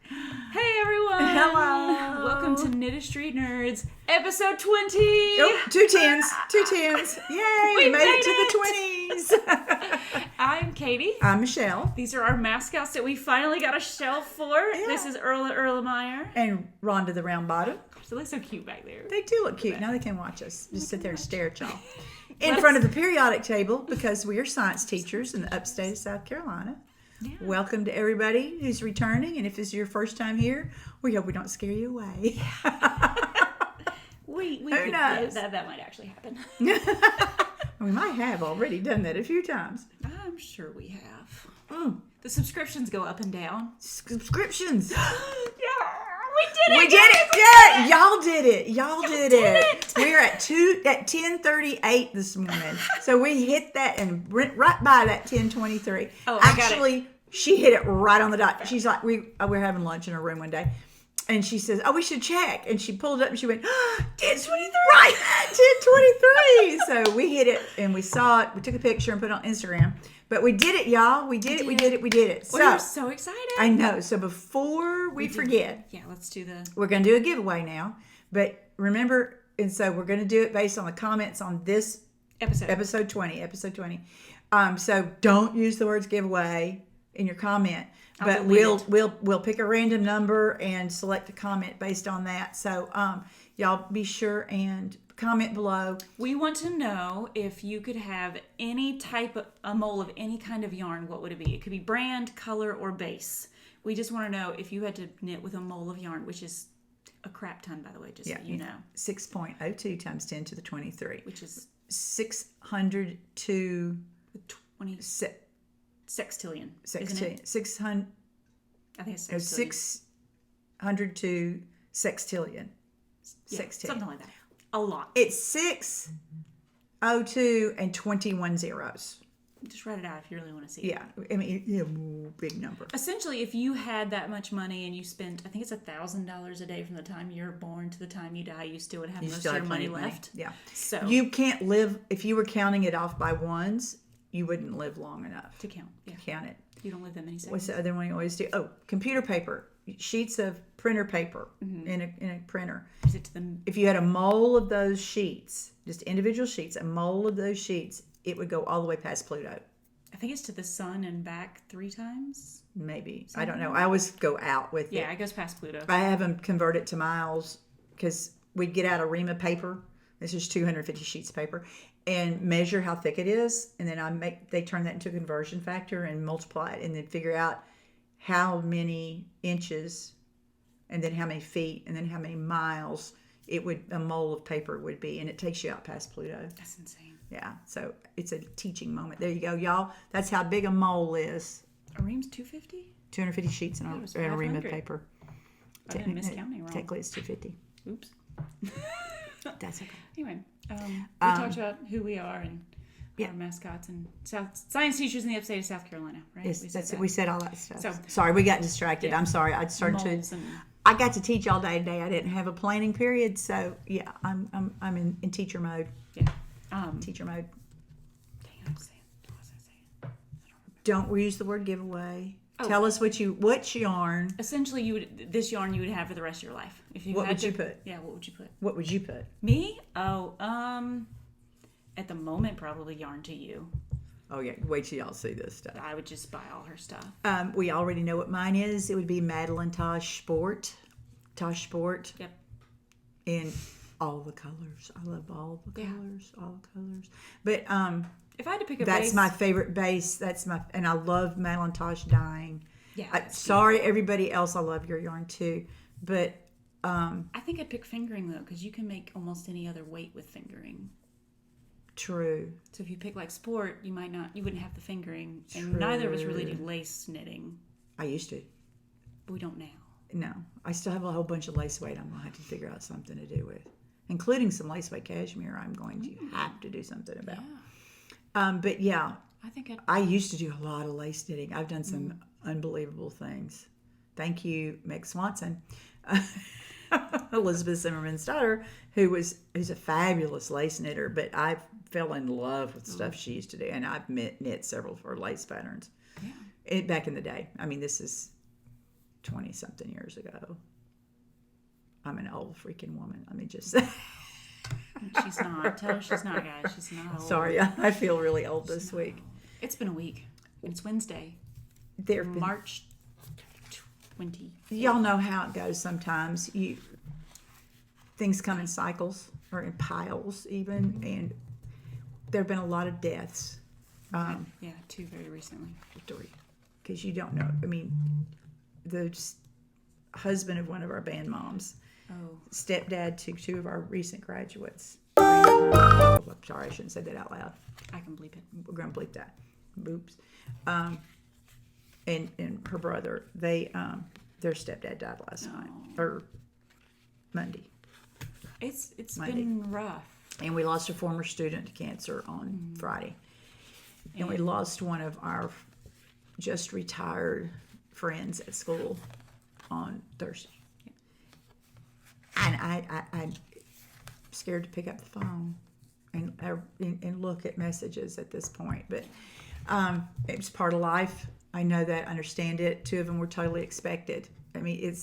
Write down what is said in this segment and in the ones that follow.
Hey everyone! Hello! Welcome to Knitistry Knerds, episode 20! Oh, two tens. Yay! We made it to the 20s. I'm Caytee. I'm Michele. These are our mascots that we finally got a shelf for. Yeah. This is Erlenmeyer. And Rhonda the Round Bottom. They look so cute back there. They do look cute. Now they can watch us. Just sit there and stare at y'all. In front of the periodic table, because we are science teachers in the upstate of South Carolina. Yeah. Welcome to everybody who's returning, and if this is your first time here, we hope we don't scare you away. we Who knows? That might actually happen. We might have already done that a few times. I'm sure we have. The subscriptions go up and down. Subscriptions. Yeah, we did it. Yeah, y'all did it. Y'all did it. We're at 10:38 this morning, so we hit that and went right by that 10:23. Oh, actually, she hit it right on the dot. She's like, we're having lunch in her room one day, and she says, "Oh, we should check." And she pulled it up and she went, 10:23. Right at 10:23. So we hit it and we saw it. We took a picture and put it on Instagram. But we did it, y'all. We did it. So, we're so excited. I know. So before we forget, let's do we're going to do a giveaway now. But remember, and so we're going to do it based on the comments on this episode 20. So don't use the words giveaway in your comment. But we'll pick a random number and select a comment based on that. So y'all be sure and comment below. We want to know if you could have any type of a mole of any kind of yarn, what would it be? It could be brand, color, or base. We just want to know if you had to knit with a mole of yarn, which is a crap ton, by the way, just so you know. 6.02 times 10 to the 23. Which is 602 sextillion. Sextillion. 600. I think it's sextillion. 602 sextillion. Yeah, something like that. A lot. It's 602 and 21 zeros. Just write it out if you really want to see it. Yeah. I mean, big number. Essentially, if you had that much money and you spent, I think it's $1,000 a day from the time you're born to the time you die, you still would have most of your money left. Yeah. So you can't live, if you were counting it off by ones, you wouldn't live long enough to count. Yeah. Count it. You don't live that many seconds. What's the other one you always do? Oh, computer paper. Sheets of printer paper in a printer. If you had a mole of those sheets, just individual sheets, a mole of those sheets, it would go all the way past Pluto. I think it's to the sun and back 3 times. Maybe. I don't know. I always go out with it. Yeah, it goes past Pluto. I have them convert to miles because we'd get out a ream of paper. This is 250 sheets of paper. And measure how thick it is. And then they turn that into a conversion factor and multiply it. And then figure out how many inches, and then how many feet, and then how many miles a mole of paper would be, and it takes you out past Pluto. That's insane. Yeah, so it's a teaching moment. There you go, y'all. That's how big a mole is. A ream's 250? 250 sheets in a ream of paper. I didn't miss counting wrong. Technically, it's 250. Oops. That's okay. Anyway, we talked about who we are and our mascots and science teachers in the upstate of South Carolina, right? Yes, we said all that stuff. So, sorry, we got distracted. Yeah. I'm sorry. I got to teach all day today. I didn't have a planning period, so yeah, I'm in teacher mode. Yeah, teacher mode. Dang, what was I saying? Don't use the word giveaway. Oh. Tell us which yarn. Essentially, this yarn you would have for the rest of your life. If you what would you put? Yeah, what would you put? What would you put? Me? Oh, at the moment, probably Yarn to You. Oh, yeah. Wait till y'all see this stuff. I would just buy all her stuff. We already know what mine is. It would be Madeline Tosh Sport. Yep. In all the colors. I love all the colors. All the colors. But if I had to pick a that's base, my favorite base. And I love Madeline Tosh dyeing. Yeah. Sorry, everybody else. I love your yarn too. But I think I'd pick fingering though, because you can make almost any other weight with fingering. True. So if you pick like sport, you wouldn't have the fingering. And neither of us really do lace knitting. I used to. But we don't now. No. I still have a whole bunch of lace weight I'm going to have to figure out something to do with. Including some lace weight cashmere I'm going to have to do something about. Yeah. But yeah. I used to do a lot of lace knitting. I've done some unbelievable things. Thank you, Meg Swanson. Elizabeth Zimmerman's daughter, who's a fabulous lace knitter, but I fell in love with stuff she used to do, and I've knit several of her lace patterns. Yeah. Back in the day. I mean, this is 20-something years ago. I'm an old freaking woman. Let me just say. She's not. Tell her she's not, guys. She's not old. Sorry, I feel really old this week. It's been a week. It's Wednesday. There've been, March 20. y'all know how it goes sometimes. Things come in cycles or in piles even, and there have been a lot of deaths. Yeah, 2 very recently. 3, because you don't know. I mean, the husband of one of our band moms, stepdad to 2 of our recent graduates. Oh, sorry, I shouldn't say that out loud. I can bleep it. We're going to bleep that. Boops. And her brother, their stepdad died last night, or Monday. It's been rough. And we lost a former student to cancer on Friday. And we lost one of our just retired friends at school on Thursday. And I'm scared to pick up the phone and look at messages at this point. But it's part of life. I know that, understand it. 2 of them were totally expected. I mean,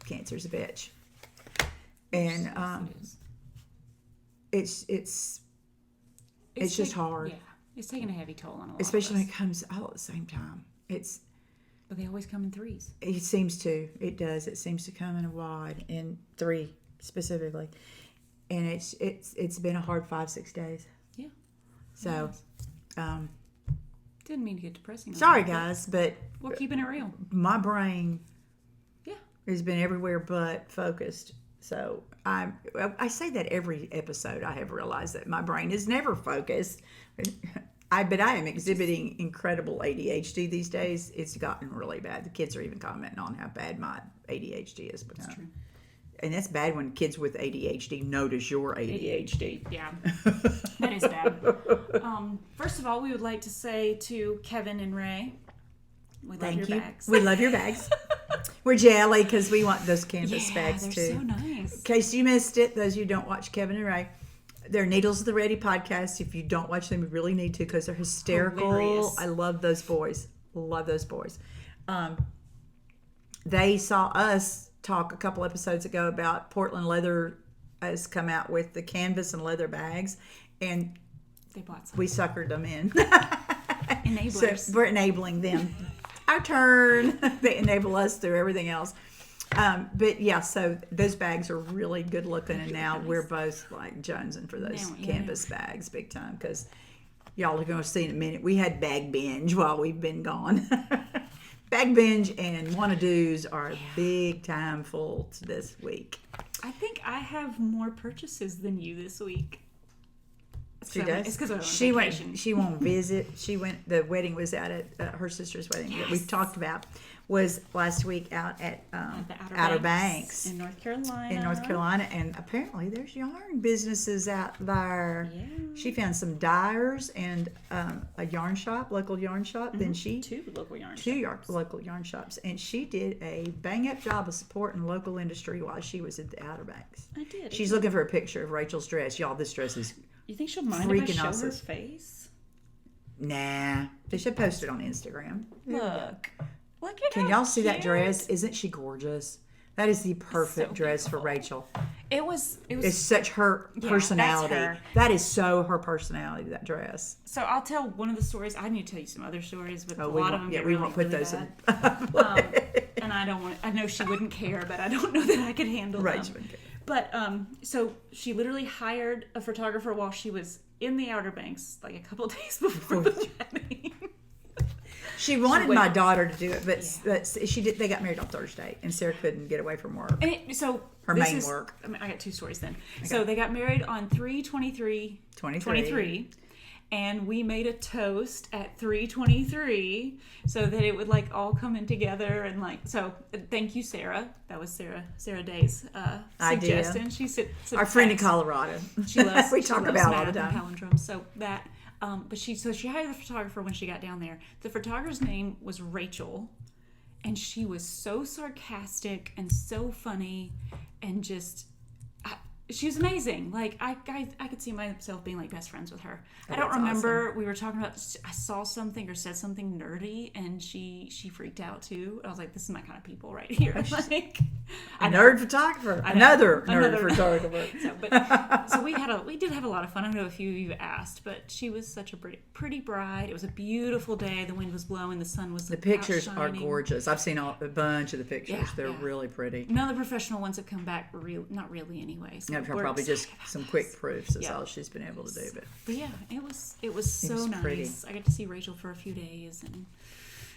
cancer's a bitch. And it's just hard. Yeah, it's taking a heavy toll on a lot especially of when it comes all at the same time. But they always come in 3s. It seems to. It does. It seems to come in a wad, in 3 specifically, and it's been a hard 5-6 days. Yeah. So, didn't mean to get depressing. Sorry, guys, but we're keeping it real. My brain, has been everywhere but focused. So I say that every episode. I have realized that my brain is never focused. But I am exhibiting incredible ADHD these days. It's gotten really bad. The kids are even commenting on how bad my ADHD has become. That's true. And that's bad when kids with ADHD notice your ADHD. Yeah, that is bad. First of all, we would like to say to Kevin and Ray, we love your bags. We love your bags. We're jelly because we want those canvas bags too. They're so nice. In case you missed it, those of you who don't watch Kevin and Ray, they're Needles of the Ready podcast. If you don't watch them, you really need to because they're hysterical. Hilarious. I love those boys. Love those boys. They saw us talk a couple episodes ago about Portland Leather has come out with the canvas and leather bags, and they bought some. We suckered them in. Enablers. So we're enabling them. Our turn. They enable us through everything else. But yeah, so those bags are really good looking, and now we're both like jonesing for those canvas bags big time because y'all are going to see in a minute. We had bag binge while we've been gone. Bag binge and WANNADOS are big time full this week. I think I have more purchases than you this week. She does. It's because she went. She won't visit. She went. The wedding was out at her sister's wedding that we've talked about. Was last week out at the Outer Banks in North Carolina. And apparently there's yarn businesses out there. Yeah. She found some dyers and a yarn shop, local yarn shop. Mm-hmm. Then she two local yarn shops, and she did a bang up job of supporting local industry while she was at the Outer Banks. I did. She's looking for a picture of Rachel's dress. Y'all, this dress is. You think she'll mind if I show her face? Nah. They should post it on Instagram. Look at Can y'all see that dress? Isn't she gorgeous? That is the perfect dress for Rachel. It was. It's such her personality. That's her. That is so her personality, that dress. So I'll tell one of the stories. I need to tell you some other stories, but a lot of them get we really, won't put really those bad. And I don't want. I know she wouldn't care, but I don't know that I could handle them. Right, she wouldn't care. But so she literally hired a photographer while she was in the Outer Banks, like a couple of days before the wedding. She wanted my daughter to do it, but she did. They got married on Thursday, and Sarah couldn't get away from work. And her main work. I got 2 stories then. Okay. So they got married on 3/23/23, and we made a toast at 3/23 so that it would like all come in together and like. So thank you, Sarah. That was Sarah Day's suggestion. She said our friend in Colorado. She loves. We talk about all the time. Palindromes. So that. But she hired the photographer when she got down there. The photographer's name was Rachel, and she was so sarcastic and so funny, and just She was amazing. Like I could see myself being like best friends with her. I Oh, don't that's remember. We were talking about. I saw something or said something nerdy, and she freaked out too. I was like, "This is my kind of people right here." Like A nerd photographer. Another nerd photographer. So we did have a lot of fun. I know a few of you asked, but she was such a pretty bride. It was a beautiful day. The wind was blowing. The sun was. The pictures are outshining. gorgeous. I've seen a bunch of the pictures. Yeah, They're really pretty. None of the professional ones have come back. Not really, anyway. So No, probably just some quick proofs is Yeah. all she's been able to do. But yeah, it was so was nice. pretty. I got to see Rachel for a few days, and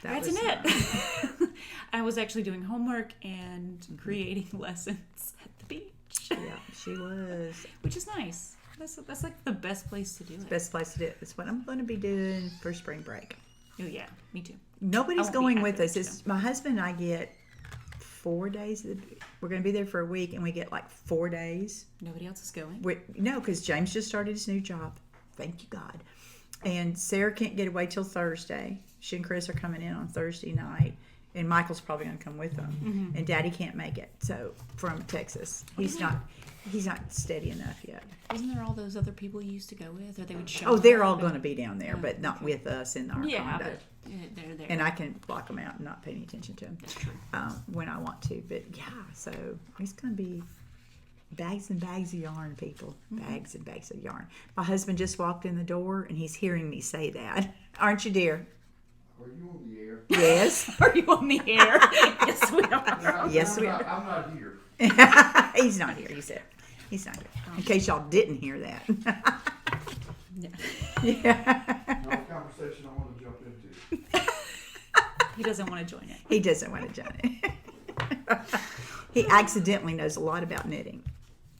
I got to was knit. nice. I was actually doing homework and creating lessons at the beach. Yeah, she was. Which is nice. That's like the best place to do it. Best place to do it. It's what I'm going to be doing for spring break. Oh yeah, me too. Nobody's won't be going with after us. it, It's my husband and I get 4 days. We're going to be there for a week, and we get like 4 days. Nobody else is going. No, because James just started his new job. Thank you, God. And Sarah can't get away till Thursday. She and Chris are coming in on Thursday night, and Michael's probably going to come with them. Mm-hmm. And Daddy can't make it, so from Texas, he's not steady enough yet. Wasn't there all those other people you used to go with, or they would show? Oh, they're up all and- going to be down there, but not with us in our Yeah, condo. but they're there. And I can block them out and not pay any attention to them. That's true. When I want to. But yeah, so it's going to be bags and bags of yarn, people. Bags and bags of yarn. My husband just walked in the door, and he's hearing me say that. Aren't you, dear? Are you on the air? Yes. Are you on the air? Yes, we are. Yes, we I'm not here. He's not here, he said. He's not here. In case y'all didn't hear that. Yeah. Yeah. No conversation I want to jump into. He doesn't want to join it. He doesn't want to join it. He accidentally knows a lot about knitting.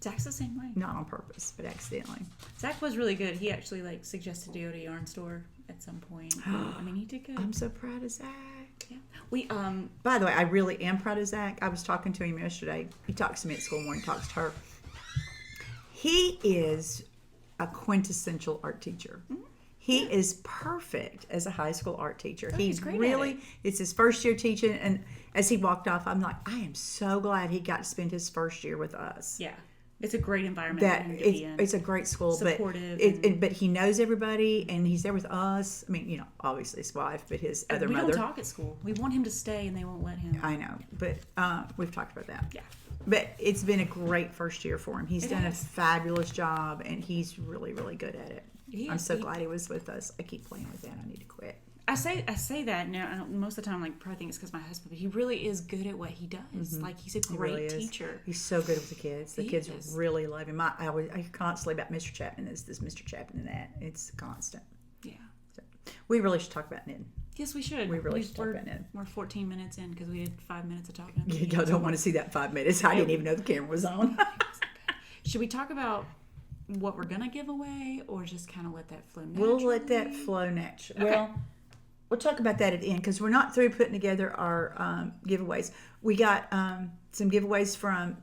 Zach's the same way. Not on purpose, but accidentally. Zach was really good. He actually suggested to go to Yarn Store at some point. I mean, he did good. I'm so proud of Zach. Yeah. We By the way, I really am proud of Zach. I was talking to him yesterday. He talks to me at school more than he talks to her. He is a quintessential art teacher. Mm-hmm. He is perfect as a high school art teacher. he's great at really, it. it's his first year teaching. And as he walked off, I'm like, I am so glad he got to spend his first year with us. yeah. It's a great environment That for him to be in. it's a great school, Supportive but he knows everybody, and he's there with us. I mean, obviously his wife, but his other we mother. don't talk at school. We want him to stay, and they won't let him. I know, but we've talked about that. Yeah. But it's been a great first year for him. He's It done has. a fabulous job, and he's really, really good at it. He I'm is. so glad he was with us. I keep playing with that. I need to quit. I say that now. Most of the time, I probably think it's because my husband, but he really is good at what he does. Like he's a He great really is. teacher. He's so good with the kids. The He kids is. really love him. I constantly about Mr. Chapman this Mr. Chapman and that. It's constant. Yeah. So, we really should talk about knitting. Yes, we should. We really should talk we're, about it. We're 14 minutes in because we had 5 minutes of talking. At the Y'all beginning. don't want to see that 5 minutes. I didn't even know the camera was on. Should we talk about what we're gonna give away, or just kind of let that flow naturally? We'll let that flow naturally. Okay. Well, we'll talk about that at the end because we're not through putting together our giveaways. We got some giveaways from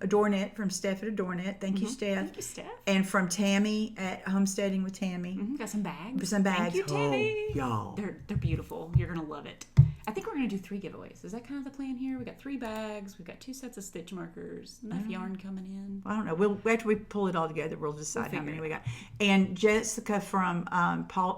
Adore Knit, from Steph at Adore Knit. Thank you, Steph. Thank you, Steph. And from Tammy at Homesteading with Tammy. Got some bags. Some bags. Thank you, Tammy. Oh, y'all. They're beautiful. You're gonna love it. I think we're gonna do 3 giveaways. Is that kind of the plan here? We got 3 bags. We've got 2 sets of stitch markers. Enough yarn coming in. I don't know. After we pull it all together, we'll decide how figure many it we got. And Jessica from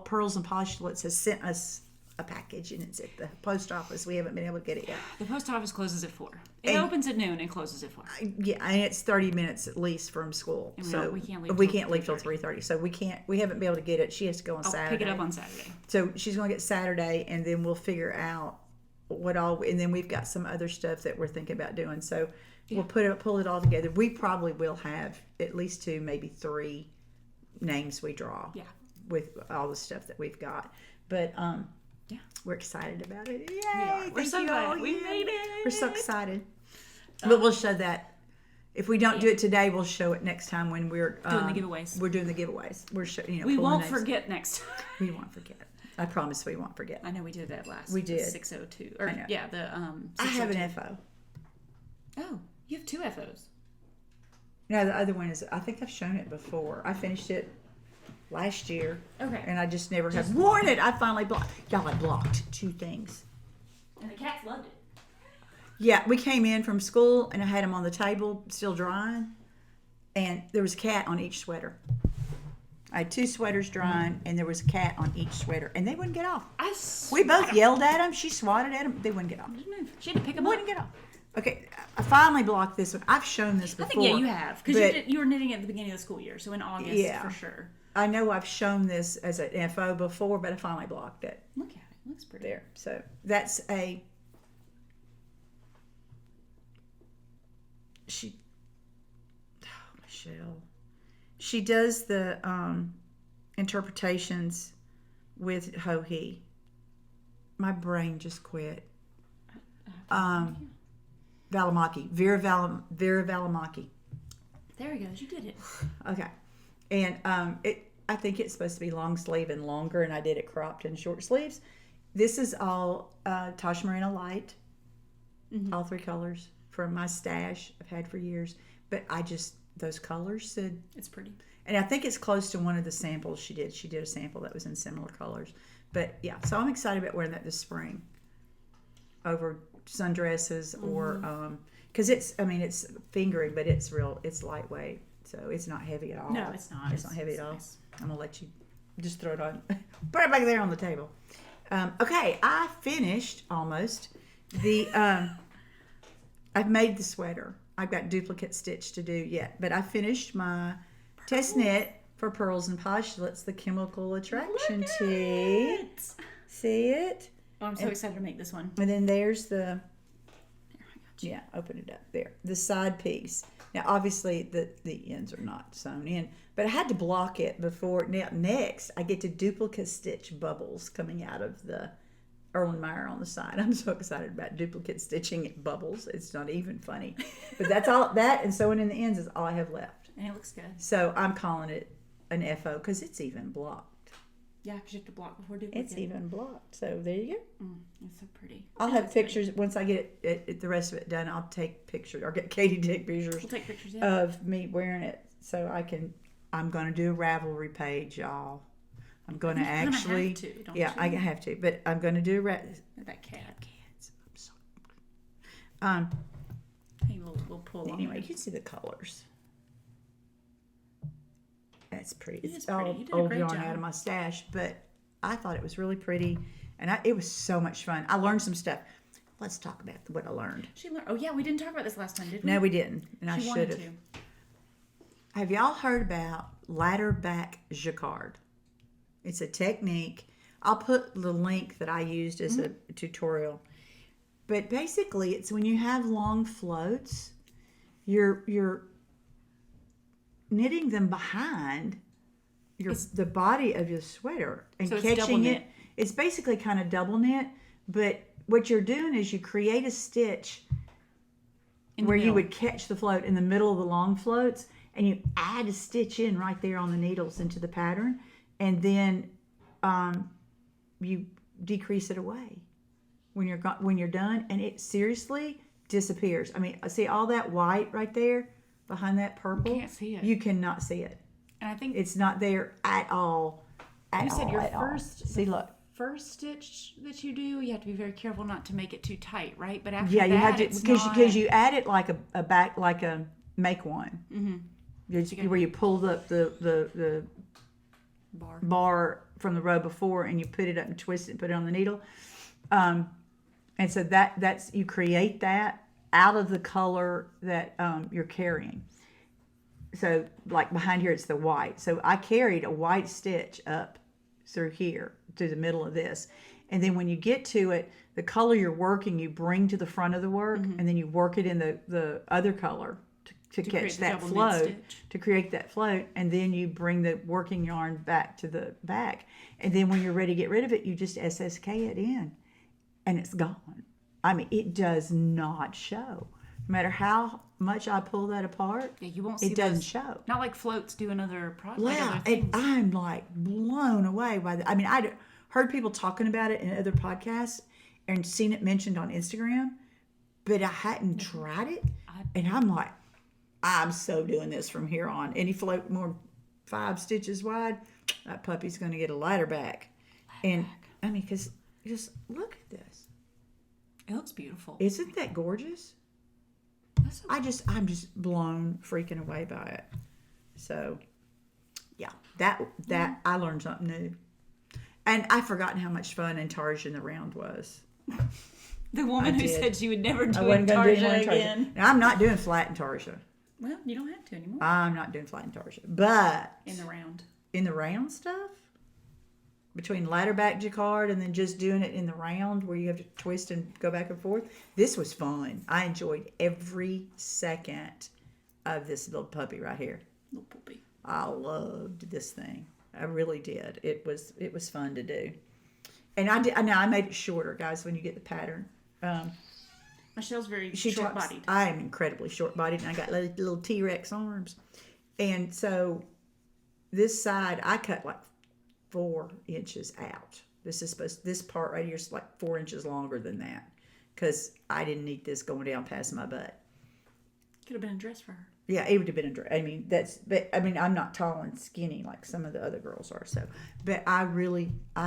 Purls and Postulates has sent us a package, and it's at the post office. We haven't been able to get it yet. The post office closes at 4. It And- opens at noon and closes at 4. Yeah, and it's 30 minutes at least from school. And So we can't leave we till can't leave till 3:30. So we haven't been able to get it. She has to go on I'll Saturday. pick it up on Saturday. So she's going to get Saturday, and then we'll figure out and then we've got some other stuff that we're thinking about doing. So we'll pull it all together. We probably will have at least 2, maybe 3 names we draw. Yeah. With all the stuff that we've got. But Yeah. we're excited about it. Yay! We're Thank so you glad. all. We Yeah. made it. We're so excited. But we'll show that. If we don't do it today, we'll show it next time when we're Doing the giveaways. We're doing the giveaways. We're We pulling won't names. forget next time. We won't forget. I promise we won't forget. I know we did that last. We did. 602. Or I know. yeah, the I have an 602. FO. Oh, you have 2 FOs. No, the other one is. I think I've shown it before. I finished it last year. Okay. And I just never have worn it. I finally blocked. Y'all, I blocked 2 things. And the cats loved it. Yeah, we came in from school and I had them on the table, still drying. and there was a cat on each sweater. I had 2 sweaters drying, and there was a cat on each sweater, and they wouldn't get off. We both yelled at them. She swatted at them. They wouldn't get off. She had to pick them up. Wouldn't get off. Okay, I finally blocked this one. I've shown this before. I think, yeah, you have. Because you were knitting at the beginning of the school year, so in August, for sure. I know I've shown this as an FO before, but I finally blocked it. Look at it. It looks pretty. There. So that's a... Michele. She does the interpretations with Ho-He. My brain just quit. Valimaki. Veera Valimaki. There he goes. You did it. Okay. And I think it's supposed to be long sleeve and longer, and I did it cropped and short sleeves. This is all Tosh Merino Light. All 3 colors from my stash I've had for years. But those colors said... It's pretty. And I think it's close to one of the samples she did. She did a sample that was in similar colors. But yeah, so I'm excited about wearing that this spring over sundresses or... because it's fingering, but it's lightweight. So it's not heavy at all. No, it's not. It's not heavy at all. Nice. I'm going to let you just throw it on. Put it back there on the table. Okay, I finished almost. I've made the sweater. I've got duplicate stitch to do yet. But I finished my test knit for Purls and Postulates, the Chemical Attraction tee. See it? Oh, I'm so excited to make this one. And then there's the... There, I got you. Yeah, open it up there. The side piece. Now, obviously, the ends are not sewn in, but I had to block it before. Now, next, I get to duplicate stitch bubbles coming out of the Erlenmeyer on the side. I'm so excited about duplicate stitching bubbles. It's not even funny. But that's all, that and sewing in the ends is all I have left. And it looks good. So I'm calling it an FO because it's even blocked. Yeah, because you have to block before duplicate. It's even blocked. So there you go. It's so pretty. I'll have pictures once I get the rest of it done. I'll take pictures or get Caytee to take pictures. We'll take pictures of me wearing it so I can. I'm going to do a Ravelry page, y'all. I'm going to actually. Have to, don't yeah, you? I have to, but I'm going to do that cat. Cats. I'm so. Hey, we'll pull on Anyway, it. you can see the colors. That's pretty. It is It's pretty. all You did a old great yarn job. out of my stash, but I thought it was really pretty, and it was so much fun. I learned some stuff. Let's talk about what I learned. She learned. Oh yeah, we didn't talk about this last time, did we? No, we didn't, and I She should wanted have. to. Have y'all heard about ladder back jacquard? It's a technique. I'll put the link that I used as a tutorial. But basically, it's when you have long floats, you're knitting them behind the body of your sweater and So it's double catching knit. it. It's basically kind of double knit, but what you're doing is you create a stitch where you would catch the float in the middle of the long floats, and you add a stitch in right there on the needles into the pattern, and then you decrease it away when you're done, and it seriously disappears. I mean, see all that white right there behind that purple? You can't see it. You cannot see it. And I think It's not there at all. you said your at all. first. See, look. First stitch that you do, you have to be very careful not to make it too tight, right? But after Yeah, that, you have to it's because you add it like a back like a make one. Mm-hmm. Where you pulled up the bar from the row before, and you put it up and twist it and put it on the needle. And so that's you create that out of the color that you're carrying. So like behind here, it's the white. So I carried a white stitch up through here to the middle of this. And then when you get to it, the color you're working, you bring to the front of the work, and then you work it in the other color to catch that double knit float, stitch. to create that float, and then you bring the working yarn back to the back. And then when you're ready to get rid of it, you just SSK it in, and it's gone. I mean, it does not show. No matter how much I pull that apart, Yeah, you won't see it doesn't those- show. Not like floats do another project. Yeah, other and things. I'm like blown away by that. I mean, I heard people talking about it in other podcasts and seen it mentioned on Instagram, but I hadn't tried it. And I'm like, I'm so doing this from here on. Any float more 5 stitches wide, that puppy's going to get a ladder back. I mean, because just look at this. It looks beautiful. Isn't that gorgeous? That's so I'm just blown freaking away by it. So, yeah, that I learned something new. And I've forgotten how much fun intarsia the round was. The woman I who did. said she would never do I wasn't going to do intarsia more intarsia. again. Now, I'm not doing flat intarsia. Well, you don't have to anymore. I'm not doing flat intarsia. But In the round. in the round stuff, between ladder back jacquard and then just doing it in the round where you have to twist and go back and forth, this was fun. I enjoyed every second of this little puppy right here. Little poopy. I loved this thing. I really did. It was fun to do. And I made it shorter, guys, when you get the pattern. Michele's very She short-bodied. talks, I am incredibly short-bodied, and I got little T-Rex arms. And so this side, I cut like 4 inches out. This part right here is like 4 inches longer than that because I didn't need this going down past my butt. Could have been a dress for her. Yeah, it would have been a dress. I'm not tall and skinny like some of the other girls are. So, but I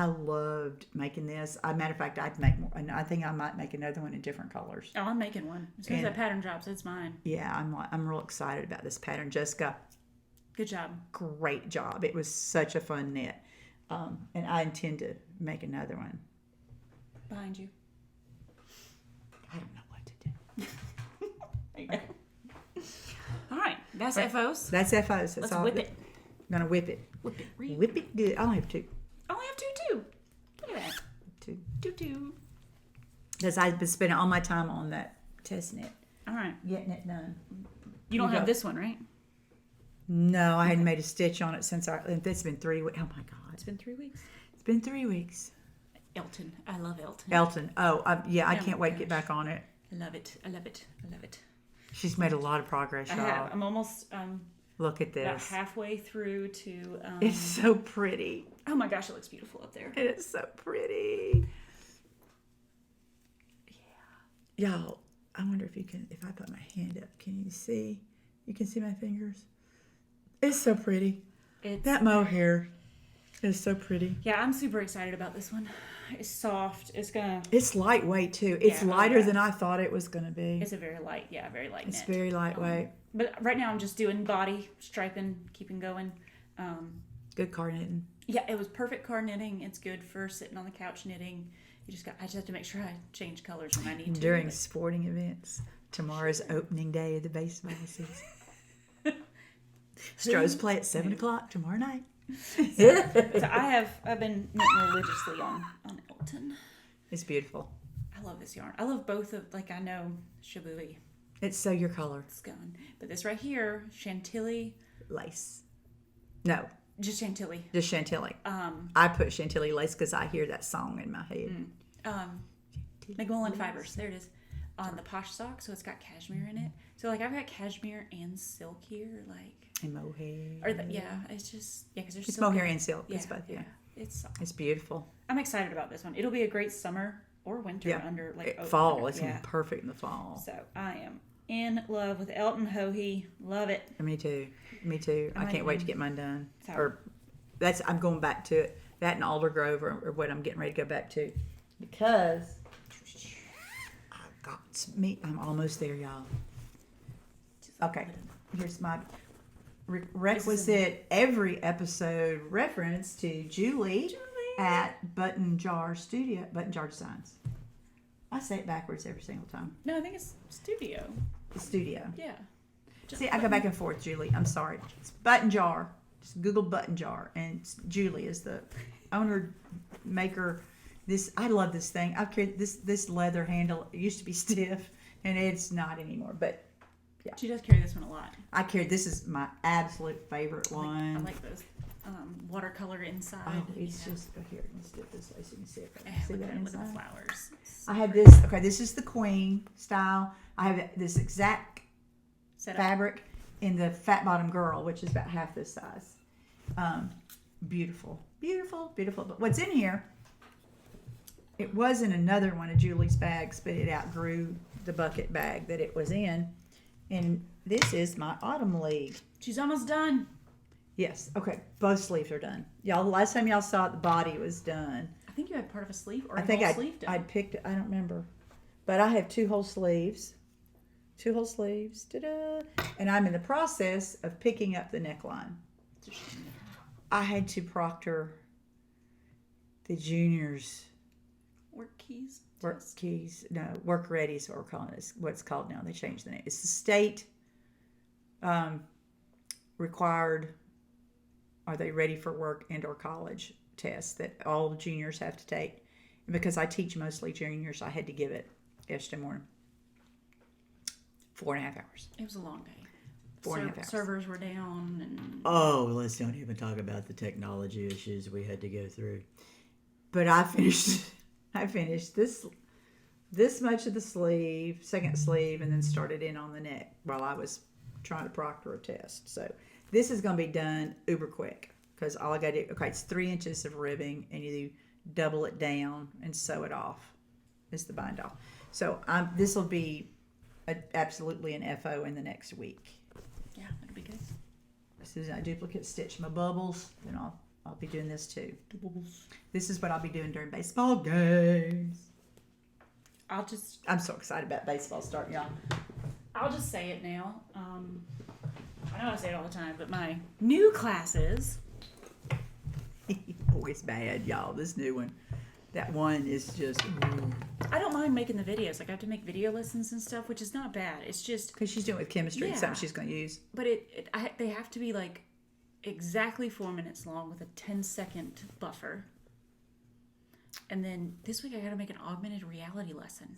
loved making this. Matter of fact, I'd make more, and I think I might make another one in different colors. Oh, I'm making one. As soon as that pattern drops, it's mine. Yeah, I'm real excited about this pattern, Jessica. Good job. Great job. It was such a fun knit, and I intend to make another one. Behind you. I don't know what to do. There you go. All right, that's FOs. That's FOs. That's Let's all. whip it. I'm gonna whip it. Whip it. Ream. Whip it good. I only have 2. I only have 2 too. Look at that. 2. 2. Because I've been spending all my time on that test knit, All right. getting it done. You don't You have go. this one, right? No, I hadn't made a stitch on it since it's been 3 weeks. Oh my God. It's been 3 weeks. It's been 3 weeks. Elton. I love Elton. Elton. Oh, I Oh can't my wait to get gosh. back on it. I love it. I love it. I love it. She's made a lot of progress, I y'all. have. I'm almost Look at about this. halfway through to. It's so pretty. Oh my gosh, it looks beautiful up there. It is so pretty. Yeah. Y'all, I wonder if I put my hand up, can you see? You can see my fingers? It's so pretty. That mohair is so pretty. Yeah, I'm super excited about this one. It's soft. It's gonna. It's lightweight too. It's Yeah, lighter yeah. than I thought it was going to be. It's a very light. Yeah, very light. It's knit. very lightweight. But right now I'm just doing body striping, keeping going. Good car knitting. Yeah, it was perfect car knitting. It's good for sitting on the couch knitting. I just have to make sure I change colors when I need to. During but- sporting events. Tomorrow's opening day of the baseball season. Stros play at 7 o'clock tomorrow night. So I've been knitting religiously on Elton. It's beautiful. I love this yarn. I love both of I know Shabooey. It's so your color. It's gone. But this right here, Chantilly, Lace. No, just Chantilly. just Chantilly. I put Chantilly lace because I hear that song in my head. McMullen fibers. There it is. On the posh sock, so it's got cashmere in it. So I've got cashmere and silk here, And mohair. it's just because there's It's silk mohair in it. and silk. Yeah, It's both, yeah. It's soft. It's beautiful. I'm excited about this one. It'll be a great summer or winter Yeah. under Fall. under- It's gonna be perfect in the fall. So I am in love with Elton Hohe. Love it. Me too. Me too. I can't wait to get mine done. So- I'm going back to it. That and Aldergrove or what I'm getting ready to go back to. Because I'm almost there, y'all. Okay. Here's my requisite every episode reference to Julie at Button Jar Designs. I say it backwards every single time. No, I think it's studio. The studio. Yeah. See, I go back and forth, Julie. I'm sorry. It's Button Jar. Just Google Button Jar, and Julie is the owner, maker. I love this thing. I've carried this leather handle. It used to be stiff, and it's not anymore. But yeah, She does carry this one a lot. this is my absolute favorite one. I like those watercolor inside. Oh, it's just here. Let's do it this way so you can see it. See Look that at it with the inside? flowers. I have this. Okay, this is the queen style. I have this exact Set up. fabric in the fat bottom girl, which is about half this size. Beautiful, beautiful, beautiful. But what's in here? It was in another one of Julie's bags, but it outgrew the bucket bag that it was in. And this is my autumn leaf. She's almost done. Yes. Okay. Both sleeves are done. Y'all, the last time y'all saw it, the body was done. I think you had part of a sleeve or I a think whole sleeve done. I'd picked it. I don't remember. But I have 2 whole sleeves. 2 whole sleeves. Ta-da! And I'm in the process of picking up the neckline. I had to proctor the juniors' Work keys. work keys. No, work ready is what we're calling it. It's what it's called now. They changed the name. It's the state required, are they ready for work and or college test that all juniors have to take. And because I teach mostly juniors, I had to give it yesterday morning. 4.5 hours. It was a long day. 4.5 hours. Servers were down and Oh, let's don't even talk about the technology issues we had to go through. But I finished this much of the sleeve, second sleeve, and then started in on the neck while I was trying to proctor a test. So this is going to be done uber quick because all I got to do, okay, it's 3 inches of ribbing and you double it down and sew it off. Is the bind off. So this will be absolutely an FO in the next week. yeah, that'd be good. As soon as I duplicate stitch my bubbles, then I'll be doing this too. This is what I'll be doing during baseball games. I'm so excited about baseball starting, y'all. I'll just say it now. I know I say it all the time, but my new classes. Boy, it's bad, y'all. This new one. That one is just... I don't mind making the videos. Like, I have to make video lessons and stuff, which is not bad. It's just... Because she's doing it with chemistry. It's Yeah. something she's going to use. But they have to be, like, exactly 4 minutes long with a 10-second buffer. And then this week I got to make an augmented reality lesson.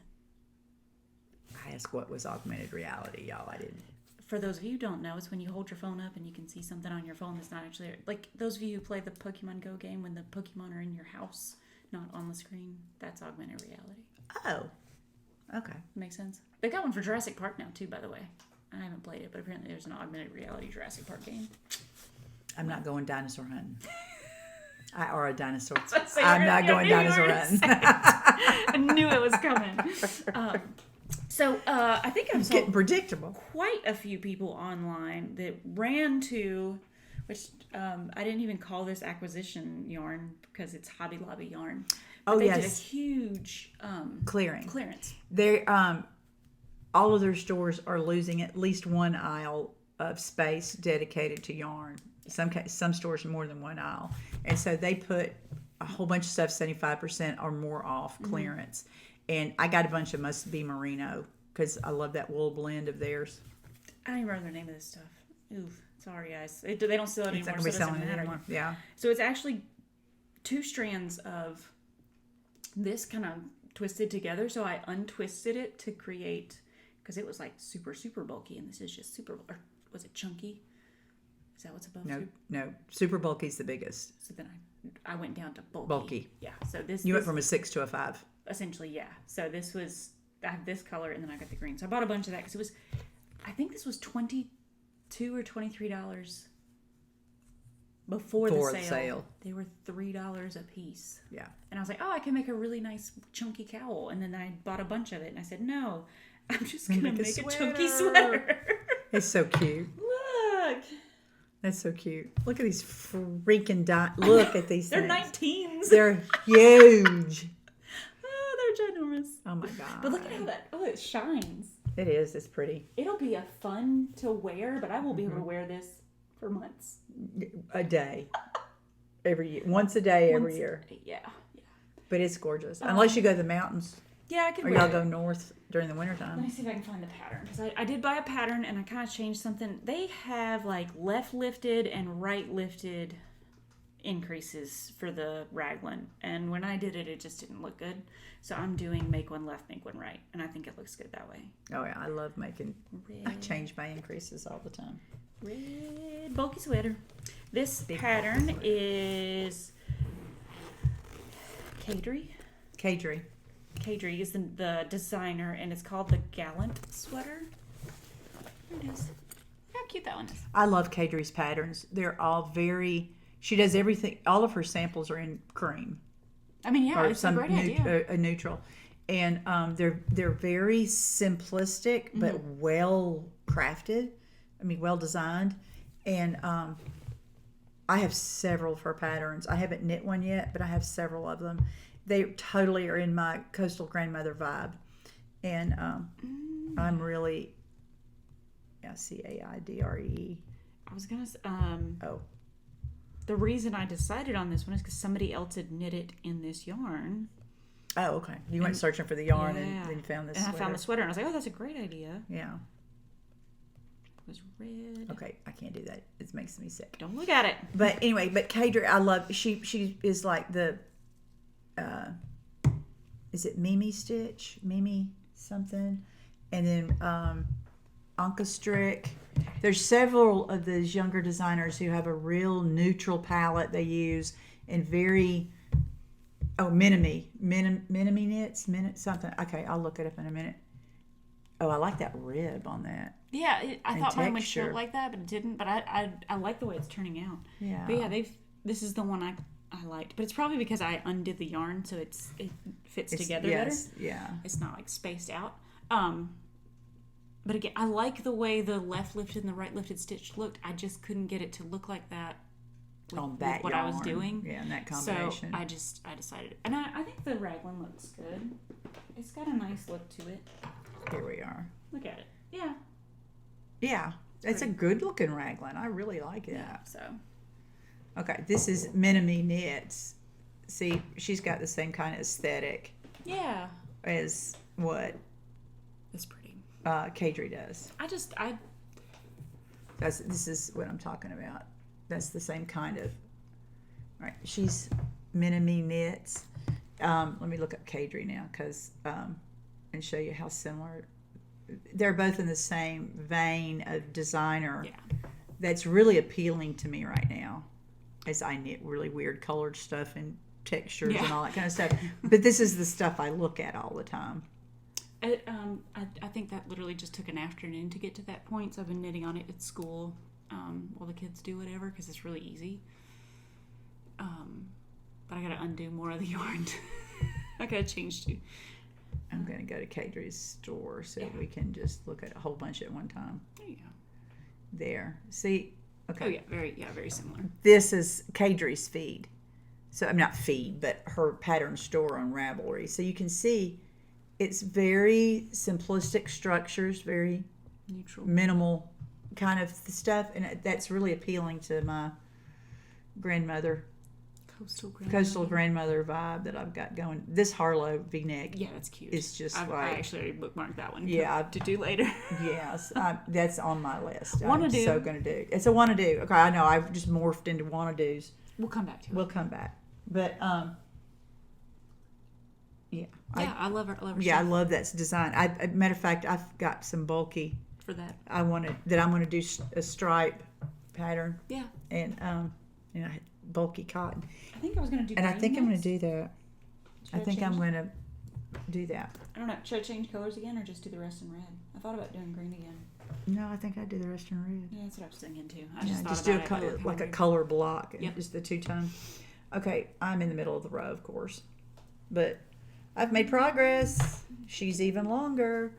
I asked what was augmented reality, y'all. I didn't. For those of you who don't know, it's when you hold your phone up and you can see something on your phone that's not actually... Like, those of you who play the Pokemon Go game when the Pokemon are in your house, not on the screen, that's augmented reality. Oh. Okay. Makes sense? They've got one for Jurassic Park now, too, by the way. I haven't played it, but apparently there's an augmented reality Jurassic Park game. I'm not going dinosaur hunting. Or a dinosaur. Say, I'm not going dinosaur hunting. I knew it was coming. I think I've It's getting saw predictable. quite a few people online that ran to, which I didn't even call this acquisition yarn because it's Hobby Lobby yarn. But they did a huge Clearance. They all of their stores are losing at least one aisle of space dedicated to yarn. Some stores more than one aisle, and so they put a whole bunch of stuff 75% or more off clearance. And I got a bunch of Must Be Merino because I love that wool blend of theirs. I don't even remember the name of this stuff. Oof, sorry guys. They don't sell it It's anymore. not going to be so it selling doesn't it matter. anymore. Yeah. So it's actually 2 strands of this kind of twisted together. So I untwisted it to create, because it was like super, super bulky, and this is just super, or was it chunky? Is that what's above? No. Super bulky is the biggest. So then I went down to bulky. Bulky. Yeah. So this You went from a 6 to a 5. essentially, yeah. So this was, I have this color and then I got the green. So I bought a bunch of that because it was, I think this was $22 or $23 before the sale. They were $3 a piece. Yeah. And I was like, oh, I can make a really nice chunky cowl. And then I bought a bunch of it and I said, no, I'm just going to make a chunky sweater. It's so cute. Look. That's so cute. Look at these freaking look at these They're things. 19s. They're huge. Oh, they're ginormous. Oh my god. But look at how it shines. It is. It's pretty. It'll be a fun to wear, but I will be able to wear this for months. A day. Every year. Once a day every year. Yeah. But it's gorgeous. Unless you go to the mountains. Yeah, I can Or wear y'all it. go north during the Let wintertime. me see if I can find the pattern. Because I did buy a pattern and I kind of changed something. They have like left lifted and right lifted increases for the raglan. And when I did it, it just didn't look good. So I'm doing make one left, make one right. And I think it looks good that way. Oh yeah, I love making. I Red, change my increases all the time. red bulky sweater. This pattern is Caytee. Caytee is the designer, and it's called the Gallant sweater. There it is. Look how cute that one is. I love Catee's patterns. They're all very. She does everything. All of her samples are in cream. I mean, yeah, Or it's a great idea. a neutral, and they're very simplistic but well crafted. I mean, well designed, and I have several of her patterns. I haven't knit one yet, but I have several of them. They totally are in my coastal grandmother vibe, and I'm really Yeah, Caidre. I was gonna. Oh, The reason I decided on this one is because somebody else had knit it in this yarn. oh, okay. You went searching for the yarn Yeah. and then you found this. And sweater. I found the sweater and I was like, oh, that's a great idea. Yeah. It was red. Okay, I can't do that. It makes me sick. Don't look at it. But anyway, but Caytee, I love. She is like the. Is it Mimi Stitch? Mimi something, and then Anka Strick. There's several of those younger designers who have a real neutral palette they use and very. Oh, Minimi knits, something. Okay, I'll look it up in a minute. Oh, I like that rib on that. Yeah, I thought mine would texture. show like that, but it didn't. But I like the way it's turning out. Yeah. But yeah, this is the one I liked. But it's probably because I undid the yarn, so it fits together better. Yeah. It's not like spaced out. But again, I like the way the left lifted and the right lifted stitch looked. I just couldn't get it to look like that On that with what yarn. I was doing. Yeah, in that combination. So I decided, and I think the raglan looks good. It's got a nice look to it. Here we are. Look at it. Yeah. Yeah, it's a good looking raglan. I really like that. So. Okay, this is Minimi Knits. See, she's got the same kind of aesthetic Yeah. as what It's pretty. Caytee does. This is what I'm talking about. That's the same kind of. Right, she's Minimi Knits. Let me look up Caytee now, and show you how similar. They're both in the same vein of designer. Yeah. That's really appealing to me right now, as I knit really weird colored stuff and textures and all that kind of stuff. But this is the stuff I look at all the time. I think that literally just took an afternoon to get to that point. So I've been knitting on it at school while the kids do whatever because it's really easy. But I got to undo more of the yarn. I got to change too. I'm going to go to Caytee's store so we can just look at a whole bunch at one time. There you go. There. See? Okay. Oh yeah, very similar. This is Caytee's feed. So I'm not feed, but her pattern store on Ravelry. So you can see it's very simplistic structures, very Neutral. minimal kind of stuff, and that's really appealing to my grandmother, coastal grandmother vibe that I've got going. This Harlow V-neck, Yeah, that's cute. It's just I actually already bookmarked that one. Yeah, to do later. yes, that's on my list. Wanna I'm do. so gonna do. It's a wanna do. Okay, I know I've just morphed into wanna do's. We'll come back to it. We'll come back, but yeah, I love her. I love that design. Matter of fact, I've got some bulky. For that. I'm going to do a stripe pattern Yeah. and bulky cotton. I think I was going to do. And I think I'm going next. to do that. I think I'm going to do that. I don't know. Should I change colors again or just do the rest in red? I thought about doing green again. No, I think I do the rest in red. Yeah, that's what I was thinking too. Just do like a color block. And Yep. just the two-tone. Okay, I'm in the middle of the row, of course, but I've made progress. She's even longer.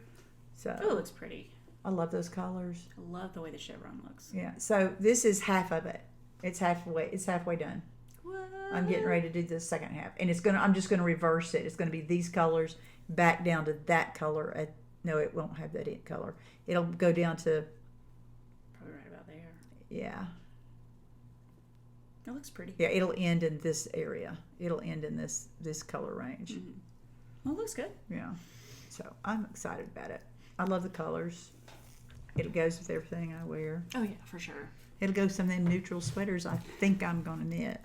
So Oh, it looks pretty. I love those colors. I love the way the chevron looks. Yeah. So this is half of it. It's halfway done. What? I'm getting ready to do the second half, and I'm just gonna reverse it. It's gonna be these colors back down to that color. No, it won't have that color. It'll go down to Probably right about there. yeah. It looks pretty. Yeah, it'll end in this area. It'll end in this color range. Mm-hmm. Well, it looks good. Yeah. So I'm excited about it. I love the colors. It goes with everything I wear. Oh yeah, for sure. It'll go with some of them neutral sweaters I think I'm gonna knit.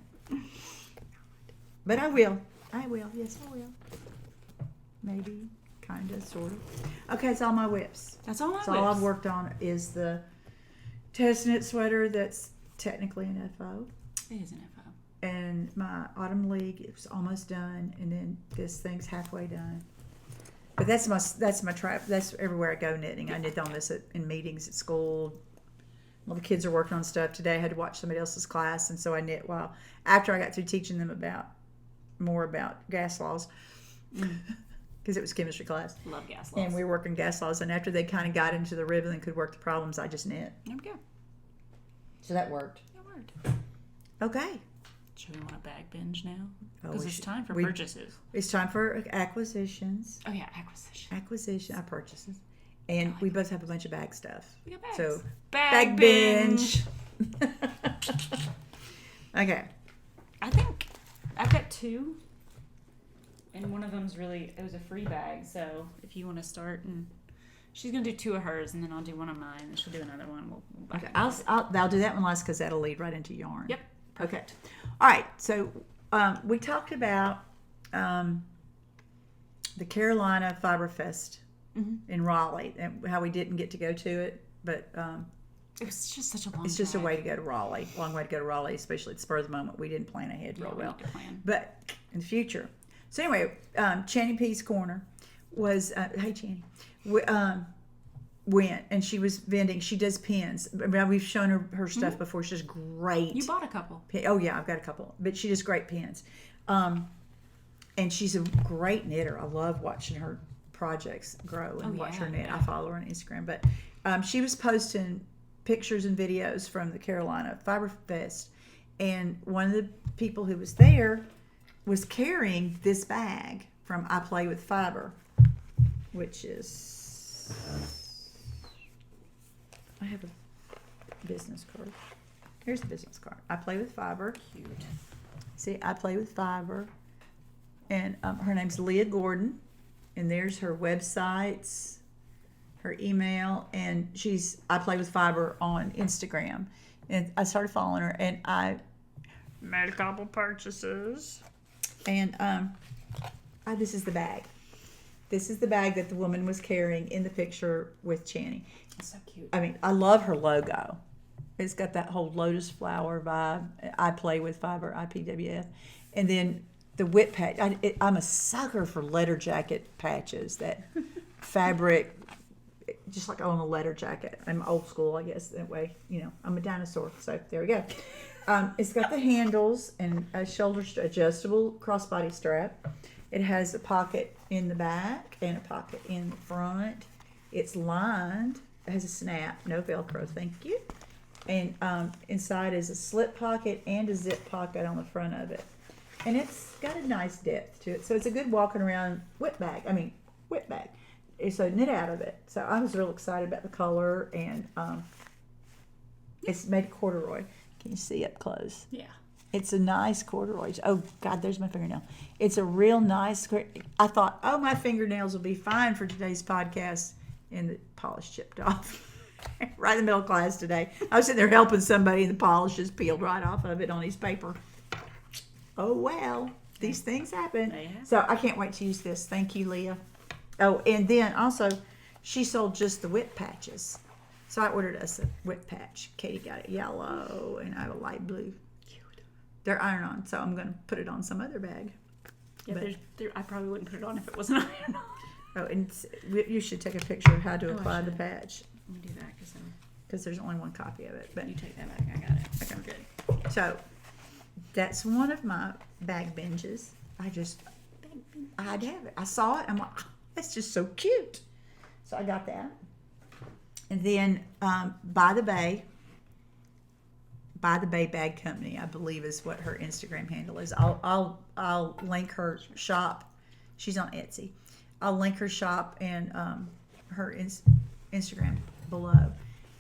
But I will. Yes, I will. Maybe. Kinda, sorta. Okay, it's all my whips. That's all I So all I've worked on is the test knit sweater that's technically an FO. It is an FO. And my autumn league, it was almost done, and then this thing's halfway done. But that's my trap. That's everywhere I go knitting. I knit on this in meetings at school. Well, the kids are working on stuff today. I had to watch somebody else's class, and so I knit after I got through teaching them more about gas laws, because it was chemistry class. Love gas laws. And we were working gas laws, and after they kind of got into the rhythm and could work the problems, I just knit. There we go. So that worked. That worked. Okay. Should we want a bag binge now? Oh, Because we it's should- time for we- purchases. It's time for acquisitions. Oh yeah, acquisition. Purchases. And we both have a bunch of bag stuff. We got bags. So, Bag binge. Okay. I think I've got 2. And one of them's it was a free bag. So if you want to start, and she's going to do 2 of hers, and then I'll do one of mine, and she'll do another one. We'll Okay. I'll do that one last because that'll lead right into yarn. Yep. Okay. All right. So we talked about the Carolina Fiber Fest in Raleigh and how we didn't get to go to it, but It was just such a long it's just a drive. way to go to Raleigh. Long way to go to Raleigh, especially at the spur of the moment. We didn't plan ahead real well. We need to plan. But in the future. So anyway, Channing P's Corner was, hey Channing, went and she was vending. She does pins. I mean, we've shown her stuff before. She's great. You bought a couple. Oh yeah, I've got a couple. But she does great pins. And she's a great knitter. I love watching her projects grow and watch her knit. yeah. I follow her on Instagram. But she was posting pictures and videos from the Carolina Fiber Fest. And one of the people who was there was carrying this bag from I Play with Fiber, which is, I have a business card. Here's the business card. I Play with Fiber. Cute. See, I Play with Fiber. And her name's Leah Gordon. And there's her websites, her email, and she's I Play with Fiber on Instagram. And I started following her, and I made a couple purchases. And this is the bag. This is the bag that the woman was carrying in the picture with Channing. It's so cute. I mean, I love her logo. It's got that whole lotus flower vibe. I Play with Fiber, IPWF. And then the whip patch. I'm a sucker for letter jacket patches. That fabric, just like on a letter jacket. I'm old school, I guess, that way. You know, I'm a dinosaur. So there we go. It's got the handles and a shoulder adjustable crossbody strap. It has a pocket in the back and a pocket in the front. It's lined. It has a snap, no Velcro, thank you. And inside is a slip pocket and a zip pocket on the front of it. And it's got a nice depth to it. So it's a good walking around whip bag. It's a knit out of it. So I was real excited about the color, and it's made corduroy. Can you see up close? Yeah. It's a nice corduroy. Oh, God, there's my fingernail. It's a real nice. I thought, oh, my fingernails will be fine for today's podcast. And the polish chipped off. Right in the middle of class today. I was sitting there helping somebody, and the polish just peeled right off of it on his paper. Oh, well, these things happen. They happen. So I can't wait to use this. Thank you, Leah. Oh, and then also, she sold just the whip patches. So I ordered us a whip patch. Katie got it yellow, and I have a light blue. Cute. They're iron-on, so I'm going to put it on some other bag. Yeah, But- I probably wouldn't put it on if it wasn't iron on. Oh, and you should take a picture of how to apply the should. patch, Let me do that because there's only one copy of it. But you take that back. I got it. Okay. Good. So that's one of my bag binges. I'd have it. I saw it. I'm like, oh, that's just so cute. So I got that. And then By the Bay Bag Company, I believe is what her Instagram handle is. I'll link her shop. She's on Etsy. I'll link her shop and her Instagram below.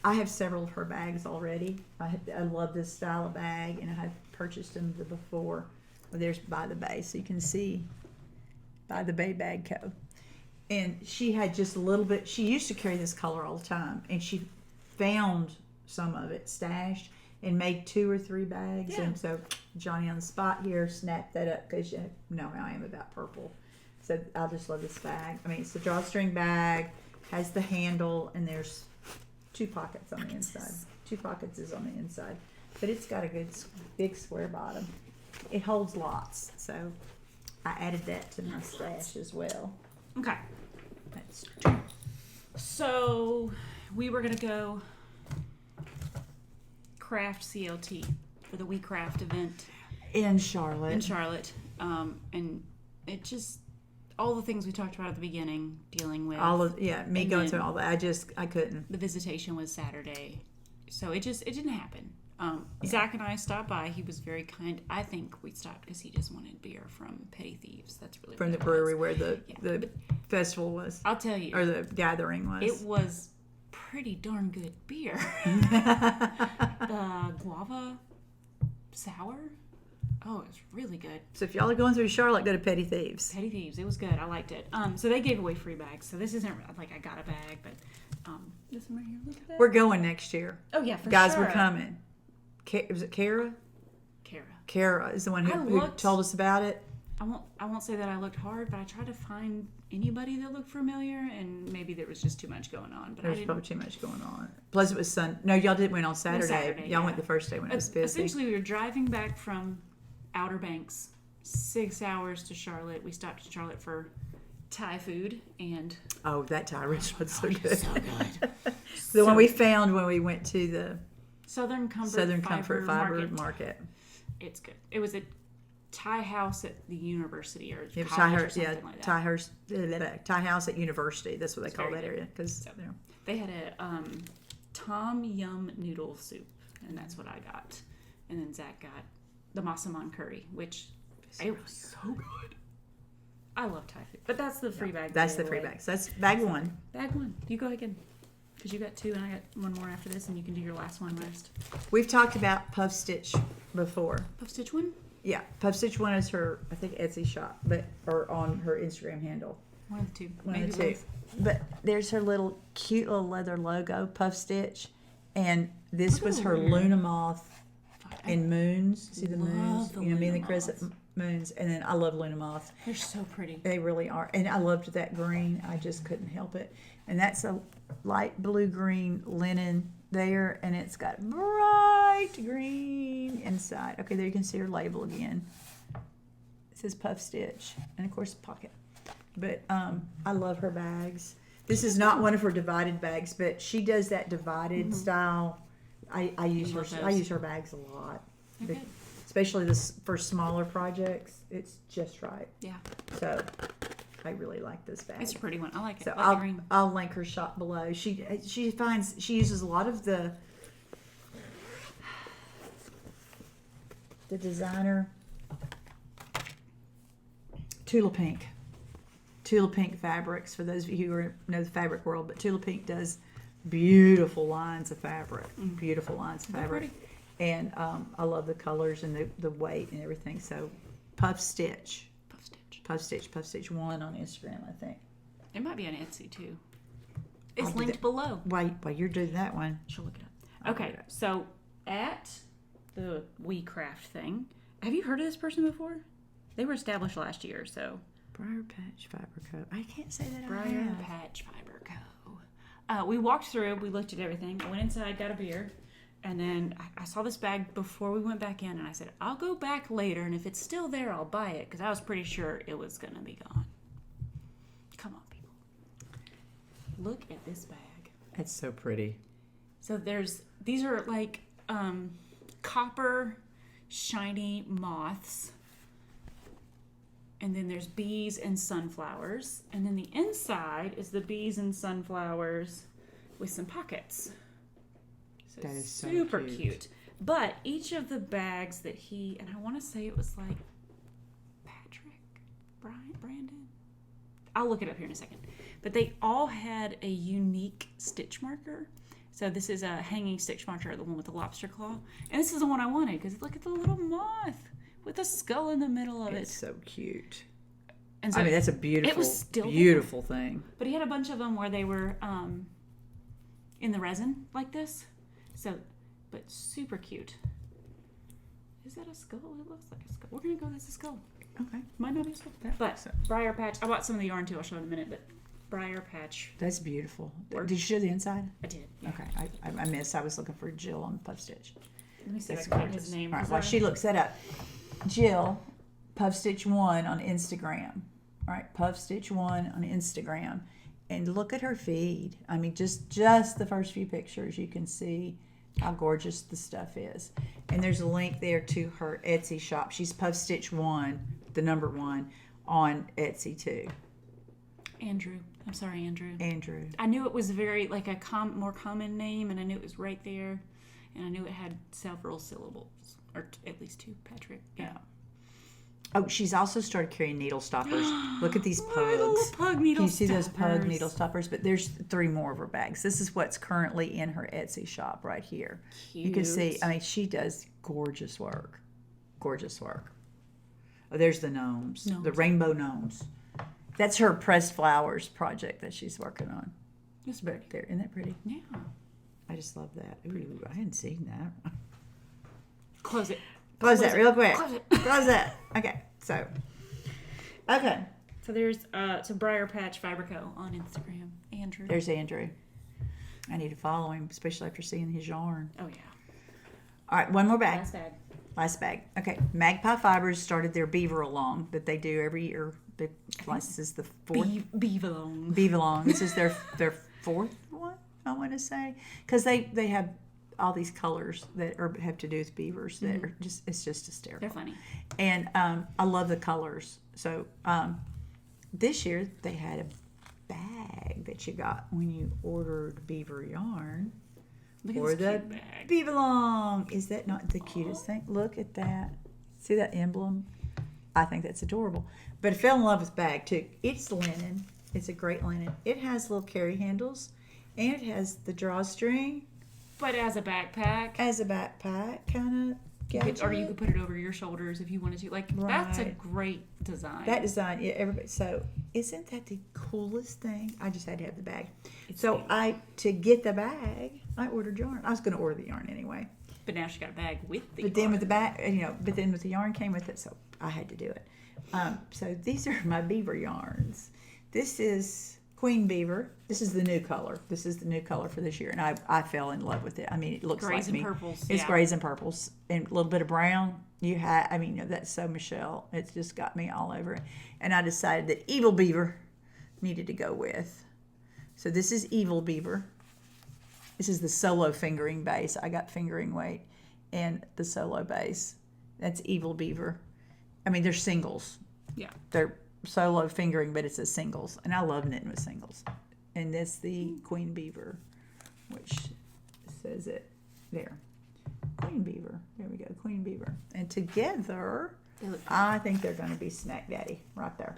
I have several of her bags already. I love this style of bag, and I have purchased them before. Well, there's By the Bay, so you can see By the Bay Bag Co. And she had just a little bit. She used to carry this color all the time, and she found some of it stashed and made 2 or 3 bags. Yeah. And so Johnny on the spot here snapped that up, because you know how I am about purple. So I just love this bag. I mean, it's a drawstring bag, has the handle, and there's 2 pockets on the inside. 2 pockets is on the inside. But it's got a good big square bottom. It holds lots. So I added that to my stash as well. Okay. That's So we were gonna go craft CLT for the We Craft event in Charlotte. in Charlotte, and it just all the things we talked about at the beginning, dealing with me And going then- through all that. I couldn't. the visitation was Saturday, so it didn't happen. Zach and I stopped by. He was very kind. I think we stopped because he just wanted beer from Petty Thieves. That's really From what the it was. brewery where the Yeah, but festival was, I'll tell you, or the gathering was. it was pretty darn good beer. The guava sour. Oh, it was really good. So if y'all are going through Charlotte, go to Petty Thieves. Petty Thieves. It was good. I liked it. So they gave away free bags. So this isn't like I got a bag, but this one right here. Look at that. We're going next year. Oh yeah, for Guys, sure. we're coming. Was it Kara? Kara. Kara is the one who told us about it. I won't say that I looked hard, but I tried to find anybody that looked familiar, and maybe there was just too much going on. But There was probably too much going on. Plus, it was No, y'all didn't went on Saturday. Saturday, Y'all yeah. went the first day when it was busy. Essentially, we were driving back from Outer Banks, 6 hours to Charlotte. We stopped in Charlotte for Thai food, and Oh, that Thai restaurant's so good. so good. The one we found when we went to the Southern Comfort Comfort Fiber Market. It's good. It was a Thai house at the university or It was college or something like that. Thai house at university. That's what they call very that good. area. Because They had a tom yum noodle soup, and that's what I got. And then Zach got the masaman curry, which it was so good. I love Thai food, but that's the free bag. that's the free giveaway. bag. So that's bag one. Bag one. You go again, because you got two, and I got one more after this, and you can do your last one last. We've talked about Puff Stitch before. Puff stitch one. Yeah, Puff Stitch one is her, I think, Etsy shop, or on her Instagram handle. One of the two. One Maybe of the two. both. But there's her little cute little leather logo, Puff Stitch, and this was her Luna Moth and moons. See the moons? Love the Me and the Luna crescent moths. moons. And then I love Luna Moths. They're so pretty. They really are. And I loved that green. I just couldn't help it. And that's a light blue green linen there, and it's got bright green inside. Okay, there you can see her label again. It says Puff Stitch, and of course pocket. But I love her bags. This is not one of her divided bags, but she does that divided style. I use love I those. use her bags a lot, They're good. especially this for smaller projects. It's just right. Yeah, So I really like this bag. it's a pretty one. I like it. So I like green. I'll link her shop below. She uses a lot of the designer Tula Pink fabrics, for those of you who know the fabric world. But Tula Pink does beautiful lines of fabric, beautiful lines of They're fabric, pretty. and I love the colors and the weight and everything. So Puff Stitch Puff stitch. 1 on Instagram, I think. It might be on Etsy too. It's I'll do linked that. below. While you're doing that one, She'll look it up. Okay, so at the We Craft thing, have you heard of this person before? They were established last year, so Briar Patch Fiber Co. I can't say that I Briar have. Patch Fiber Co. We walked through, we looked at everything, I went inside, got a beer, and then I saw this bag before we went back in, and I said, I'll go back later, and if it's still there, I'll buy it, because I was pretty sure it was going to be gone. Come on, people. Look at this bag. That's so pretty. So these are like copper shiny moths. And then there's bees and sunflowers. And then the inside is the bees and sunflowers with some pockets. So That is so super cute. cute. But each of the bags that and I want to say it was like Brandon. I'll look it up here in a second. But they all had a unique stitch marker. So this is a hanging stitch marker, the one with the lobster claw. And this is the one I wanted because look at the little moth with a skull in the middle of It's it. so cute. And so, I mean, that's a beautiful, it was still beautiful thing. but he had a bunch of them where they were in the resin like this. So, but super cute. Is that a skull? It looks like a skull. We're going to go with a skull. Okay. Might not be a skull. That But makes sense. Briar Patch. I bought some of the yarn too. I'll show in a minute. But Briar Patch. That's beautiful. Work. Did you show the inside? I did. Yeah. Okay. I missed. I was looking for Jill on Puff Stitch. Let me see That's if I can get gorgeous. his name. All right. 'cause While I- she looks that up, Jill, Puff Stitch 1 on Instagram. All right. Puff Stitch 1 on Instagram. And look at her feed. I mean, just the first few pictures, you can see how gorgeous the stuff is. And there's a link there to her Etsy shop. She's Puff Stitch 1, the number 1, on Etsy too. Andrew. I'm sorry, Andrew. Andrew. I knew it was very like a more common name, and I knew it was right there, and I knew it had several syllables, or at least two. Patrick. Yeah. Oh, she's also started carrying needle stoppers. Look at these pugs. My little pug needle Can you see those pug stoppers. needle stoppers? But there's 3 more of her bags. This is what's currently in her Etsy shop right here. You can see, Cute. I mean, she does gorgeous work. Gorgeous work. Oh, there's the gnomes. The rainbow gnomes. That's her pressed flowers project that she's working on. It's pretty. There, isn't that pretty? Yeah. I just love that. Ooh, I hadn't seen that. Close it. Close that real quick. Close it. Close that. Okay, so. Okay. So there's some Briar Patch Fiber Co. on Instagram. Andrew. There's Andrew. I need to follow him, especially after seeing his yarn. Oh, yeah. All right, one more bag. Last bag. Last bag. Okay, Magpie Fibers started their Beaver Along that they do every year. This is the 4th. Beavalong. Beaver Along. This is their 4th one, I want to say. Because they have all these colors that have to do with beavers that are just, it's just hysterical. They're funny. And I love the colors. So this year they had a bag that you got when you ordered beaver yarn. Look at Or this the cute bag. Beavalong. Is that not the cutest thing? Look at that. See that emblem? I think that's adorable. But I fell in love with the bag too. It's linen. It's a great linen. It has little carry handles, and it has the drawstring But as a backpack. as a backpack kind of. Or you could put it over your shoulders if you wanted to. Like, that's a Right. great design. That design, yeah, everybody. So, isn't that the coolest thing? I just had to have the bag. So, to get the bag, I ordered yarn. I was going to order the yarn anyway. But now she got a bag with the But then yarn. with the bag, but then with the yarn came with it, so I had to do it. So these are my beaver yarns. This is Queen Beaver. This is the new color. This is the new color for this year, and I fell in love with it. I mean, it looks Grays like and me. purples, It's yeah. grays and purples and a little bit of brown. I mean, that's so Michele. It's just got me all over it. And I decided that Evil Beaver needed to go with. So this is Evil Beaver. This is the solo fingering base. I got fingering weight and the solo base. That's Evil Beaver. I mean, they're singles. Yeah. They're solo fingering, but it's a singles. And I love knitting with singles. And that's the Queen Beaver, which says it there. Queen Beaver. There we go. Queen Beaver. And together, They look I think they're going to be Smack Daddy right there.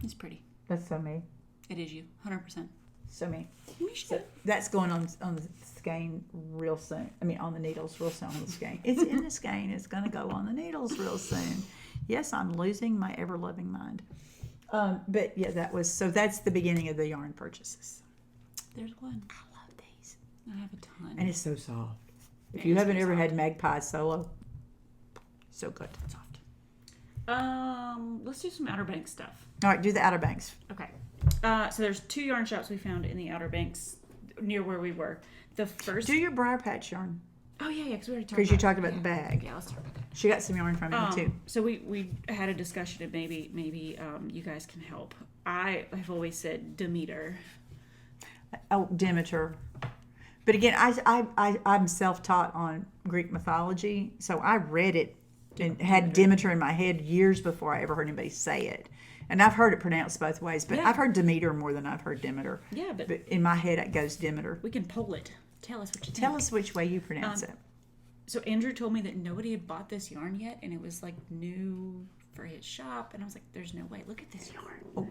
It's pretty. That's so me. It is you. 100%. So me. Michele. So that's going on the skein real soon. I mean, on the needles real soon on the skein. It's in the skein. It's going to go on the needles real soon. Yes, I'm losing my ever-loving mind. But yeah, that's the beginning of the yarn purchases. There's one. I love these. I have a ton. And it's so soft. If It you is haven't very ever soft. had Magpie Solo, so good. Soft. Let's do some Outer Banks stuff. All right, do the Outer Banks. Okay. So there's 2 yarn shops we found in the Outer Banks near where we were. The first. Do your briar patch yarn. Oh yeah, because we already talked. Because you talked about the bag. Yeah, let's talk about that. She got some yarn from me too. So we had a discussion, and maybe you guys can help. I have always said Demeter. Oh, Demeter. But again, I'm self-taught on Greek mythology, so I read it and had Demeter in my head years before I ever heard anybody say it. And I've heard it pronounced both ways, but Yeah. I've heard Demeter more than I've heard Demeter. Yeah, but But in my head, it goes Demeter. we can poll it. Tell us what you Tell think. us which way you pronounce it. So Andrew told me that nobody had bought this yarn yet, and it was like new for his shop, and I was like, "There's no way. Look at this yarn."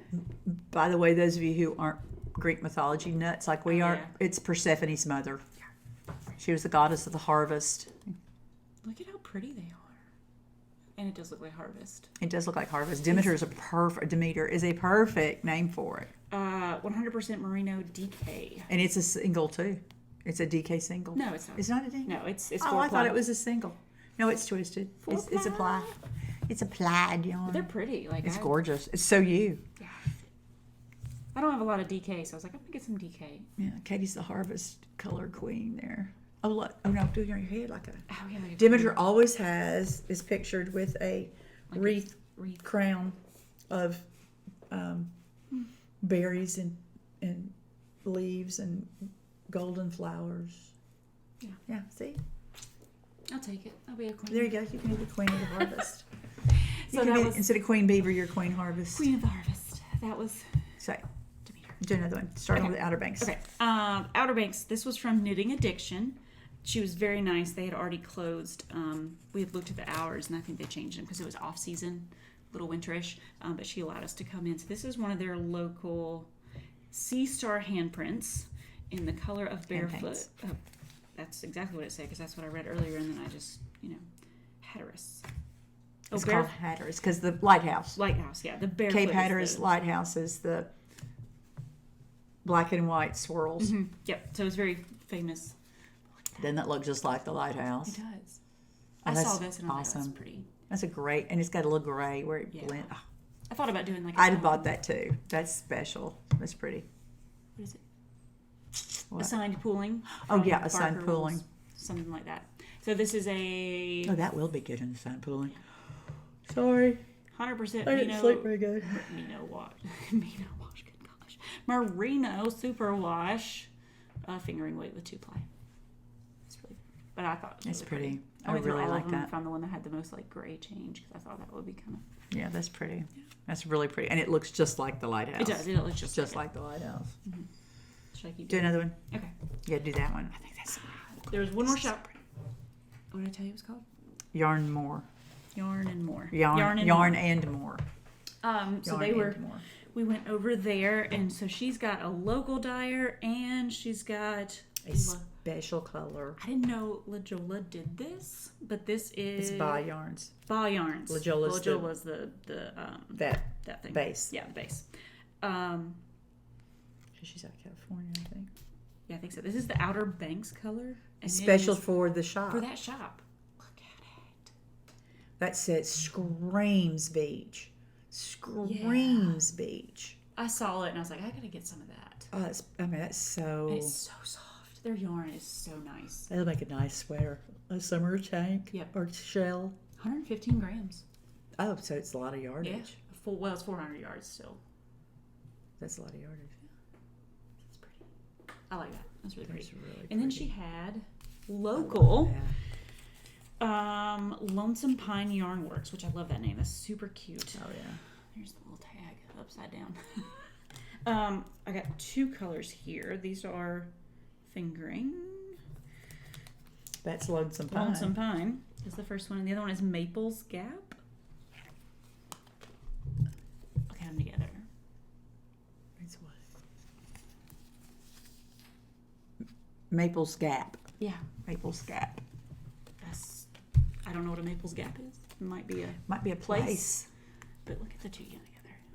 By the way, those of you who aren't Greek mythology nuts like we are, yeah. it's Persephone's mother. She was the goddess of the harvest. Look at how pretty they are, and it does look like harvest. It does look like harvest. Demeter is a perfect name for it. 100% merino DK. And it's a single too. It's a DK single. No, it's not. It's not a DK. No, it's Oh, 4 I thought it was a single. No, it's twisted. It's a ply. It's a plaid yarn. They're pretty. Like It's gorgeous. It's so you. Yeah. I don't have a lot of DK, so I was like, I'm gonna get some DK. Yeah, Katie's the harvest color queen there. Oh look! Oh no, do it on your head like a. Oh yeah. Like Demeter always is pictured with a wreath wreath. crown of berries and leaves and golden flowers. Yeah. Yeah. See, I'll take it. I'll be a queen. there you go. You can be the queen of the harvest. So that was instead of Queen Beaver, you're Queen Harvest. Queen of the Harvest. That was So Demeter. do another one. Starting Okay. with the Outer Banks. Okay. Outer Banks. This was from Knitting Addiction. She was very nice. They had already closed. We had looked at the hours, and I think they changed them because it was off season little winterish, but she allowed us to come in. So this is one of their local Sea Star handprints in the color of Barefoot. Oh, that's exactly what it said, because that's what I read earlier, and then I just, Hatteras. It's called Hatteras because the lighthouse. Lighthouse, yeah. The Barefoot. Cape Hatteras Lighthouse is the black and white swirls. Mm-hmm. Yep. So it's very famous. Doesn't that look just like the lighthouse? It does. Oh, I that's saw this and I thought awesome. that's pretty. That's a great, and it's got a little gray where it Yeah. blends. Oh, I thought about doing like. I'd have bought that too. That's special. That's pretty. What is it? What? Assigned pooling. Oh from yeah, assigned Barker's, pooling. Something like that. So this is a Oh, that will be good in assigned pooling. Sorry, 100% I didn't sleep very good. Merino wash. Merino wash. Good gosh. Merino super wash. Fingering weight with 2-ply. It's really. But I thought it was It's really pretty. I went through really all like of them that. and found the one that had the most like gray change, because I thought that would be kind of. Yeah, that's pretty. That's really pretty, and it looks just like the lighthouse. It does. It looks Just like the lighthouse. Should I keep Do doing another one. it? Okay. Yeah, do that one. I think that's There's one more shop. What did I tell you it was called? Yarn More. Yarn and More. Yarn and More. So Yarn they were. and More. We went over there, and so she's got a local dyer, and she's got. A special color. I didn't know LaJola did this, but this is It's Ba Yarns. Ba Yarns. LaJola's the that thing. base. Yeah, the base. She's out of California, I think. Yeah, I think so. This is the Outer Banks color. And Special it is for the shop. for that shop. Look at it. That said, screams beach. Screams beach. I saw it and I was like, I gotta get some of that. Oh, that's so. And it's so soft. Their yarn is so nice. That'll make a nice sweater. A summer tank. Yep. Or shell. 115 grams. Oh, so it's a lot of yardage. Yeah. Well, it's 400 yards still. That's a lot of yardage. It's pretty. I like that. That's really pretty. That's really And then pretty. she had local Yeah. Lonesome Pine Yarn Works, which I love that name. That's super cute. Oh yeah. There's the little tag upside down. I got 2 colors here. These are fingering. That's Lonesome Pine. Lonesome Pine is the first one, and the other one is Maples Gap. Look at them together. It's what? Maples Gap. Yeah, Maples Gap. that's. I don't know what a Maples Gap is. It might be a place. place. But look at the 2 together,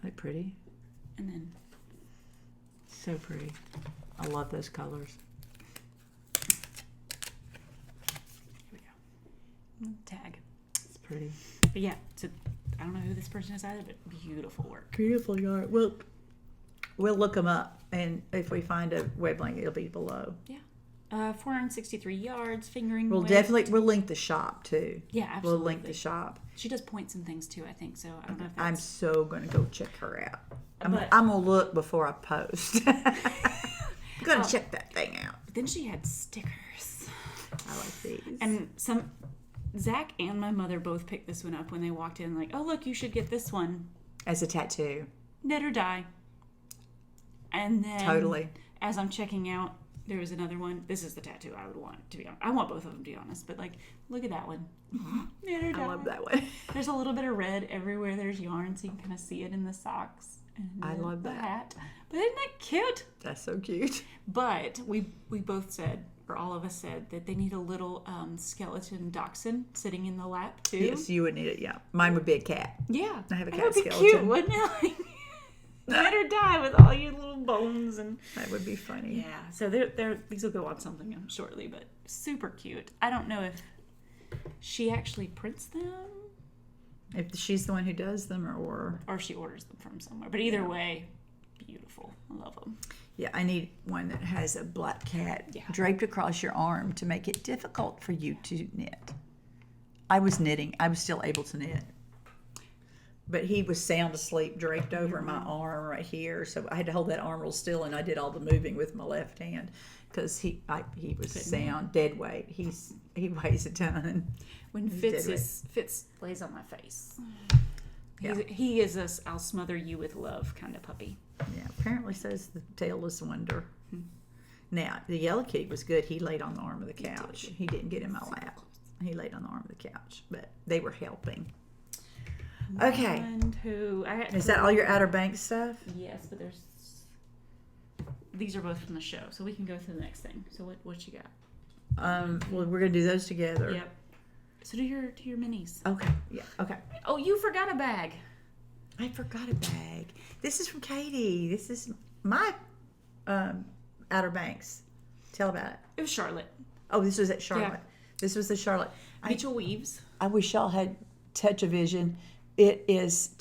They're pretty. and then So pretty. I love those colors. here we go. Tag. It's pretty. But yeah, so I don't know who this person is either, but beautiful work. Beautiful yarn. We'll look them up, and if we find a web link, it'll be below. Yeah. 463 yards, fingering. We'll weight. we'll link the shop too. Yeah, absolutely. We'll link the shop. She does points and things too, I think. So I don't know if I'm that's. so gonna go check her out. I'm But- gonna look before I post. I'm gonna check that thing out. But then she had stickers. I like these. And Zach and my mother both picked this one up when they walked in. Like, oh look, you should get this one. As a tattoo. Knit or die. And then Totally. as I'm checking out, there was another one. This is the tattoo I would want, to be honest. I want both of them, to be honest. But like, look at that one. Knit or die. I love that one. There's a little bit of red everywhere. There's yarn, so you can kind of see it in the socks. And I love the that. hat. But isn't that cute? That's so cute. But we both said, or all of us said, that they need a little skeleton dachshund sitting in the lap too. Yes, you would need it. Yeah, mine would be a cat. Yeah. I have a That cat would be skeleton. cute, wouldn't it? Let her die with all your little bones and. That would be funny. Yeah. So these will go on something shortly, but super cute. I don't know if she actually prints them If she's the one who does them, or or if she orders them from somewhere. But either way, beautiful. I love them. yeah, I need one that has a black cat Yeah. draped across your arm to make it difficult for you to knit. I was knitting. I was still able to knit. But he was sound asleep, draped over my arm right here. So I had to hold that arm real still, and I did all the moving with my left hand because he was sound, dead weight. He weighs a ton. When He's Fitz lays on my face. Yeah. He is a I'll smother you with love kind of puppy. Yeah, apparently says the tailless wonder. Now, the yellow kitty was good. He laid on the arm of the couch. He didn't get in my lap. He laid on the arm of the couch, but they were helping. Okay. One, two. Is that all your Outer Banks stuff? Yes, but there's. These are both from the show, so we can go to the next thing. So what you got? Well, we're gonna do those together. Yep. So do your minis. Okay. Yeah. Okay. Oh, you forgot a bag. I forgot a bag. This is from Caytee. This is my Outer Banks. Tell about it. It was Charlotte. Oh, this was at Charlotte. Yeah. This was the Charlotte. Mitchell weaves. I wish y'all had touch-o-vision. It is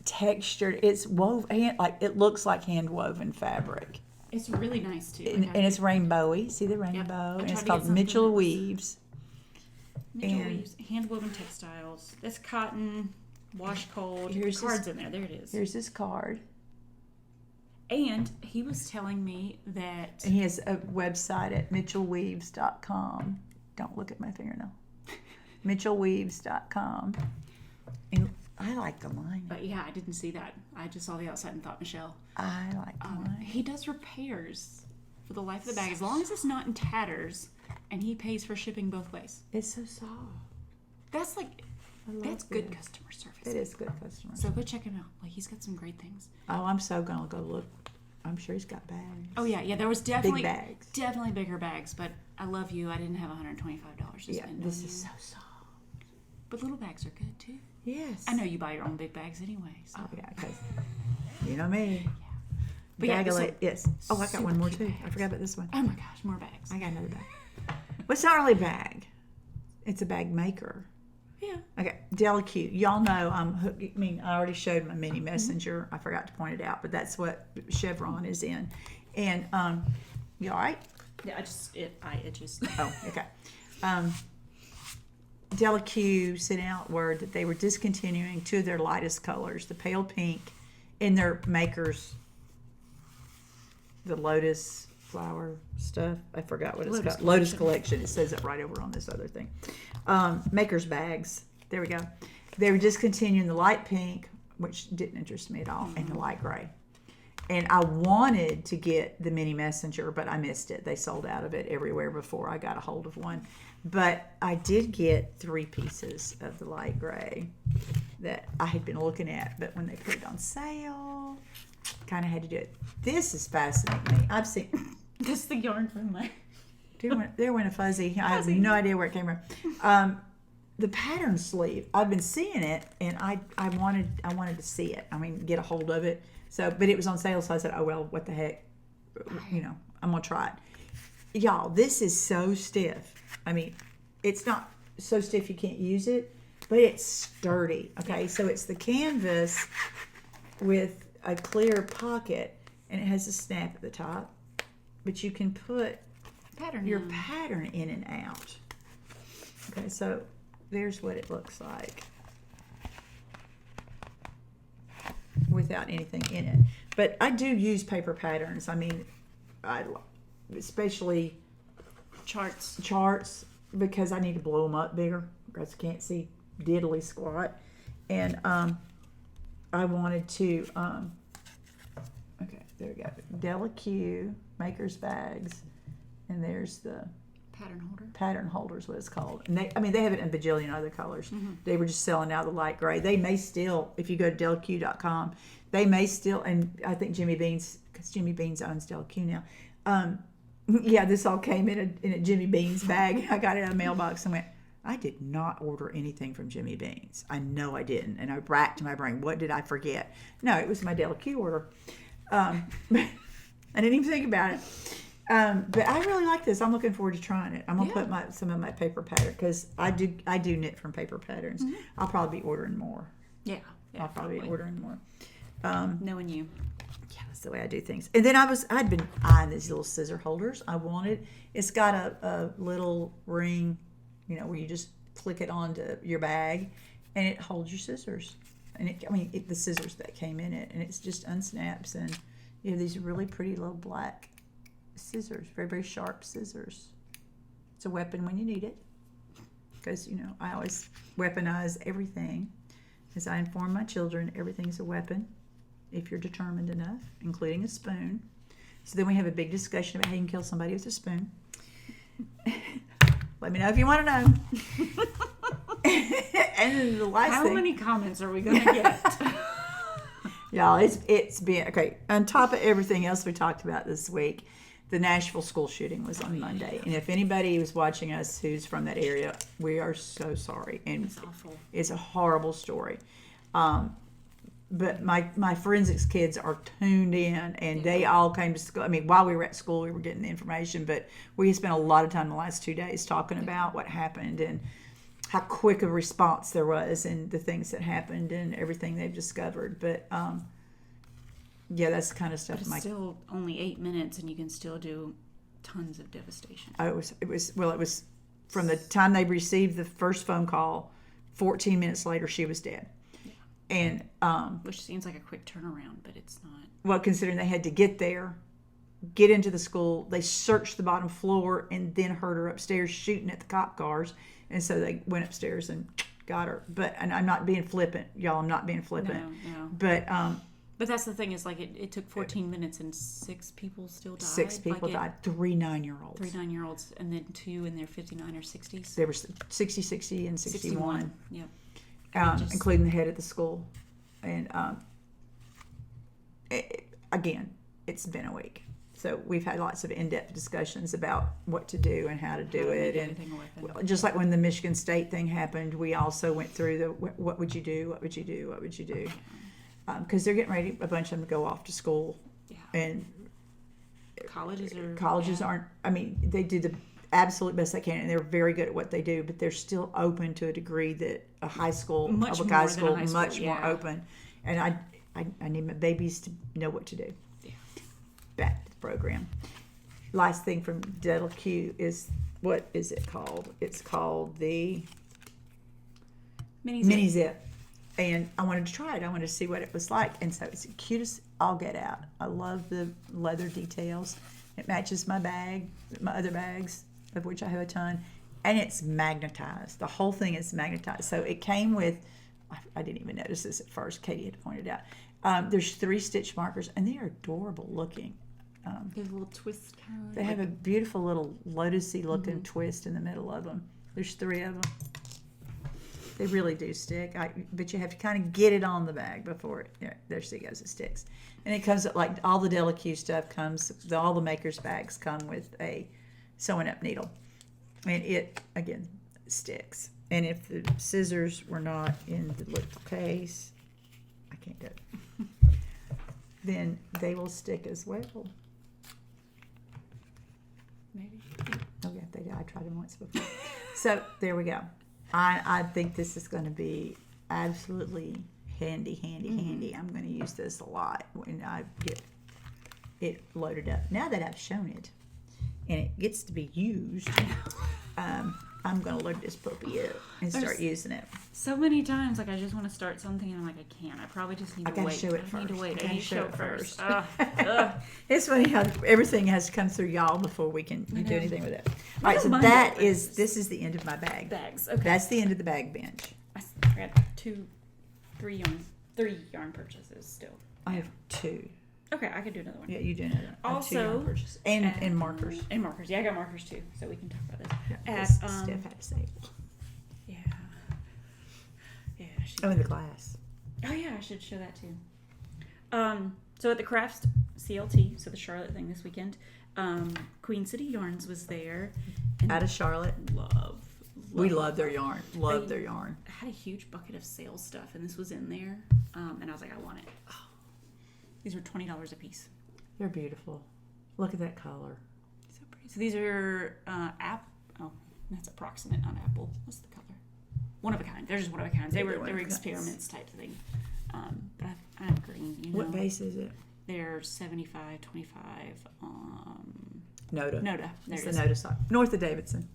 textured. It's woven, like it looks like hand-woven fabric. It's really nice too. And it's rainbowy. See the rainbow? And it's called Mitchell Weaves. Mitchell and- weaves, hand-woven textiles. That's cotton, wash cold. Here's The card's this- in there. There it is. Here's this card. And he was telling me that And he has a website at mitchellweaves.com. Don't look at my fingernail. mitchellweaves.com. And I like the line. But yeah, I didn't see that. I just saw the outside and thought, Michelle. I like the line. He does repairs for the life of the bag, as long as it's not in tatters, and he pays for shipping both ways. It's so soft. That's like, love that's good this. customer service. It is good customer. So go check him out. Like, he's got some great things. Oh, I'm so gonna go look. I'm sure he's got bags. Oh yeah, there was definitely bags. definitely bigger bags. But I love you. I didn't have $125 to Yeah, spend. this on is you. so soft. But little bags are good too. Yes. I know you buy your own big bags anyway. So. Oh yeah, because you know me. But yeah, so- yes. Oh, I got super one more cute too. I bags. forgot about this one. Oh my gosh, more bags. I got another bag. Well, it's not really a bag. It's a bag maker. Yeah. Okay, Delicute. Y'all know I mean, I already showed my mini messenger. I forgot to point it out, but that's what chevron is in. And you all right? Yeah. It just. Oh, okay. Delicute sent out word that they were discontinuing two of their lightest colors, the pale pink in their makers, the lotus flower stuff. I forgot what it's Lotus called. Lotus collection. It says it right over on this other thing. Makers bags. There we go. They were discontinuing the light pink, which didn't interest me at all, and the light gray. And I wanted to get the mini messenger, but I missed it. They sold out of it everywhere before I got a hold of one. But I did get 3 pieces of the light gray that I had been looking at, but when they put it on sale, kind of had to do it. This is fascinating me. I've seen This is the yarn from my. there went a fuzzy. I have no idea where it came from. The pattern sleeve. I've been seeing it, and I wanted to see it. I mean, get a hold of it. So, but it was on sale, so I said, "Oh well, what the heck? You know, I'm gonna try it." Y'all, this is so stiff. I mean, it's not so stiff you can't use it, but it's sturdy. Okay, so it's the canvas with a clear pocket, and it has a snap at the top, but you can put Pattern. your pattern in and out. Okay, so there's what it looks like without anything in it. But I do use paper patterns. I mean, especially charts because I need to blow them up bigger because I can't see diddly squat. And I wanted to, okay, there we go. Delicue Maker's Bags. And there's the pattern holder is what it's called. And they have it in a bajillion other colors. They were just selling out the light gray. They may still, if you go to delicue.com, they may still, and I think Jimmy Beans, because Jimmy Beans owns Delicue now. Yeah, this all came in a Jimmy Beans bag. I got it in a mailbox and went, I did not order anything from Jimmy Beans. I know I didn't. And I racked my brain. What did I forget? No, it was my Delicue order. I didn't even think about it. But I really like this. I'm looking forward to trying it. I'm gonna put some of my paper pattern because I do knit from paper patterns. I'll probably be ordering more. Yeah. I'll probably be ordering more. Knowing you. Yeah, that's the way I do things. And then I'd been eyeing these little scissor holders. It's got a little ring, where you just click it onto your bag, and it holds your scissors. And the scissors that came in it, and it's just unsnaps, and you have these really pretty little black scissors, very, very sharp scissors. It's a weapon when you need it, because I always weaponize everything. As I inform my children, everything's a weapon if you're determined enough, including a spoon. So then we have a big discussion about how you can kill somebody with a spoon. Let me know if you want to know. And then the last How thing, many comments are we going to get? y'all, it's been okay. On top of everything else we talked about this week, the Nashville school shooting was on Monday, and if anybody was watching us who's from that area, we are so sorry, and It's awful. it's a horrible story. But my forensics kids are tuned in, and they all came to school. I mean, while we were at school, we were getting the information, but we spent a lot of time the last 2 days talking about what happened and how quick a response there was, and the things that happened, and everything they've discovered. But yeah, that's the kind of stuff. But it's still only 8 minutes, and you can still do tons of devastation. It was from the time they received the first phone call, 14 minutes later, she was dead. And Which seems like a quick turnaround, but it's not. well, considering they had to get there, get into the school, they searched the bottom floor, and then heard her upstairs shooting at the cop cars, and so they went upstairs and got her. And I'm not being flippant, y'all. I'm not being flippant. No. But that's the thing is like it took 14 minutes and 6 people still died. 6 people died. 3 9-year-olds. 3 9-year-olds, and then 2 in their 59 or 60s. They were 60, 60, and 61. Yep. Including the head of the school. And again, it's been a week. So we've had lots of in-depth discussions about what to do and how to do it. And just like when the Michigan State thing happened, we also went through the what would you do, what would you do, what would you do? Because they're getting ready, a bunch of them to go off to school. Yeah. And colleges aren't, I mean, they do the absolute best they can, and they're very good at what they do, but they're still open to a degree that a high school, public high school, much more open. And I need my babies to know what to do. Yeah. Back to the program. Last thing from DeLQ is, what is it called? It's called the Mini Zip. And I wanted to try it. I wanted to see what it was like. And so it's the cutest I'll get out. I love the leather details. It matches my bag, my other bags, of which I have a ton. And it's magnetized. The whole thing is magnetized. So it came with, I didn't even notice this at first. Caytee had pointed out. There's 3 stitch markers, and they are adorable looking. There's a little twist kind of. They have a beautiful little lotusy looking twist in the middle of them. There's 3 of them. They really do stick, but you have to kind of get it on the bag before it. Yeah, there she goes. It sticks, and it comes like all the DeLQ stuff comes. All the makers' bags come with a sewing up needle, and it again sticks. And if the scissors were not in the little case, I can't do it. Then they will stick as well. Maybe. Oh yeah, they do. I tried them once before. So there we go. I think this is going to be absolutely handy. I'm going to use this a lot when I get it loaded up. Now that I've shown it and it gets to be used, I'm going to load this puppy up and start using it. So many times, like I just want to start something and I'm like, I can't. I probably just need to wait. Show it first. I need to wait. I need to show it first. It's funny how everything has to come through y'all before we can do anything with it. All right, so this is the end of my bag. Bags. Okay. That's the end of the bag binge. I got 3 yarn purchases still. I have 2. Okay, I could do another one. Yeah, you do another one. I have 2 Also, yarn purchases. And markers. And markers. Yeah, I got markers too, so we can talk about this. Yeah, Steph had to say. Yeah. Yeah. In the class. Oh yeah, I should show that too. So at the Crafts CLT, so the Charlotte thing this weekend, Queen City Yarns was there. And Out of Charlotte. We love their yarn. Their yarn. I had a huge bucket of sales stuff, and this was in there, and I was like, I want it. Oh, these were $20 a piece. They're beautiful. Look at that color. So pretty. So these are Oh, that's approximate, not apple. What's the color? One of a kind. They're just one of a kind. They were experiments type thing. But I have green. What base is it? They're 75, 25. Noda. It's the Noda side. North of Davidson.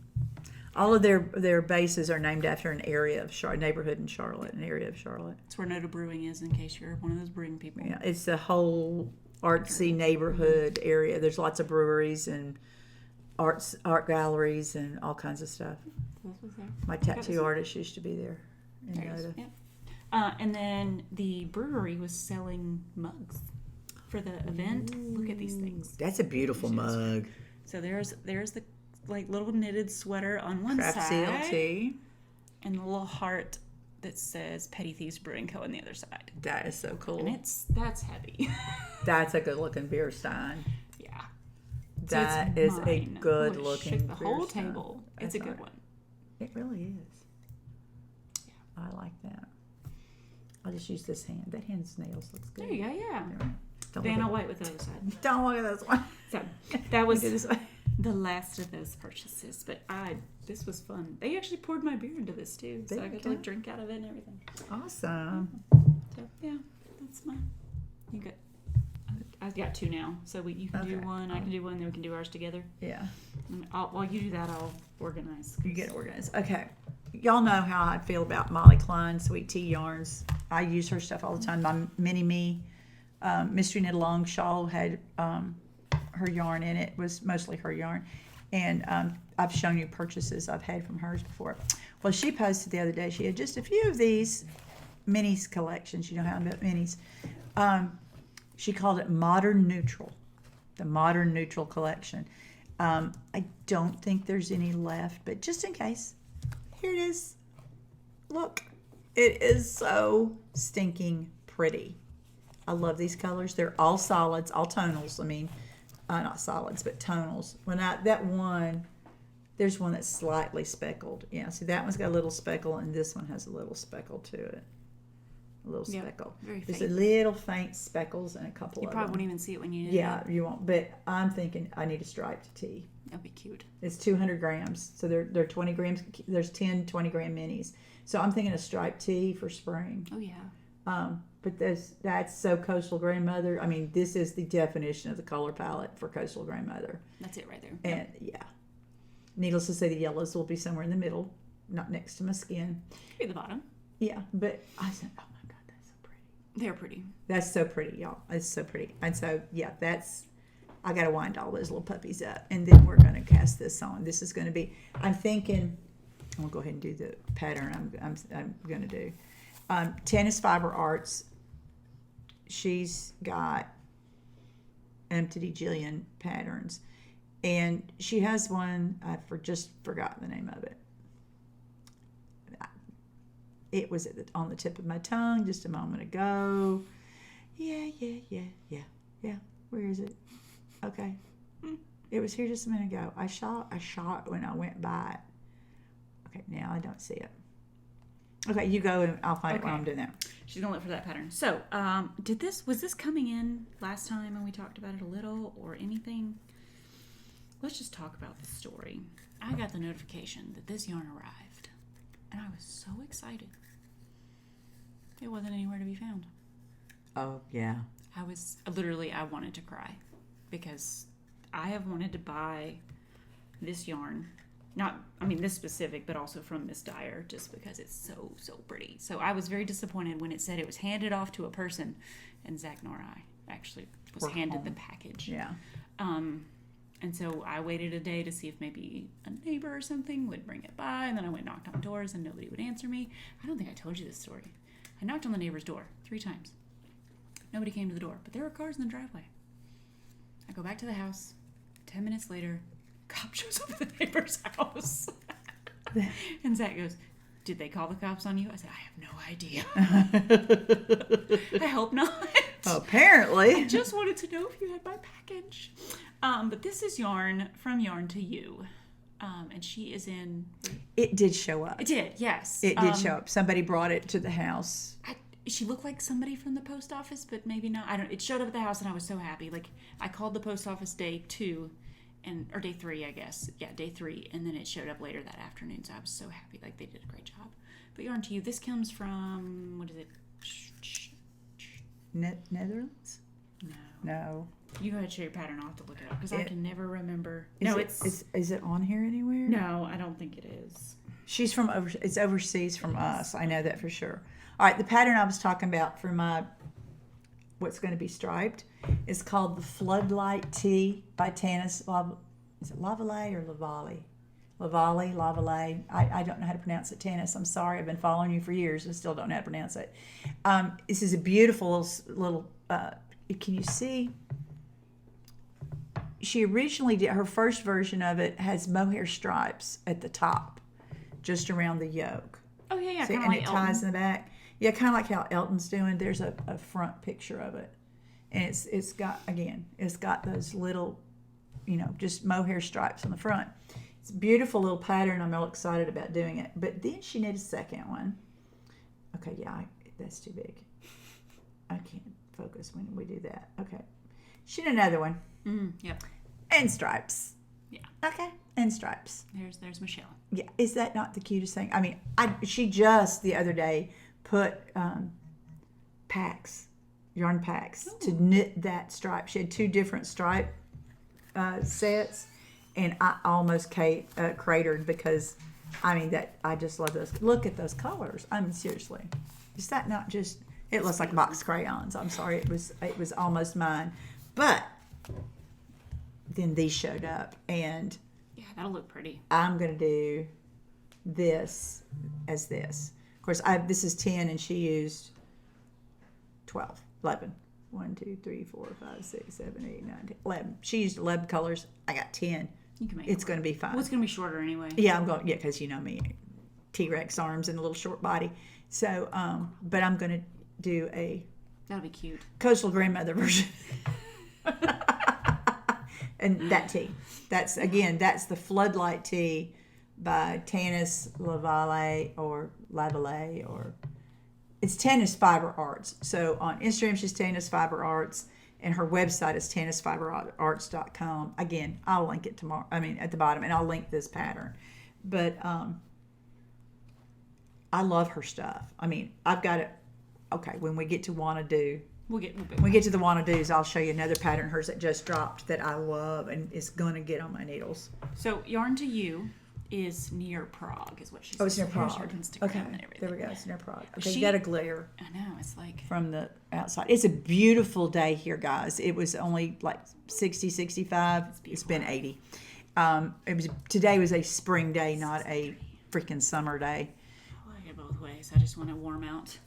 All of their bases are named after an area of neighborhood in Charlotte, an area of Charlotte. That's where Noda Brewing is, in case you're one of those brewing people. Yeah, it's the whole artsy neighborhood area. There's lots of breweries and art galleries and all kinds of stuff. My tattoo artist used to be there in Noda. Yeah. And then the brewery was selling mugs for the event. Look at these things. That's a beautiful mug. So there's the like little knitted sweater on one Craft side. CLT. and the little heart that says Petty Thieves Brewing Co. on the other side. That is so cool. And that's heavy. That's a good looking beer stein. Yeah. That so is mine. a good Ooh, it looking shook the beer whole stein. table. It's That's a good right. one. It really is. I like that. I'll just use this hand. That hand's nails looks good. There you go, yeah. Don't Vanna look White with the other side. at, don't look at this one. So that was Do this way. the last of those purchases. But this was fun. They actually poured my beer into this too. So There I you got to go. like drink out of it and everything. Awesome. So yeah, that's mine. You got I've got 2 now. So you can do Okay. one, I can do one, then we can do ours together. Yeah. And while you do that, I'll organize. You get organized. Okay. Y'all know how I feel about Molly Klein Sweet Tea Yarns. I use her stuff all the time. My Mini Me Mystery Knit Along shawl had her yarn in it. Was mostly her yarn. And I've shown you purchases I've had from hers before. Well, she posted the other day, she had just a few of these minis collections. You know how I'm about minis. She called it Modern Neutral. The Modern Neutral collection. I don't think there's any left, but just in case, here it is. Look, it is so stinking pretty. I love these colors. They're all solids, all tonals. I mean, not solids, but tonals. There's one that's slightly speckled. Yeah, see that one's got a little speckle, and this one has a little speckle to it. A little Yep, speckle. very There's faint. a little faint speckles and a couple You of probably them. won't even see it when you knit Yeah, it. you won't. But I'm thinking I need a striped tee. That'd be cute. It's 200 grams. So they're 20 grams. There's 10 20-gram minis. So I'm thinking a striped tee for spring. Oh yeah. But that's so Coastal Grandmother. I mean, this is the definition of the color palette for Coastal Grandmother. That's it right there. And yeah. Needless to say, the yellows will be somewhere in the middle, not next to my skin. Be the bottom. Yeah, but I said, oh my God, that's so pretty. They're pretty. That's so pretty, y'all. It's so pretty. And so, yeah, I got to wind all those little puppies up. And then we're going to cast this on. This is going to be, I'm thinking, I'm going to go ahead and do the pattern I'm going to do. Tennis Fiber Arts, she's got empty Jillian patterns. And she has one, just forgotten the name of it. It was on the tip of my tongue just a moment ago. Yeah. Where is it? Okay. It was here just a minute ago. I shot when I went by it. Okay, now I don't see it. Okay, you go and I'll find it while I'm doing that. She's gonna look for that pattern. So, was this coming in last time and we talked about it a little or anything? Let's just talk about the story. I got the notification that this yarn arrived, and I was so excited. It wasn't anywhere to be found. Oh, yeah. I wanted to cry because I have wanted to buy this yarn. This specific, but also from Miss Dyer, just because it's so pretty. So I was very disappointed when it said it was handed off to a person, and Zach nor I actually was handed the package. Yeah. And so I waited a day to see if maybe a neighbor or something would bring it by, and then I went and knocked on doors, and nobody would answer me. I don't think I told you this story. I knocked on the neighbor's door 3 times. Nobody came to the door, but there were cars in the driveway. I go back to the house. 10 minutes later, cop shows up at the neighbor's house. And Zach goes, "Did they call the cops on you?" I said, "I have no idea." I hope not. Apparently. I just wanted to know if you had my package. But this is yarn from Yarn to You. And she is in... It did show up. It did, yes. It did show up. Somebody brought it to the house. She looked like somebody from the post office, but maybe not. It showed up at the house, and I was so happy. Like, I called the post office day 2, or day 3, I guess. Yeah, day 3, and then it showed up later that afternoon, so I was so happy. Like, they did a great job. But Yarn to You, this comes from, what is it? Netherlands? No. You gotta show your pattern. I'll have to look it up, because I can never remember. Is it on here anywhere? No, I don't think it is. She's from it's overseas from us. I know that for sure. All right, the pattern I was talking about for my what's going to be striped is called the Floodlight Tee by Tanis. Is it Lavallee or Lavalley? Lavallee. I don't know how to pronounce it, Tanis. I'm sorry. I've been following you for years and still don't know how to pronounce it. This is a beautiful little. Can you see? She originally did her first version of it has mohair stripes at the top, just around the yoke. Oh yeah, See, kind of and like it ties Elton. in the back. Yeah, kind of like how Elton's doing. There's a front picture of it, and it's got those little, just mohair stripes on the front. It's a beautiful little pattern. I'm real excited about doing it. But then she knit a second one. Okay, yeah, that's too big. I can't focus when we do that. Okay, she did another one. Yep. And stripes. Yeah. Okay, and stripes. There's Michele. Yeah, is that not the cutest thing? I mean, she just the other day put yarn packs to knit that stripe. She had 2 different stripe sets, and I almost cratered because, I mean, I just love those. Look at those colors. I mean, seriously, is that not just? It looks like box crayons. I'm sorry, it was almost mine, but then these showed up, and Yeah, that'll look pretty. I'm gonna do this as this. Of course, this is 10, and she used 12, 11. 1, 2, 3, 4, 5, 6, 7, 8, 9, 10, 11. She used 11 colors. I got 10. You can make It's it going to be fine. Well, it's gonna be shorter anyway. Yeah, I'm going. Yeah, because you know me, T-Rex arms and a little short body. So, but I'm going to do a That'll be cute. coastal grandmother version. And that tee. That's the Floodlight tee by Tanis Lavalley or it's Tanis Fiber Arts. So on Instagram she's Tanis Fiber Arts, and her website is tanisfiberarts.com. Again, I'll link it tomorrow. I mean at the bottom, and I'll link this pattern. But I love her stuff. I mean, I've got it. Okay, when we get to WANNADOS. When we get to the WANNADOS, I'll show you another pattern hers that just dropped that I love, and it's going to get on my needles. So Yarn to You is near Prague, is what she said. Oh, it's near So here's Prague. her Instagram Okay, and everything. there we go. It's near Prague. Okay, She- you got a glare I know, it's like from the outside. It's a beautiful day here, guys. It was only like 60, 65. It's been 80. Today was a spring day, not a freaking summer day. I like it both ways. I just want it warm out.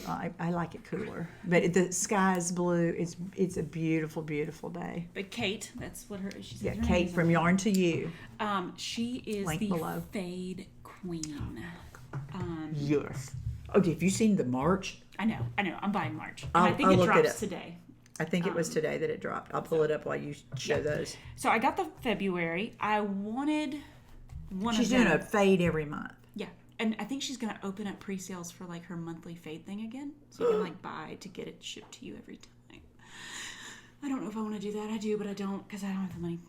I like it cooler, but the sky is blue. It's a beautiful, beautiful day. But Kate, that's what she said. Yeah, her name Kate is from on- Yarn to You. She is Link the below. Fade Queen. Yes. Oh, have you seen the March? I know. I'm buying March. And I'll I think it look it drops up. today. I think it was today that it dropped. I'll pull it up while you show those. So I got the February. I wanted one She's of them. doing a fade every month. Yeah. And I think she's going to open up pre-sales for like her monthly fade thing again. So you can like buy to get it shipped to you every time. I don't know if I want to do that. I do, but I don't because I don't have the money.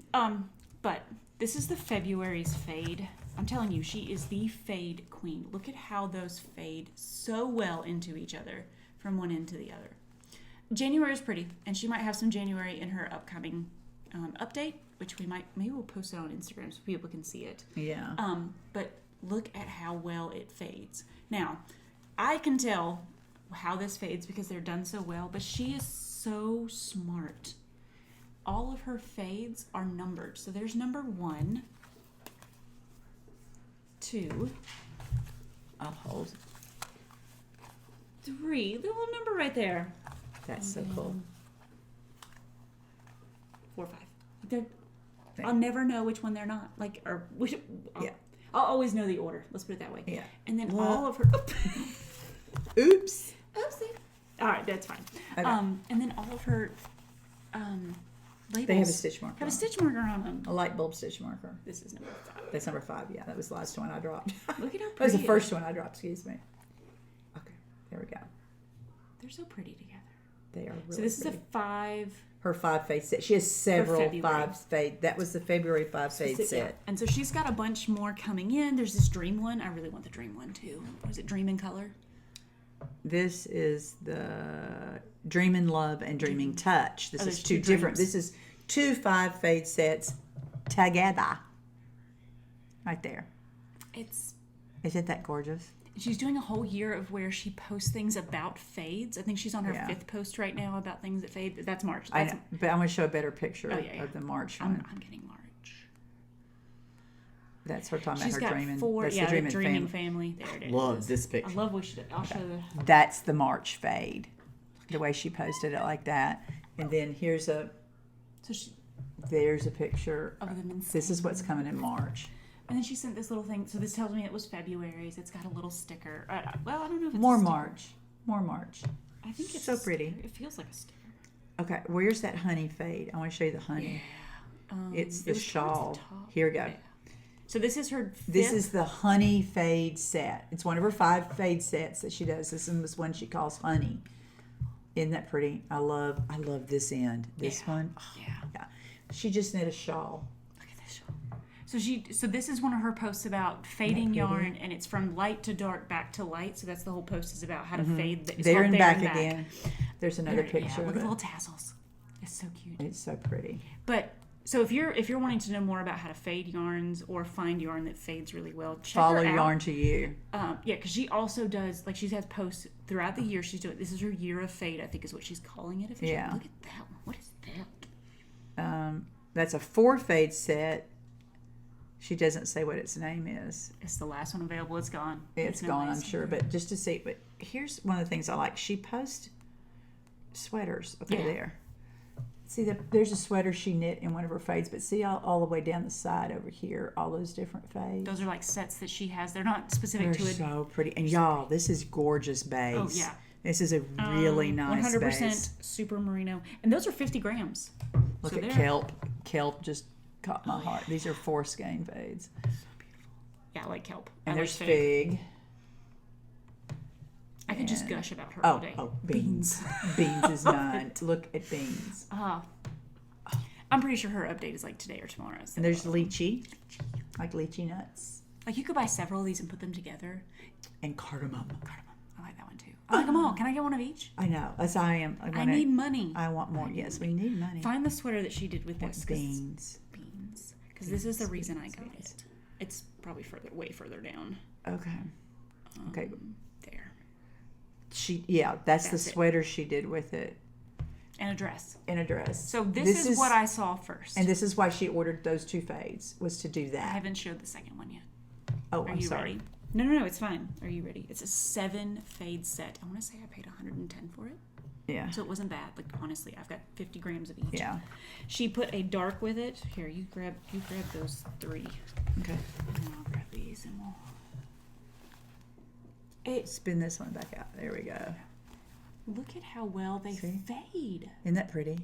But this is the February's fade. I'm telling you, she is the fade queen. Look at how those fade so well into each other from one end to the other. January is pretty, and she might have some January in her upcoming update, which maybe we'll post it on Instagram so people can see it. Yeah. But look at how well it fades. Now, I can tell how this fades because they're done so well, but she is so smart. All of her fades are numbered. So there's number 1, 2, I'll hold. 3, the little number right there. That's so cool. 4, 5. I'll never know which one they're not. I'll always know the order. Let's put it that way. Yeah. And then Well- all of her. Oops. Oopsie. All right, that's fine. Okay. And then all of her labels. They have a stitch marker. Have a on stitch marker on them. A light bulb stitch marker. This is number 5. That's number 5. Yeah, that was the last one I dropped. Look at how That was the pretty first one I dropped. Excuse me. Okay, there we go. They're so pretty together. They are really So this pretty. is a 5. Her 5 fade set. She has several February. 5 fade. That was the February 5 fade set. And so she's got a bunch more coming in. There's this dream one. I really want the dream one too. Was it Dream in Color? This is the Dreamin' Love and Dreaming Touch. This is there's two two different. dreams. This is 2 5 fade sets together. Right there. Isn't that gorgeous? She's doing a whole year of where she posts things about fades. I think she's on her 5th post right now about things that fade. That's March. I know, but I'm going to show a better picture yeah. of the March one. I'm getting March. That's her talking She's about her got dreaming. 4. That's Yeah, the the dreaming dreaming family. family. There it is. Love this I picture. love what she did. I'll show the. That's the March fade. The way she posted it like that. And then So she. there's a picture. Of them in This is what's coming in March. And then she sent this little thing. So this tells me it was February's. It's got a little sticker. Well, I don't know if it's More a sticker. March. More March. I think it's So a sticker. pretty. It feels like a sticker. Okay, where's that honey fade? I want to show you the honey. It's it the was towards shawl. the top. Here we go. Yeah. So this is her fifth. This is the honey fade set. It's one of her 5 fade sets that she does. This one was one she calls honey. Isn't that pretty? I love this end. This one. Oh, yeah. She just knit a shawl. Look at this shawl. So this is one of her posts about fading yarn, and it's from light to dark, back to light. So that's the whole post is about how to fade. It's There called and back again. There's another Yeah, picture look of at the it. little tassels. It's so cute. It's so pretty. But so if you're wanting to know more about how to fade yarns or find yarn that fades really well, check Follow her out. yarn to you. Because she also does, like, she has posts throughout the year. She's doing, this is her year of fade, I think is what she's calling it officially. Yeah. Look at that one. What is that? That's a 4 fade set. She doesn't say what its name is. It's the last one available. It's gone. It's no gone, way I'm it's sure. here. But just to see. But here's one of the things I like. She posts sweaters. Okay, Yeah. there. See, there's a sweater she knit in one of her fades. But see all the way down the side over here, all those different fades. Those are like sets that she has. They're not specific They're to it. so pretty. And y'all, this is gorgeous base. Oh, yeah. This is a really nice 100% base. super merino. And those are 50 grams. Look So at they're- kelp. Kelp just caught my heart. These are 4 skein fades. Yeah, I like kelp. And I like there's fig. I could just gush about her Oh, all day. beans. Beans is mine. Look at beans. I'm pretty sure her update is like today or tomorrow. So And there's lychee. Like lychee nuts. like you could buy several of these and put them together. And cardamom. I like that one too. I like them all. Can I get one of each? I know. That's how I am. I need money. I want more. Yes, we need money. Find the sweater that she did with this. 'cause- Beans. Beans. Because this is the reason I got it. It's probably way further down. Okay. Okay. There. That's the That's it. sweater she did with it And a dress. in a dress. So this is what I saw first. And this is why she ordered those 2 fades, was to do I that. haven't showed the second one yet. Oh, Are I'm you sorry. ready? No, it's fine. Are you ready? It's a 7 fade set. I want to say I paid $110 for it. Yeah. So it wasn't bad. Like, honestly, I've got 50 grams of each. Yeah. She put a dark with it. Here, you grab those 3. Okay. And then I'll grab these and we'll... Spin this one back out. There we go. Look at how well they See? fade. Isn't that pretty?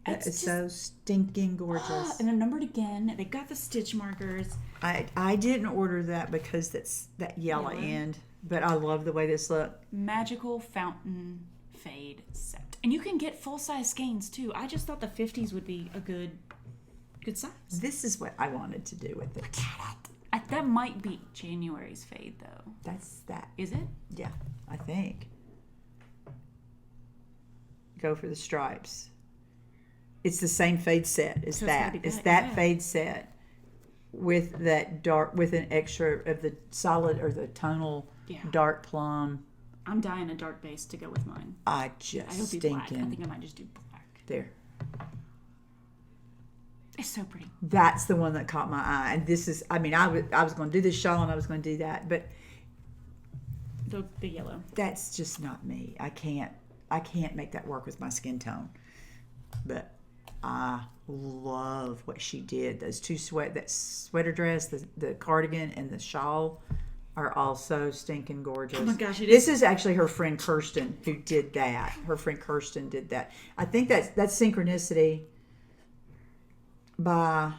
That It's is just- so stinking gorgeous. And they're numbered again. They got the stitch markers. I didn't order that because that's that yellow Yellow. end, but I love the way this look. Magical fountain fade set. And you can get full-size skeins, too. I just thought the 50s would be a good size. This is what I wanted to do with it. That might be January's fade, though. That's that. Is it? Yeah, I think. Go for the stripes. It's the same fade set as So it's gotta that. be It's that, that yeah. fade set with that dark, with an extra of the solid or the tonal Yeah. dark plum. I'm dying a dark base to go with mine. I just It'll be black. I stinking. think I might just do black. There. It's so pretty. That's the one that caught my eye. And this is, I mean, I was going to do this shawl and I was going to do that, but The yellow. that's just not me. I can't make that work with my skin tone. But I love what she did. Those 2 that sweater dress, the cardigan, and the shawl are all so stinking gorgeous. Oh my gosh, it This is. is actually her friend Kirsten who did that. Her friend Kirsten did that. I think that's Synchronicity by...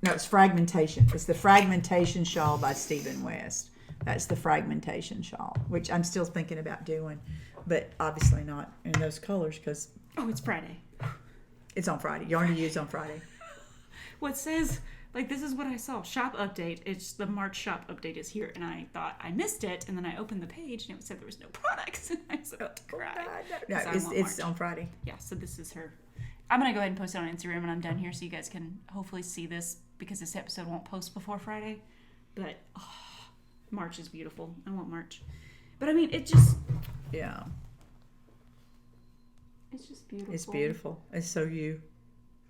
No, it's Fragmentation. It's the Fragmentation shawl by Stephen West. That's the Fragmentation shawl, which I'm still thinking about doing, but obviously not in those colors because Oh, it's Friday. it's on Friday. Yarn to use on Friday. What says, like, this is what I saw. Shop update. It's the March shop update is here. And I thought I missed it. And then I opened the page and it said there was no products. And I was about to cry. No, 'Cause I want it's March. on Friday. Yeah, so this is her. I'm going to go ahead and post it on Instagram when I'm done here so you guys can hopefully see this because this episode won't post before Friday. But March is beautiful. I want March. But I mean, it's just Yeah, beautiful. it's beautiful. It's so you.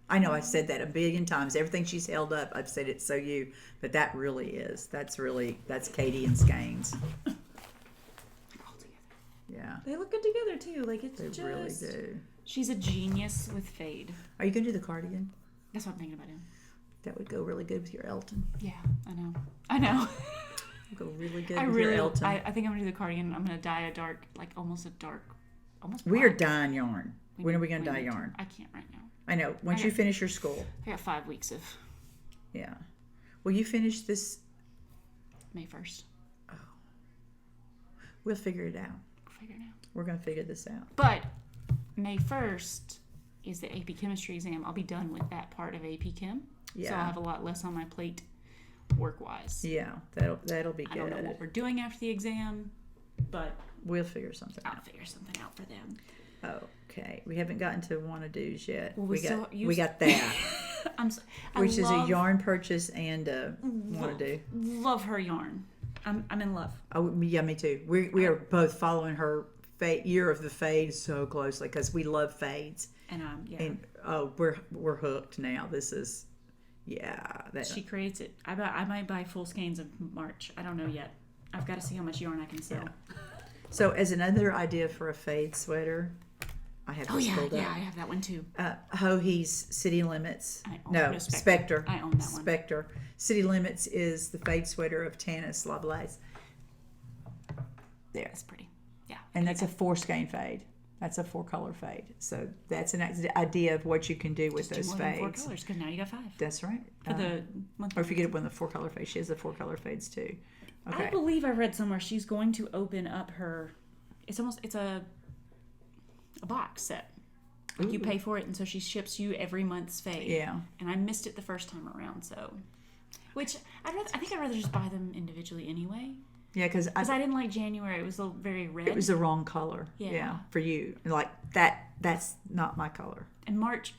I know I said that a billion times. Everything she's held up, I've said it's so you. But that really is. That's Caytee and skeins. All together. Yeah, They look good together too. Like it's they just. really do. She's a genius with fade. Are you gonna do the cardigan? That's what I'm thinking about doing. that would go really good with your Elton. Yeah, I know. Go really good I with really, your Elton. I think I'm gonna do the cardigan. I'm gonna dye a dark, like almost black. We are dyeing yarn. When are we going to dye need yarn? I can't right now. I know. Once you finish your school. I got 5 weeks of Yeah. Will you finish this? May 1st. We'll figure it out. We'll figure it out. We're going to figure this out. But May 1st is the AP Chemistry exam. I'll be done with that part of AP Chem. Yeah. So I'll have a lot less on my plate work-wise. Yeah, that'll be good. I don't know what we're doing after the exam, but We'll figure something I'll out. figure something out for them. Okay. We haven't gotten to WANNADOS yet. Well, we got that. Which is a yarn purchase and a WANNADO. Love her yarn. I'm in love. Oh, yeah, me too. We are both following her year of the fade so closely because we love fades. And And we're hooked now. This is she creates it. I might buy full skeins of March. I don't know yet. I've got to see how much yarn I can sell. Yeah. So as another idea for a fade sweater, I have this pulled up. Yeah, I have that one too. Hohe's City Limits. No, Spectre. I own that one. Spectre. City Limits is the fade sweater of Tanis Lablaise. There. That's pretty. Yeah. And that's a 4 skein fade. That's a 4-color fade. So that's an idea of what you can do with those more than 4 fades. colors because now you got 5. That's right. For the month. Or if you get it one of the 4-color fades, she has the 4-color fades too. Okay. I believe I read somewhere she's going to open up her. It's a box set. Like you pay for it, and so she ships you every month's fade. Yeah. And I missed it the first time around, so. Which I think I'd rather just buy them individually anyway. Yeah, because I didn't like January. It was very red. it was the wrong color. Yeah. For you. Like that's not my color. And March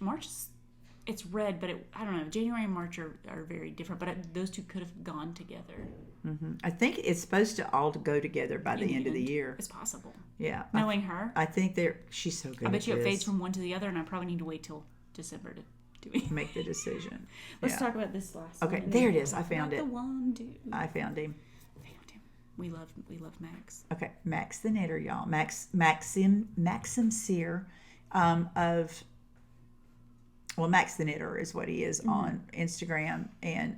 it's red, but I don't know. January and March are very different, but those two could have gone together. Mm-hmm. I think it's supposed to all go get by the end of the year. It's possible. Yeah. Knowing her. I think she's so good. I bet you it this. fades from one to the other, and I probably need to wait till December to do it. Make the decision. Let's talk about this last one. Okay, there it is. I found it. The one, dude. I found him. Found him. We love Max. Okay, Max the knitter, y'all. Maxim Sear Max the knitter is what he is on Instagram, and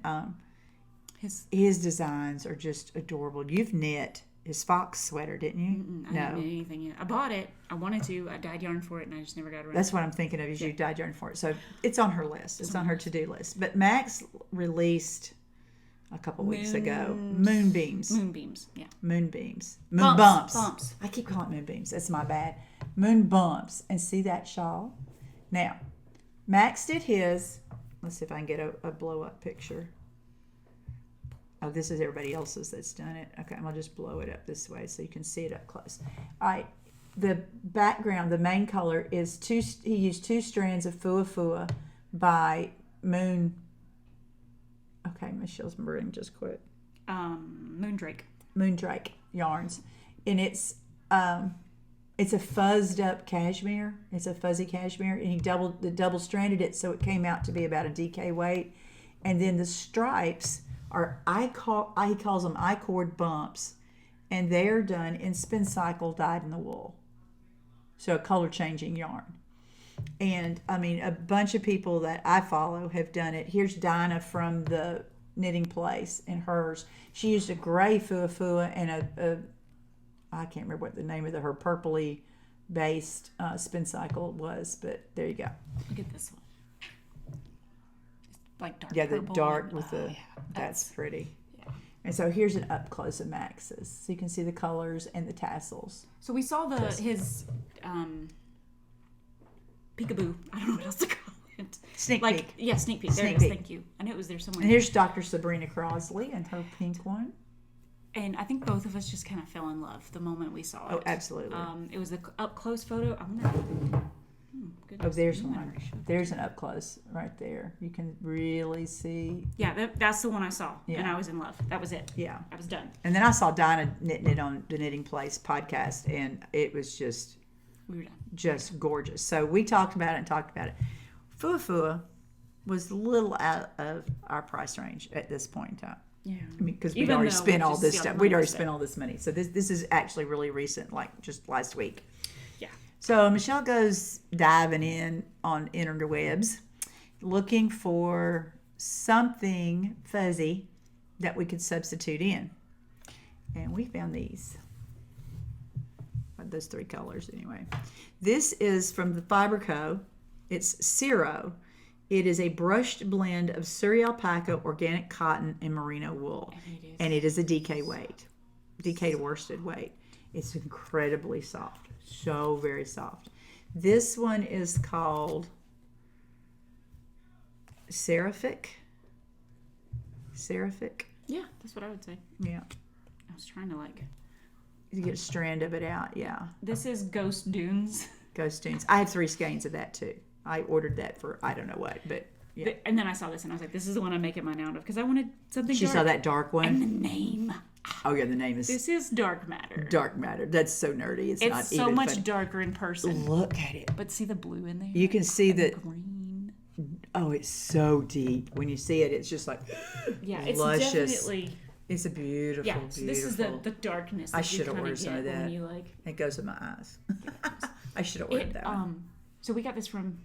his designs are just adorable. You've knit his fox sweater, didn't you? I haven't knit anything yet. I bought it. I wanted to. I dyed yarn for it, and I just never got around. That's what I'm thinking of. Is you dyed yarn for it, so it's on her list. It's on her to-do list. But Max released a couple weeks ago moonbeams. Yeah. Moonbeams. Bumps. I keep calling it moonbeams. That's my bad. Moon bumps. And see that shawl? Now, Max did his. Let's see if I can get a blow-up picture. Oh, this is everybody else's that's done it. Okay, I'm going to just blow it up this way so you can see it up close. All right. The background, the main color is he used 2 strands of Fua by Moon. Okay, Michelle's brain just quit. Moondrake yarns, and it's a fuzzed up cashmere. It's a fuzzy cashmere, and he double stranded it so it came out to be about a DK weight, and then the stripes are he calls them I-cord bumps, and they're done in spin cycle dyed in the wool, so a color changing yarn. And I mean, a bunch of people that I follow have done it. Here's Dinah from the Knitting Place, and hers. She used a gray Fua and a I can't remember what the name of her purpley based spin cycle was, but there you go. Look at this one. It's like dark. Yeah, the purple dark and, with the yeah, that's pretty. Yeah. And so here's an up close of Max's, so you can see the colors and the tassels. So we saw his peekaboo. I don't know what else to call it. Sneak peek. Yeah, sneak peek. There Sneak it is. peek. Thank you. I knew it was there somewhere. And here's Dr. Sabrina Crosley and her pink one. And I think both of us just kind of fell in love the moment we saw it. Oh, absolutely. It was the up close photo. I'm gonna. Oh, there's one. There's an up close right there. You can really see. Yeah, that's the one I saw, Yeah. and I was in love. That was it. Yeah. I was done. And then I saw Dinah knitting it on the Knitting Place podcast, and it was just We were done. just gorgeous. So we talked about it. Fua was a little out of our price range at this point in time. Yeah. I mean, because we'd Even already though spent we all just this see all stuff. the We'd already numbers spent all this money. So this is actually really recent, like just last week. Yeah. So Michele goes diving in on interwebs, looking for something fuzzy that we could substitute in. And we found these. Those 3 colors anyway. This is from the Fiber Co. It's Ciro. It is a brushed blend of Surrey alpaca, organic cotton, and merino wool. And it is a DK weight. DK worsted weight. It's incredibly soft. So very soft. This one is called Seraphic. Yeah, that's what I would say. Yeah. I was trying to like. You get a strand of it out, yeah. This is Ghost Dunes. Ghost Dunes. I have 3 skeins of that too. I ordered that for I don't know what, but yeah. And then I saw this and I was like, this is the one I'm making mine out of because I wanted something She dark. saw that dark one. And the name. Oh yeah, the name is This is Dark Matter. Dark Matter. That's so nerdy. It's not so even much funny. darker in person. Look at it. But see the blue in there? You can see that. Green. Oh, it's so deep. When you see it, it's just like Yeah, it's luscious. definitely. It's a beautiful, Yeah, so this is beautiful. the darkness. I That should you have kinda ordered some of get when that. You like It goes in my eyes. I should have ordered it. that one. So we got this from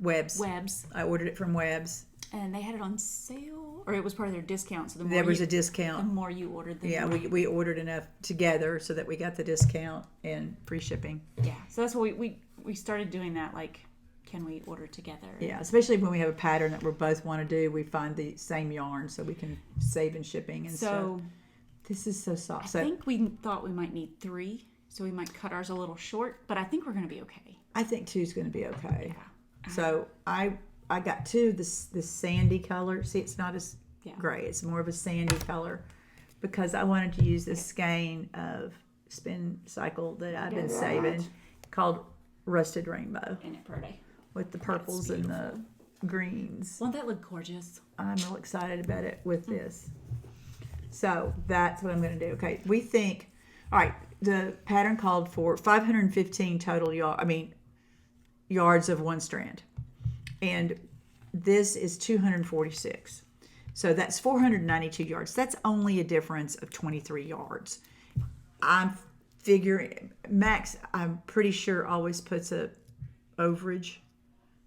Webs. I I ordered it from Webs. and they had it on sale, or it was part of their discount. So the more There was you, a discount. the more you ordered, the Yeah, more we ordered enough together so that we got the discount and free shipping. yeah. So that's what we started doing that. Like, can we order together? Yeah, especially when we have a pattern that we both want to do, we find the same yarn so we can save in shipping and stuff. So This is so soft. I So think we thought we might need 3, so we might cut ours a little short. But I think we're going to be okay. I think 2 is going to be okay. Yeah. So I got 2 this sandy color. See, it's not as Yeah. gray. It's more of a sandy color because I wanted to use this skein of spin cycle that I've been saving called Rusted Rainbow Isn't it pretty? with the purples and the greens. Won't that look gorgeous? I'm real excited about it with this. So that's what I'm going to do. Okay, we think, all right, the pattern called for 515 total yards of one strand. And this is 246. So that's 492 yards. That's only a difference of 23 yards. I'm figuring, Max, I'm pretty sure always puts a overage,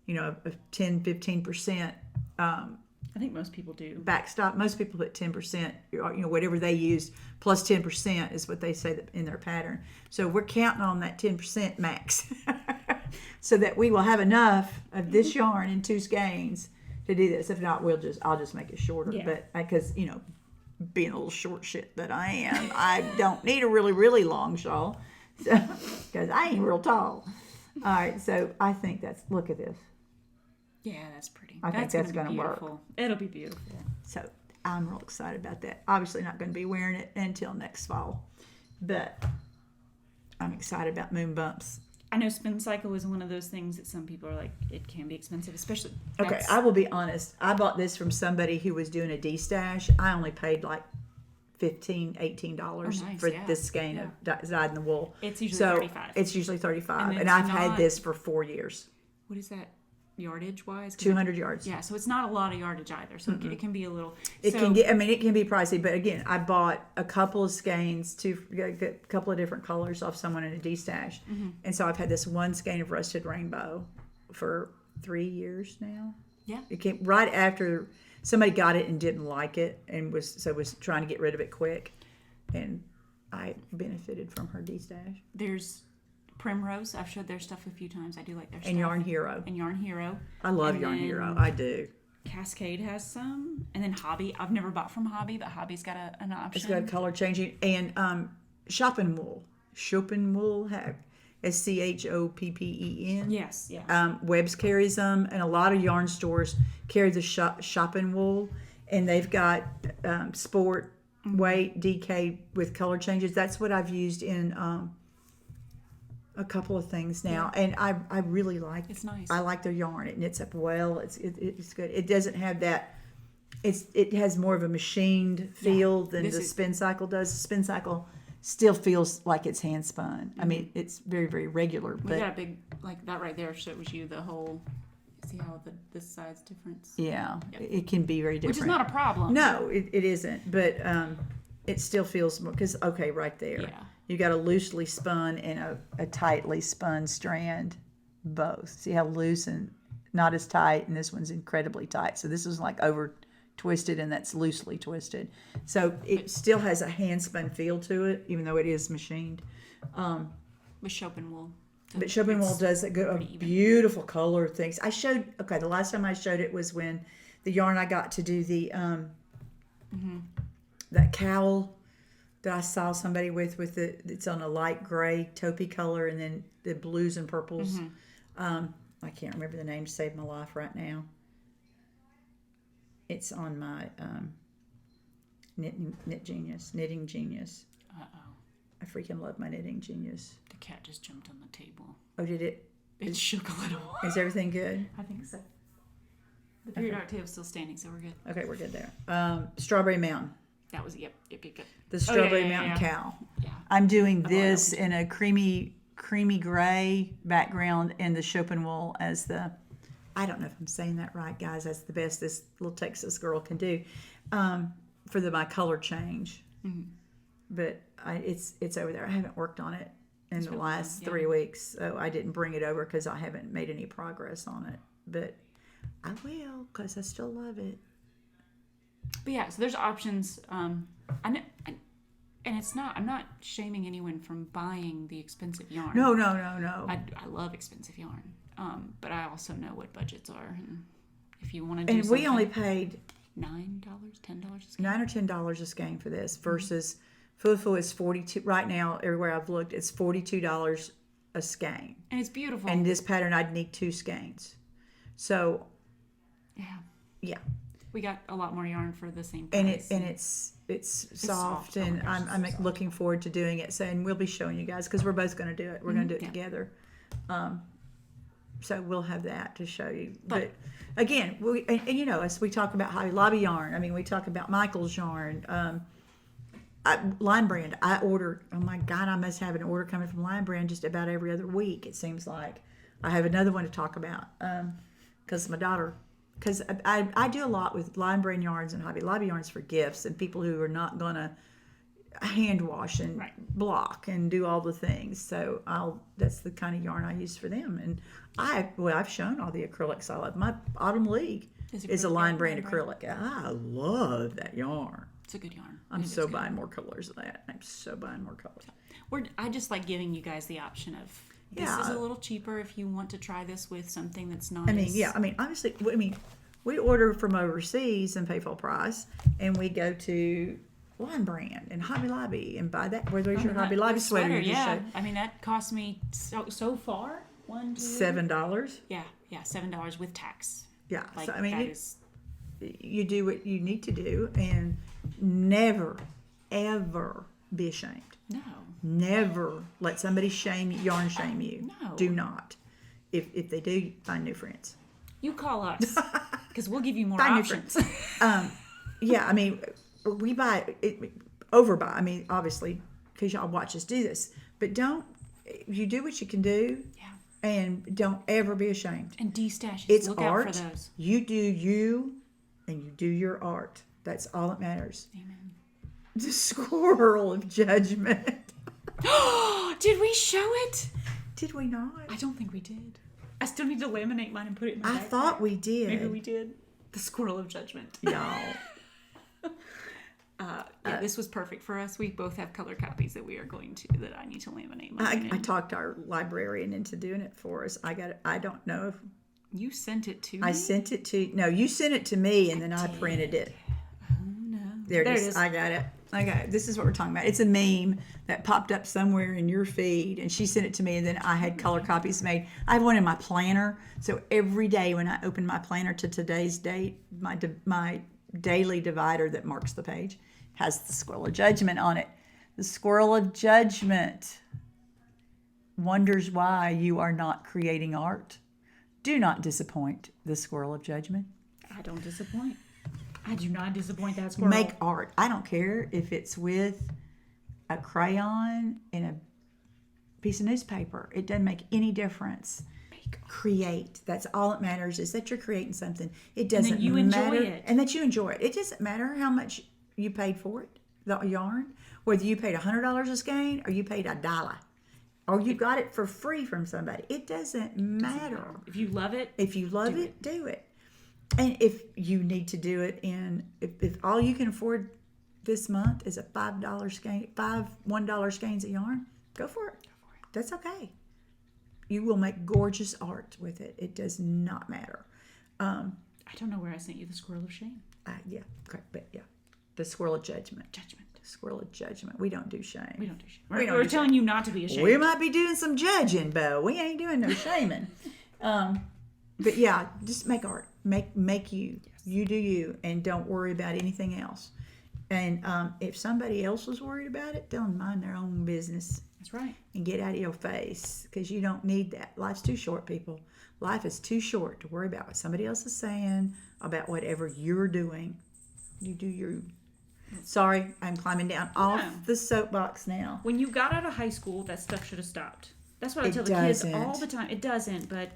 of 10, 15%. I think most people do. Backstop. Most people put 10%, whatever they used, plus 10% is what they say in their pattern. So we're counting on that 10% max so that we will have enough of this yarn in 2 skeins to do this. If not, I'll just make it shorter. Yeah. But because, being a little short shit that I am, I don't need a really, really long shawl because I ain't real tall. All right. So I think look at this. Yeah, that's pretty. I think that's gonna work. It'll be beautiful. So I'm real excited about that. Obviously not going to be wearing it until next fall, but I'm excited about moon bumps. I know spin cycle is one of those things that some people are like, it can be expensive, especially. Okay, I will be honest. I bought this from somebody who was doing a D-stash. I only paid like $15, $18 for yeah. this skein of dyed in the wool. It's usually so 35. It's usually 35, And and it's I've had not- this for 4 years. What is that yardage wise? 200 yards. Yeah, so it's not a lot of yardage either. So it can be a little. It can be pricey, but again, I bought a couple of skeins, a couple of different colors off someone in a D-stash. And so I've had this one skein of Rusted Rainbow for 3 years now. Yeah. It came right after somebody got it and didn't like it and was trying to get rid of it quick. And I benefited from her D-stash. There's Primrose. I've showed their stuff a few times. I do like their stuff. And Yarn Hero. And Yarn Hero. I love And Yarn then Hero. I do. Cascade has some. And then Hobby. I've never bought from Hobby, but Hobby's got an option. It's got color changing. And Shopping Wool. SCHOPPEN. Yes, yeah. Webbs carries them, and a lot of yarn stores carry the Shopping Wool, and they've got sport weight DK with color changes. That's what I've used in a couple of things now, and I really like. It's nice. I like their yarn. It knits up well. It's good. It doesn't have that. It has more of a machined feel than the Spin Cycle does. The Spin Cycle still feels like it's hand spun. I mean, it's very, very regular. We But got a big, like that right there shows you the whole, see how this side's difference? yeah, it can be very different. Which is not a problem. No, it isn't. But it still feels more, because, okay, right there. Yeah. You got a loosely spun and a tightly spun strand, both. See how loose and not as tight, and this one's incredibly tight. So this is like over twisted, and that's loosely twisted. So it still has a hand spun feel to it, even though it is machined. With Chopin wool. But Chopin wool does a beautiful color things. The last time I showed it was when the yarn I got to do the that cowl that I saw somebody with it's on a light gray taupey color, and then the blues and purples. I can't remember the name to save my life right now. It's on my knitting genius. I freaking love my knitting genius. The cat just jumped on the table. Oh, did it? It shook a little. Is everything good? I think so. The periodic table's still standing, so we're good. Okay, we're good there. Strawberry Mountain. That was, yep, good. The Strawberry Mountain cow. Yeah. I'm doing this in a creamy gray background, and the Chopin wool as the, I don't know if I'm saying that right, guys. That's the best this little Texas girl can do for my color change. But it's over there. I haven't worked on it in the last 3 weeks, so I didn't bring it over because I haven't made any progress on it. But I will, because I still love it. But yeah, so there's options. And it's not, I'm not shaming anyone from buying the expensive yarn. No. I love expensive yarn. But I also know what budgets are. And if you want to do and we only paid $9, $10 a skein. $9 or $10 a skein for this versus Fufu is $42 right now. Everywhere I've looked, it's $42 a skein. And it's beautiful. And this pattern, I'd need 2 skeins. So, yeah, we got a lot more yarn for the same price. And it's soft, and I'm looking forward to doing it. So, and we'll be showing you guys because we're both going to do it. We're going to do it together. So we'll have that to show you. But again, as we talk about Hobby Lobby yarn, I mean, we talk about Michael's yarn. Line Brand, I order, oh my God, I must have an order coming from Line Brand just about every other week, it seems like. I have another one to talk about because my daughter, because I do a lot with Line Brand yarns and Hobby Lobby yarns for gifts and people who are not going to hand wash and block and do all the things. So that's the kind of yarn I use for them. And I've shown all the acrylics I love. My Autumn League is a Line Brand acrylic. I love that yarn. It's a good yarn. I'm so buying more colors of that. I'm so buying more colors. I just like giving you guys the option of this is a little cheaper if you want to try this with something that's not. Obviously, we order from overseas and pay full price, and we go to Line Brand and Hobby Lobby and buy that. Where's your Hobby Lobby sweater? Yeah, I mean that cost me so far $7. Yeah, $7 with tax. Yeah, like, so I mean, you do what you need to do, and never, ever be ashamed. No. Never let somebody yarn shame you. No. Do not. If they do, find new friends. You call us because we'll give you more options. Yeah, I mean, we buy overbuy. I mean, obviously, because y'all watch us do this, but you do what you can do. Yeah. And don't ever be ashamed. And de-stashes. It's Look art. out for those. You do you, and you do your art. That's all that matters. Amen. The squirrel of judgment. Did we show it? Did we not? I don't think we did. I still need to laminate mine and put it in my I backpack. thought we did. Maybe we did. The squirrel of judgment. Y'all. This was perfect for us. We both have color copies that I need to laminate. I talked our librarian into doing it for us. I don't know if you sent it to me. I sent it to no. You sent it to me, and then I printed it. Oh no! There it is. I got it. Okay, this is what we're talking about. It's a meme that popped up somewhere in your feed, and she sent it to me, and then I had color copies made. I have one in my planner, so every day when I open my planner to today's date, my daily divider that marks the page has the squirrel of judgment on it. The squirrel of judgment wonders why you are not creating art. Do not disappoint the squirrel of judgment. I don't disappoint. I do not disappoint that squirrel. Make art. I don't care if it's with a crayon and a piece of newspaper. It doesn't make any difference. Create. That's all that matters, is that you're creating something. It doesn't matter. And that you enjoy it. And that you enjoy it. It doesn't matter how much you paid for it, the yarn, whether you paid $100 a skein or you paid $1. or you got it for free from somebody. It doesn't matter. If you love it, If you love it, do it. And if you need to do it if all you can afford this month is a $5 skein, $1 skeins of yarn, go for it. That's okay. You will make gorgeous art with it. It does not matter. I don't know where I sent you the squirrel of shame. Yeah, okay, but yeah. The squirrel of judgment. Squirrel of judgment. We don't do shame. We don't do shame. We don't We're do telling you not to be ashamed. We might be doing some judging, but we ain't doing no shaming. But yeah, just make art. Make you. Yes. You do you, and don't worry about anything else. And if somebody else was worried about it, they'll mind their own business. That's right. And get out of your face, because you don't need that. Life's too short, people. Life is too short to worry about what somebody else is saying about whatever you're doing. You do you. Sorry, I'm climbing down off the soapbox now. When you got out of high school, that stuff should have stopped. That's what I tell the kids all the time. It doesn't, but...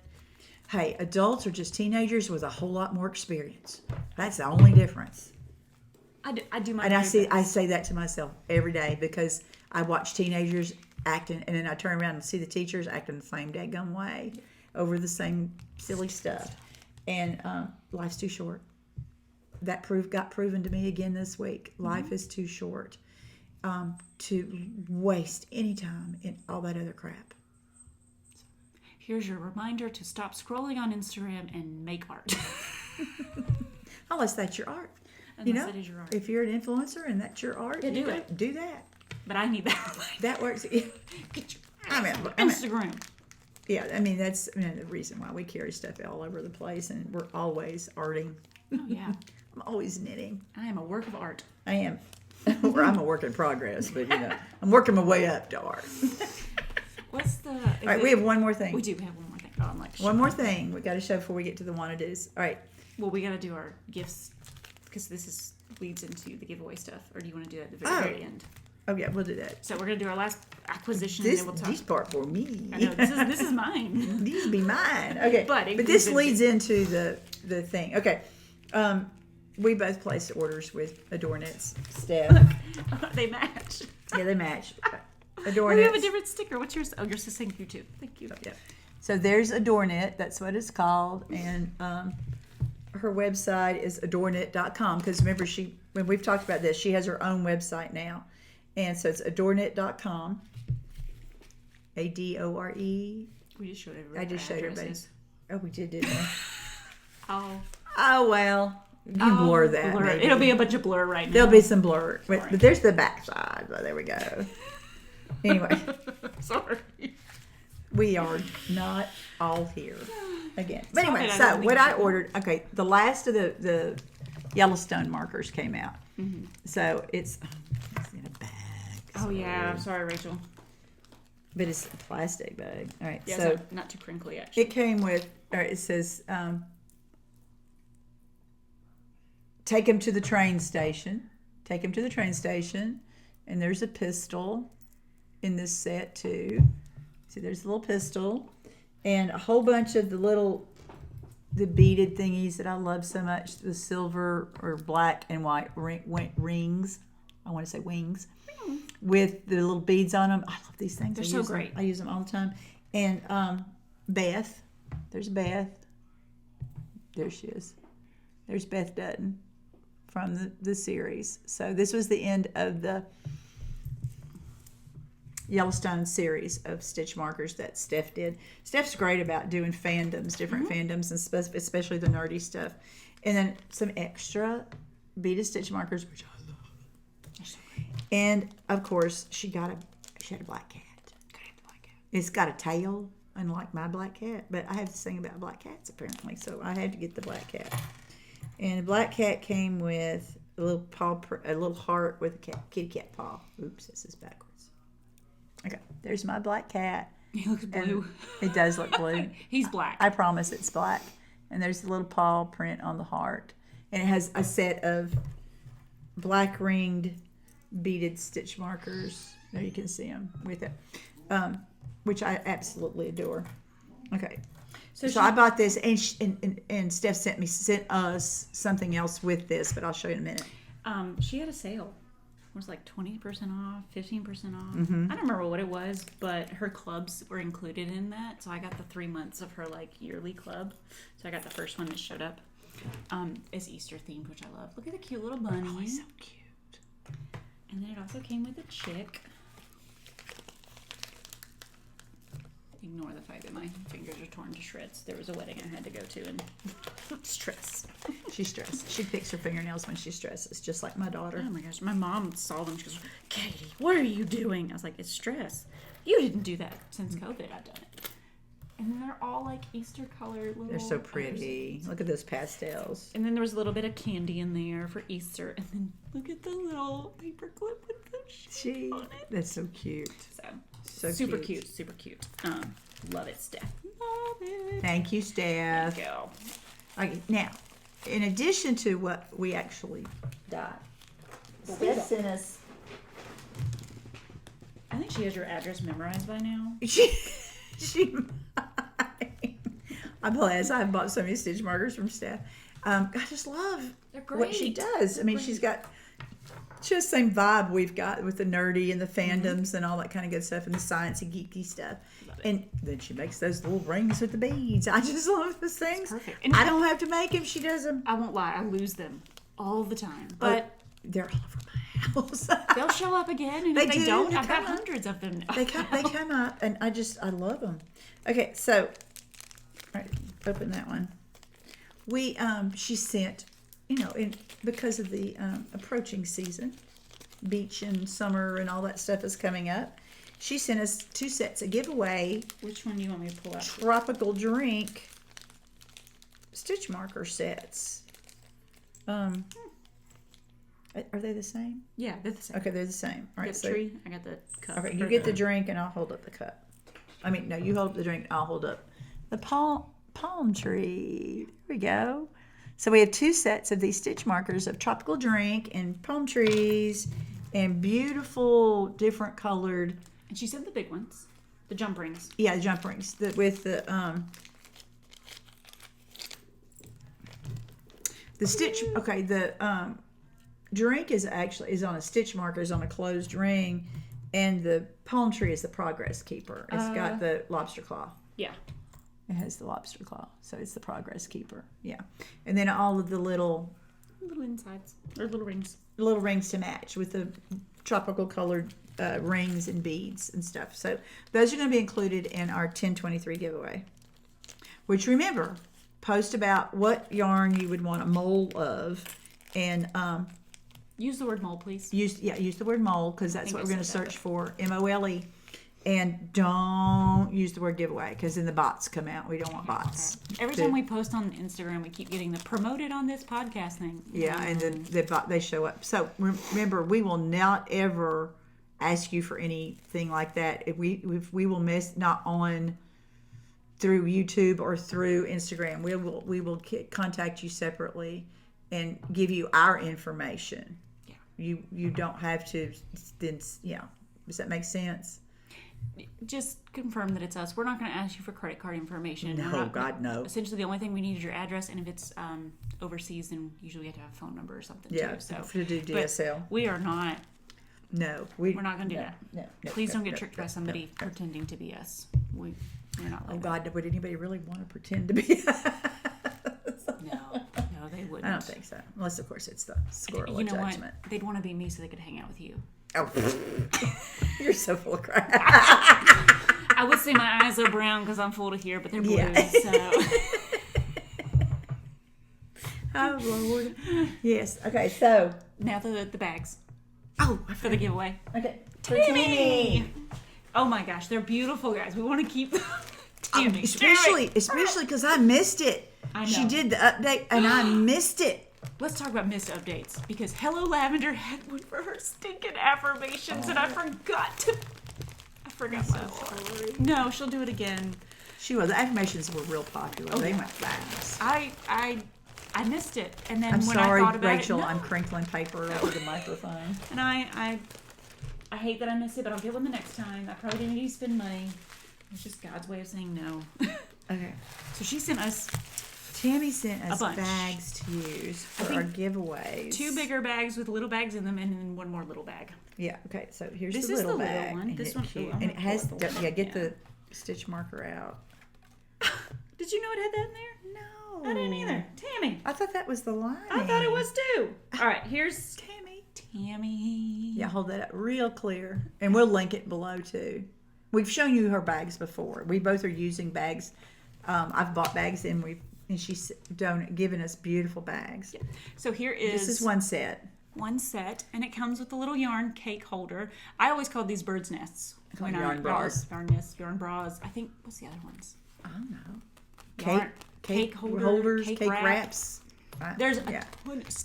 Hey, adults are just teenagers with a whole lot more experience. That's the only difference. I do my And very I best. say that to myself every day, because I watch teenagers acting, and then I turn around and see the teachers acting the same daggum way over the same silly stuff. And life's too short. That got proven to me again this week. Life is too short to waste any time in all that other crap. Here's your reminder to stop scrolling on Instagram and make art. Unless that's your art. Unless it is your art. If you're an influencer and that's your art, Yeah, do it. Do that. But I need that. That works. Get your Instagram. Yeah, I mean, that's the reason why we carry stuff all over the place, and we're always arting. Oh, yeah. I'm always knitting. I am a work of art. I am. Or I'm a work in progress, but I'm working my way up to art. What's the... All right, we have one more thing. We do have one more thing. Oh, I'm like... One more thing we got to show before we get to the WANNADOS. All right. Well, we got to do our gifts, because this leads into the giveaway stuff. Or do you want to do that at the very end? Oh, yeah, we'll do that. So we're going to do our last acquisition, and then we'll talk. This part for me. I know, this is mine. These be mine. Okay. But this leads into the thing. Okay. We both placed orders with Adore Knits. Steph. They match. Yeah, they match. Adore We have a Knits. different sticker. What's yours? Oh, yours says thank you too. Thank you. Yeah. So there's Adore Knit. That's what it's called. And her website is adorknit.com, because remember, when we've talked about this, she has her own website now. And so it's adorknit.com. ADORE. We just showed everybody. I just showed everybody. Oh, we didn't we? Oh, well. You can blur that. Blur. Maybe. It'll be a bunch of blur right now. There'll be some blur. But there's the back side. So there we go. Anyway. Sorry. We are not all here again. But Stop anyway, it, I so don't think what you I should. ordered, okay, the last of the Yellowstone markers came out. Mm-hmm. So it's in a bag. Oh, yeah. I'm sorry, Rachel. But it's a plastic bag. All right, Yeah, so it's not too crinkly, actually. it came with, all right, it says, take him to the train station. Take him to the train station. And there's a pistol in this set, too. See, there's a little pistol. And a whole bunch of the beaded thingies that I love so much. The silver or black and white rings. I want to say wings. With the little beads on them. I love these things. They're I so use them. great. I use them all the time. And Beth. There's Beth. There she is. There's Beth Dutton from the series. So this was the end of the Yellowstone series of stitch markers that Steph did. Steph's great about doing fandoms, different fandoms, and especially the nerdy stuff. And then some extra beaded stitch markers, which I love. They're so great. And of course, she had a black cat. It's got a tail, unlike my black cat. But I have this thing about black cats apparently, so I had to get the black cat. And the black cat came with a little paw, a little heart with a kitty cat paw. Oops, this is backwards. Okay, there's my black cat. He looks blue. It does look blue. He's black. I promise it's black. And there's a little paw print on the heart. And it has a set of black ringed beaded stitch markers. There you can see them with it, which I absolutely adore. Okay. So I bought this, and Steph sent us something else with this, but I'll show you in a minute. She had a sale was like 20% off, 15% off. Mm-hmm. I don't remember what it was, but her clubs were included in that. So I got the 3 months of her like yearly club. So I got the first one that showed up. It's Easter themed, which I love. Look at the cute little bunny. Oh, he's so cute. And then it also came with a chick. Ignore the fact that my fingers are torn to shreds. There was a wedding I had to go to and stress. She's stressed. She picks her fingernails when she stresses, just like my daughter. Oh my gosh, my mom saw them. She goes, Caytee, what are you doing? I was like, it's stress. You didn't do that since COVID. I've done it. And then they're all like Easter colored little. They're so pretty. Look at those pastels. And then there was a little bit of candy in there for Easter. And then look at the little paper clip with the shit on it. That's so cute. So super cute. Super cute. Love it, Steph. Love it. Thank you, Steph. Go. Okay, now, in addition to what we actually got, Steph sent us. I think she has your address memorized by now. She I'm blessed. I've bought so many stitch markers from Steph. I just love what she does. I mean, she has the same vibe we've got with the nerdy and the fandoms and all that kind of good stuff and the sciencey geeky stuff. And then she makes those little rings with the beads. I just love those things. Perfect. And I don't have to make them. She does them. I won't lie. I lose them all the time. But they're all over my house. they'll show up again. And if they don't, I've got hundreds of them now. They come up, and I love them. Okay, so, all right, open that one. She sent, because of the approaching season, beach and summer and all that stuff is coming up. She sent us 2 sets of giveaway. Which one do you want me to pull out? Tropical drink stitch marker sets. Are they the same? Yeah, they're the same. Okay, they're the same. All right, The tree. I got the cup. Okay, you get the drink and I'll hold up the cup. I mean, no, you hold up the drink and I'll hold up the palm tree. There we go. So we have 2 sets of these stitch markers of tropical drink and palm trees and beautiful different colored. And she said the big ones, the jump rings. Yeah, the jump rings with the stitch. Okay, the drink is on a stitch marker, is on a closed ring, and the palm tree is the progress keeper. It's got the lobster claw. Yeah. It has the lobster claw, so it's the progress keeper. Yeah, and then all of the little insides or little rings. Little rings to match with the tropical colored rings and beads and stuff. So those are going to be included in our 1023 giveaway. Which, remember, post about what yarn you would want a mole of, and use the word mole, please. use the word mole, because that's what we're going to search for, MOLE. And don't use the word giveaway, because then the bots come out. We don't want bots. Every time we post on Instagram, we keep getting the promoted on this podcast thing. Yeah, and then they show up. So remember, we will not ever ask you for anything like that. If we will miss, not on through YouTube or through Instagram, we will contact you separately and give you our information. Yeah. You don't have to then. Yeah. Does that make sense? Just confirm that it's us. We're not going to ask you for credit card information. No, God, no. Essentially, the only thing we need is your address, and if it's overseas, then usually we have to have a phone number or something too. So to do DSL. But we are not. No, we're not going to do that. No, Please don't get tricked by somebody pretending to be us. We're not like that. God, would anybody really want to pretend to be us? No, they wouldn't. I don't think so. Unless, of course, it's the squirrel of judgment. What? They'd want to be me so they could hang out with you. Oh, you're so full of crap. I would say my eyes are brown because I'm full to here, but they're blue. Yeah. So. Oh, Lord. Yes. Okay, so. Now the bags. Oh, for the giveaway. Okay. Tammy! Oh my gosh, they're beautiful, guys. We want to keep them. Tammy. Especially because I missed it. I know. She did the update and I missed it. Let's talk about missed updates, because Hello Lavender had one for her stinking affirmations, and I forgot my story. No, she'll do it again. She was. The affirmations were real popular. They went fast. I missed it, and then I'm when sorry, I thought about Rachel. it, I'm crinkling paper over the microphone. And I hate that I missed it, but I'll get one the next time. I probably didn't need to spend money. It's just God's way of saying no. Okay. So she sent us Tammy sent us bunch. bags to use for our giveaways. 2 bigger bags with little bags in them, and then 1 more little bag. Yeah. Okay. So here's This the is little the little bag. one. Isn't This it one- cute? oh, I'm and it gonna has pull out the yeah. Get yeah. the stitch marker out. Did you know it had that in there? No, I didn't either. Tammy. I thought that was the lining. I thought it was too. All right, here's Tammy. Tammy. Yeah, hold that up real clear, and we'll link it below too. We've shown you her bags before. We both are using bags. I've bought bags, and she's given us beautiful bags. Yeah. So here is This is one set. one set, and it comes with a little yarn cake holder. I always called these birds' nests. Call them yarn bras. Yarn nests, yarn bras. I think, what's the other ones? I don't know. Yarn- Cake holder, holders, cake cake wrap. wraps. There's yeah.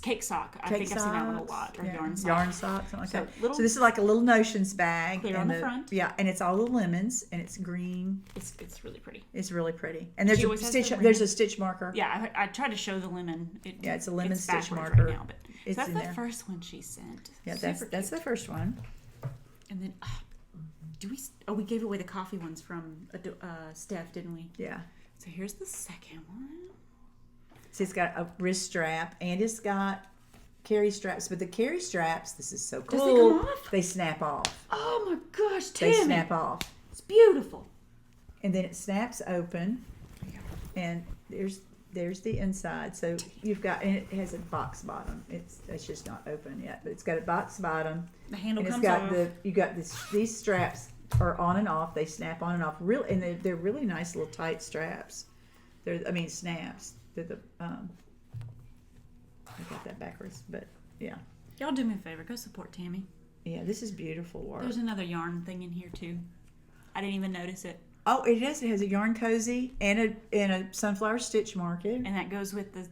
cake sock. I Cake think I've seen that one a socks. lot. Or Yeah. yarn sock. Yarn socks, something like So that. little- So this is like a little notions bag. Clear and on the front. Yeah, and it's all the lemons, and it's green. It's really pretty. It's really pretty. And there's She a always has stitch. the There's lemon. a stitch marker. Yeah, I tried to show the lemon. Yeah, it's a lemon stitch backwards marker. right now, but It's so that's in the there. first one she sent. Yeah, Super that's the cute. first one. And then, we gave away the coffee ones from Steph, didn't we? Yeah. So here's the second one. See, it's got a wrist strap, and it's got carry straps. But the carry straps, this is so cool. Does they come off? They snap off. Oh my gosh, They Tammy! snap off, It's beautiful. and then it snaps open, and there's the inside. So you've got, and it has a box bottom. It's just not open yet, but it's got a box bottom. The handle And it's comes got off. you got these straps are on and off. They snap on and off. And they're really nice little tight straps. Snaps. They're the I got that backwards, but yeah, Y'all do me a favor. Go support Tammy. yeah. This is beautiful work. There's another yarn thing in here too. I didn't even notice it. Oh, it is. It has a yarn cozy and a sunflower stitch marker. And that goes with the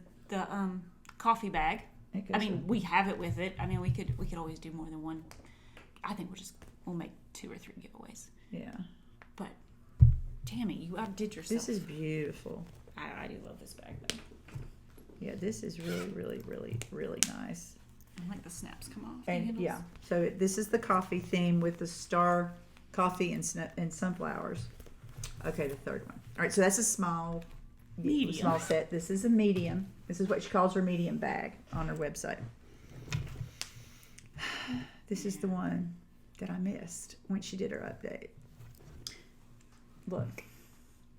coffee bag. It goes I mean, with- we have it with it. I mean, we could always do more than one. I think we'll make 2 or 3 giveaways. yeah. But Tammy, you outdid yourself. This is beautiful. I do love this bag though. Yeah, this is really, really, really, really nice. I like the snaps come off. the And handles. yeah, so this is the coffee theme with the star coffee and sunflowers. Okay, the third one. All right, so that's a small set. This is a medium. This is what she calls her medium bag on her website. This is the one that I missed when she did her update. Look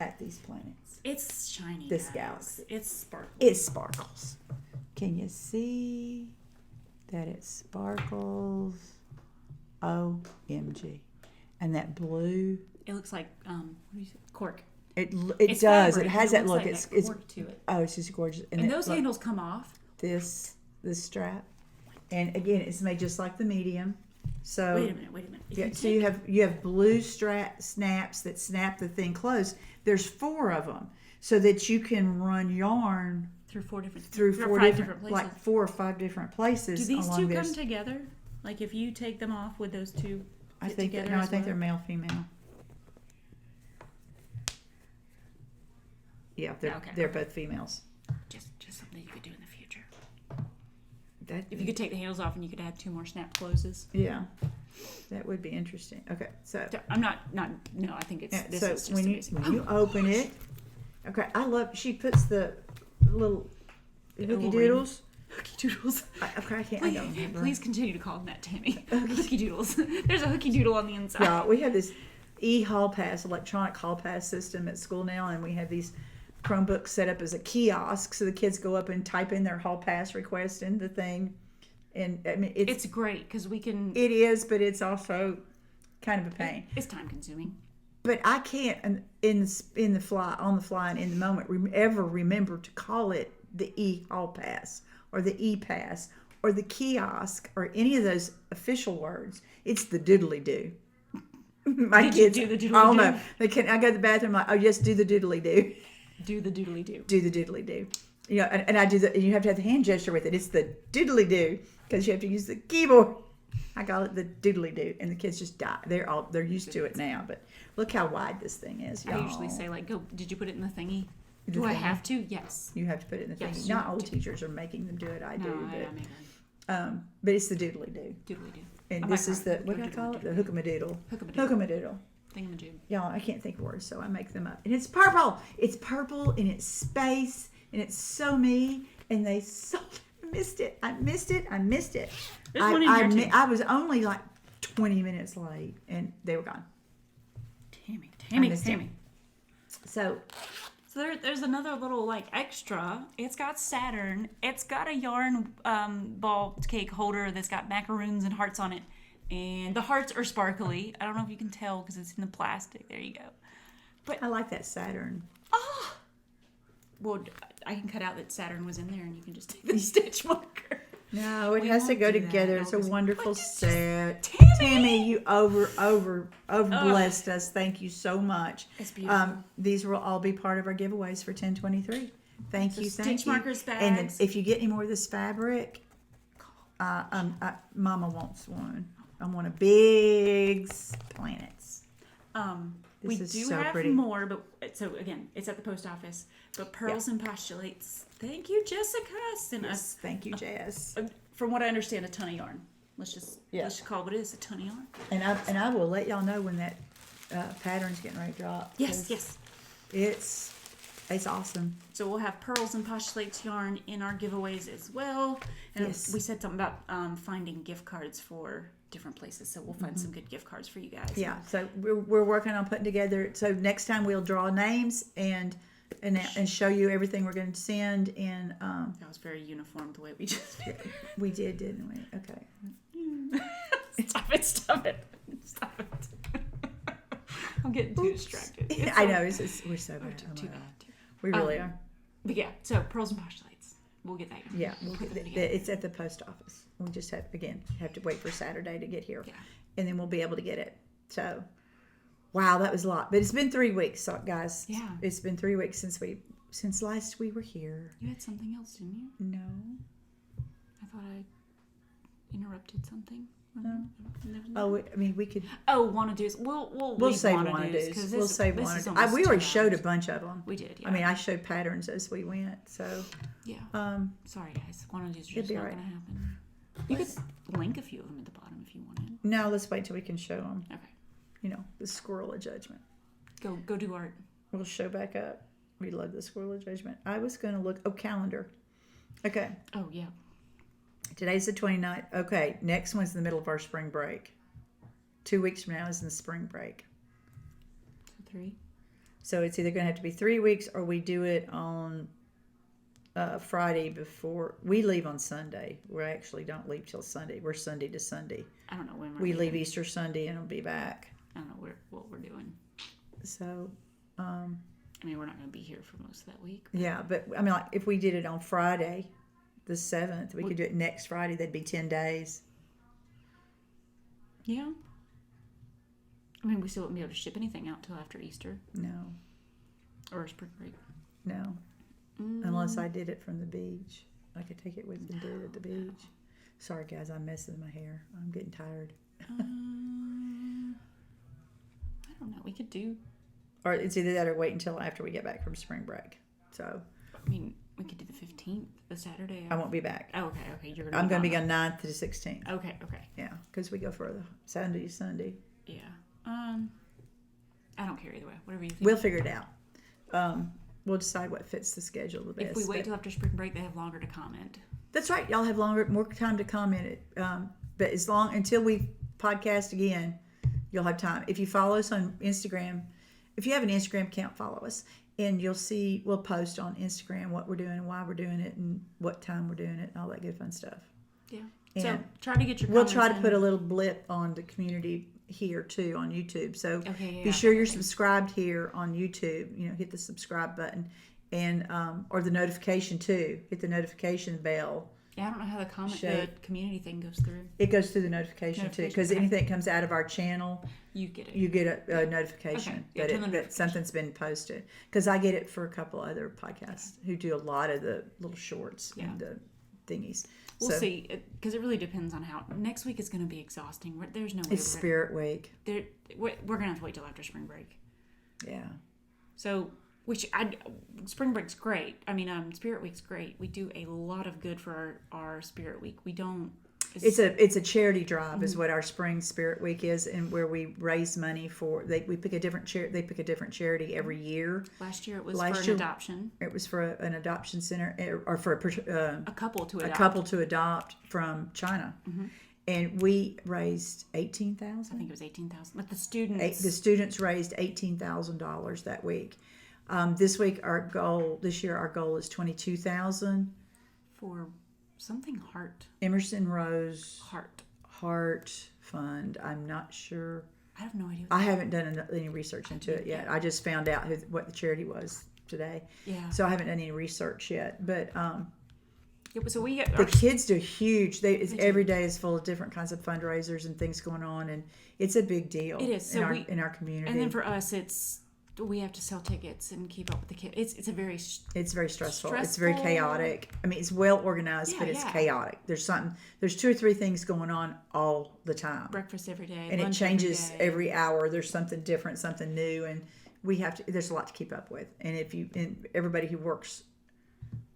at these planets. It's shiny. This guys. galaxy. It's sparkly. It sparkles. Can you see that it sparkles? OMG. And that blue, It looks like what do you say? Cork. it It's does. fabric, It has but that looks look. like It's that cork to it. it's just gorgeous. And those handles come off. This strap, and again, it's made just like the medium. So Wait a minute. If yeah, you so take- you have blue snaps that snap the thing closed. There's 4 of them, so that you can run yarn through 4 different through through 4 5 different places. like 4 or 5 different places. Do these along two there. come together? Like if you take them off, would those two I fit think together? no, I as think well? they're male female. Yeah, Okay. they're both females. just something you could do in the future. That If you could take the handles off and you could add 2 more snap closes. yeah, that would be interesting. Okay, so So I'm not no. I think it's yeah, this so is just when amazing. you open it, okay, I love. She puts the little hooky little doodles. Hooky doodles. Okay, I can't. I Please, don't remember. please continue to call them that, Tammy. Hooky doodles. There's a hooky doodle on the inside. Yeah, we have this e-hall pass, electronic hall pass system at school now, and we have these Chromebooks set up as a kiosk, so the kids go up and type in their hall pass request in the thing, and I mean It's great because we can. it is, but it's also kind of a pain. It's time consuming. But I can't on the fly and in the moment ever remember to call it the e-hall pass or the e-pass or the kiosk or any of those official words. It's the doodly do. My Did you kids do the doodly oh do? no, they can. I go to the bathroom like, oh yes, do the doodly do, Do the doodly do. do the doodly do. You know, and I do the. You have to have the hand gesture with it. It's the doodly do because you have to use the keyboard. I call it the doodly do, and the kids just die. They're used to it now. But look how wide this thing is, y'all. I usually say like, "Go." Did you put it in the thingy? The Do I thingy? have to? Yes. You have to put it in the thing. Yes, Not you all do. teachers are making them do it. I No, do, I make but it's the doodly do. doodly do. And I this might is the call it what do I call it? The doodly-doodly. hookamadoodle. Hookamadoodle. Hookamadoodle. Thingamajig. Y'all, I can't think of words, so I make them up. And it's purple. It's purple and it's space and it's so me, and they so missed it. I missed it. There's one in here, too. I was only like 20 minutes late, and they were gone. Tammy. missed it. So So there's another little like extra. It's got Saturn. It's got a yarn ball cake holder that's got macaroons and hearts on it. And the hearts are sparkly. I don't know if you can tell because it's in the plastic. There you go. I like that Saturn. Oh! Well, I can cut out that Saturn was in there and you can just take the stitch marker. No, it We has to won't go do that. together. No, It's a 'cause- wonderful But it's just- set. Tammy! You over blessed us. Thank you so much. It's beautiful. These will all be part of our giveaways for 1023. Thank The you, thank stitch you. markers And bags. if you get any more of this fabric, Mama wants one. I want a big planets. We This is do so have pretty. more, but so again, it's at the post office. But Purls and Postulates. Thank you, Jessica. Sent us, Thank you, Jazz. from what I understand, a ton of yarn. Let's just call it what it is, a ton of yarn. And I will let y'all know when that pattern's getting ready to drop. Yes, 'cause yes. It's awesome. So we'll have Purls and Postulates yarn in our giveaways as well. And Yes. we said something about finding gift cards for different places. So we'll find some good gift cards for you guys. Yeah, so we're working on putting together. So next time we'll draw names and show you everything we're going to send. And That was very uniform the way we just did. we did, didn't we? Okay. Stop it. I'm getting too distracted. It's I so- know we're so bad. Oh my Too God. bad. We really are. But yeah, so Purls and Postulates. We'll get that. Yeah, Put them together. it's at the post office. We just have to wait for Saturday to get here, Yeah. and then we'll be able to get it. So, wow, that was a lot. But it's been 3 weeks, so guys. Yeah. It's been 3 weeks since last we were here. You had something else, didn't you? No. I thought I interrupted something. No. Oh, I mean, we could. Oh, WANNADOS. We'll leave Save WANNADOS. WANNADOS. 'Cause We'll save this is WANNADOS. almost We already 2 showed a hours. bunch of them. We did, yeah. I mean, I showed patterns as we went. So, Yeah. Sorry, guys. WANNADOS is It'd just be not alright. going to happen. You could link a few of them at the bottom if you wanted. no, let's wait till we can show them. Okay. The squirrel of judgment. Go do art. We'll show back up. We love the squirrel of judgment. I was going to look. Oh, calendar. Okay. Oh, yeah. Today's the 29th. Okay. Next one's in the middle of our spring break. 2 weeks from now is in the spring break. So 3. So it's either going to have to be 3 weeks or we do it on Friday before. We leave on Sunday. We actually don't leave till Sunday. We're Sunday to Sunday. I don't know when We we're leave leaving. Easter Sunday and we'll be back. I don't know what we're doing. So, I mean, we're not going to be here for most of that week. yeah. But, I mean, like, if we did it on Friday, the 7th, we could do it next Friday. That'd be 10 days. Yeah. I mean, we still wouldn't be able to ship anything out till after Easter No. or spring break. No. Unless I did it from the beach. I could take it with me and do it at the beach. Sorry, guys, I'm messing with my hair. I'm getting tired. I don't know. We could do. Or it's either that or wait until after we get back from spring break. So I mean, we could do the 15th, the Saturday. I won't be back. Oh, okay. You're gonna. I'm going to be gone. gone 9th to the 16th. Okay. Yeah, because we go further. Sunday to Sunday. Yeah. I don't care either way. Whatever you think. We'll figure it out. We'll decide what fits the schedule the best. If we wait But- till after spring break, they have longer to comment. That's right. Y'all have more time to comment it. But until we podcast again, you'll have time. If you follow us on Instagram, if you have an Instagram account, follow us, and you'll see we'll post on Instagram what we're doing and why we're doing it and what time we're doing it and all that good fun stuff. Yeah. And so try to get your. We'll try to comments put a in. little blip on the community here too on YouTube. So Okay, be yeah, sure you're okay. subscribed here on YouTube. Hit the subscribe button and or the notification too. Hit the notification bell. Yeah, I don't know how the Shape. community thing goes through. It goes through the notification too, because okay. anything that comes out of our channel, You get it. you get a notification Okay. Yeah, that turn the that notification. something's been posted. Because I get it for a couple other podcasts who do a lot of the little shorts and the thingies. We'll So, see, because it really depends on how. Next week is going to be exhausting. There's no way It's Spirit Week. we're going to have to wait till after spring break. Yeah. So, spring break's great. I mean, Spirit Week's great. We do a lot of good for our Spirit Week. We don't. It's a charity drive is what our Spring Spirit Week is, and where we raise money for we pick a different they pick a different charity every year. Last year it was for an adoption. It was for an adoption center or for A couple to adopt. a couple to adopt from China, and we raised $18,000. I think it was 18,000. But the students. The students raised $18,000 that week. This year our goal is $22,000. For something heart. Emerson Rose Heart Fund. I'm not sure. I have no idea. I haven't done any research into it yet. I just found out what the charity was today. Yeah. So I haven't done any research yet. But So the kids do huge. Every day is full of different kinds of fundraisers and things going on, and it's a big deal. It is. in our community. And then for us, we have to sell tickets and keep up with the kids. It's very stressful. It's very chaotic. I mean, it's well organized, but it's chaotic. There's 2 or 3 things going on all the time. Breakfast every day, and it lunch changes every day. every hour. There's something different, something new, and there's a lot to keep up with. And everybody who works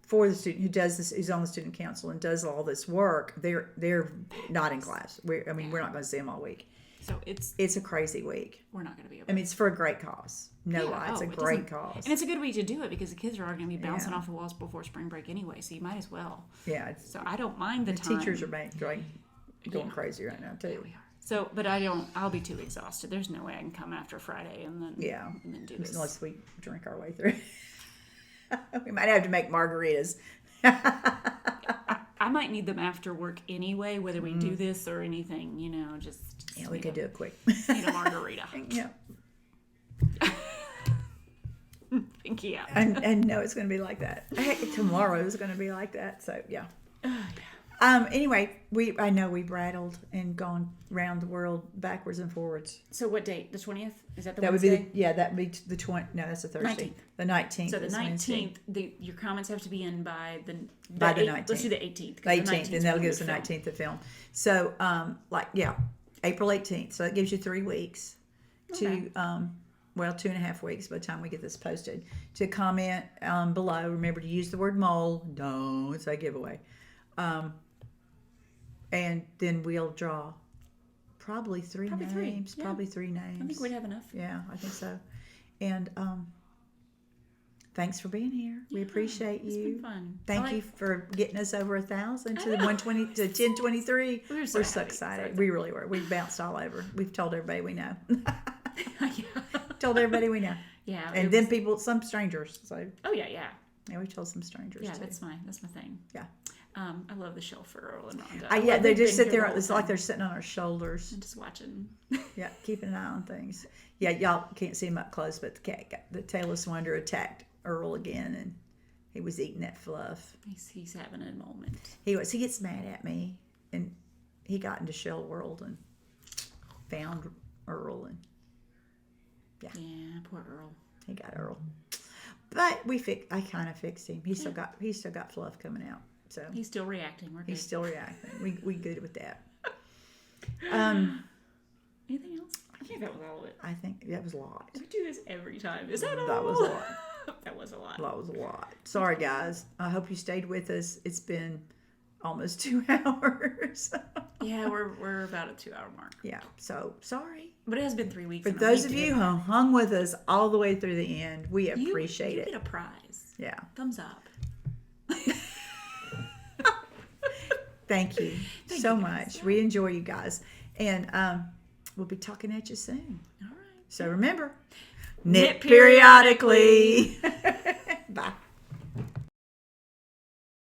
for the student, who's on the student council and does all this work, they're not in class. We're not going to see them all week. So it's a crazy week. We're not going to be able. I mean, it's for a great cause. It's a great cause, and it's a good week to do it because the kids are already going to be bouncing off the walls before spring break anyway. So you might as well. Yeah. So I don't mind the time. Teachers are going crazy right now too. Yeah, we are. So, but I'll be too exhausted. There's no way I can come after Friday and then do this unless we drink our way through. We might have to make margaritas. I might need them after work anyway, whether we do this or anything, just we could do it quick. Need a margarita. Yeah. Pinky out. And no, it's going to be like that. Tomorrow is going to be like that. So, yeah. Anyway, I know we've rattled and gone around the world backwards and forwards. So what date? The 20th? Is that the that Wednesday? Would be that would be the 20th. No, that's a Thursday. 19th. The 19th. So the 19th, your comments have to be in by the 19th. Let's do the 18th. The 18th, and that'll give us the 19th to film. So, April 18th. So that gives you 3 weeks to 2.5 weeks by the time we get this posted, to comment below. Remember to use the word mole. No, it's a giveaway. And then we'll draw probably three names. Yeah. Probably 3 names. I think we'd have enough. Yeah, I think so. And thanks for being here. We appreciate you. It's been fun. Thank you for getting us over 1,000 to the 120 to 1023. We're so excited. We really were. We bounced all over. We've told everybody we know. Told everybody we know. Yeah. And then some strangers. So. Oh yeah. Yeah, we told some strangers. Yeah, too. that's my thing. Yeah. I love the show for Earl and Rhonda. Yeah, they just sit there. It's like they're sitting on our shoulders. And just watching. Yeah, keeping an eye on things. Yeah, y'all can't see him up close, but the Tailless Wonder attacked Earl again, and he was eating that fluff. He's having a moment. He gets mad at me, and he got into Shell World and found Earl, and yeah, poor Earl. He got Earl, but I kind of fixed him. He's still got fluff coming out. So he's still reacting. He's still reacting. We good with that. Anything else? I think that was all of it. I think that was a lot. We do this every time. Is that all? That was a lot. That was a lot. That was a lot. Sorry, guys. I hope you stayed with us. It's been almost 2 hours. Yeah, we're about a 2-hour mark. Yeah. So sorry. But it has been 3 weeks. For those of you who hung with us all the way through the end, we appreciate it. You get a prize. Yeah. Thumbs up. Thank you so much. We enjoy you guys. And we'll be talking at you soon. All right. So remember, knit periodically.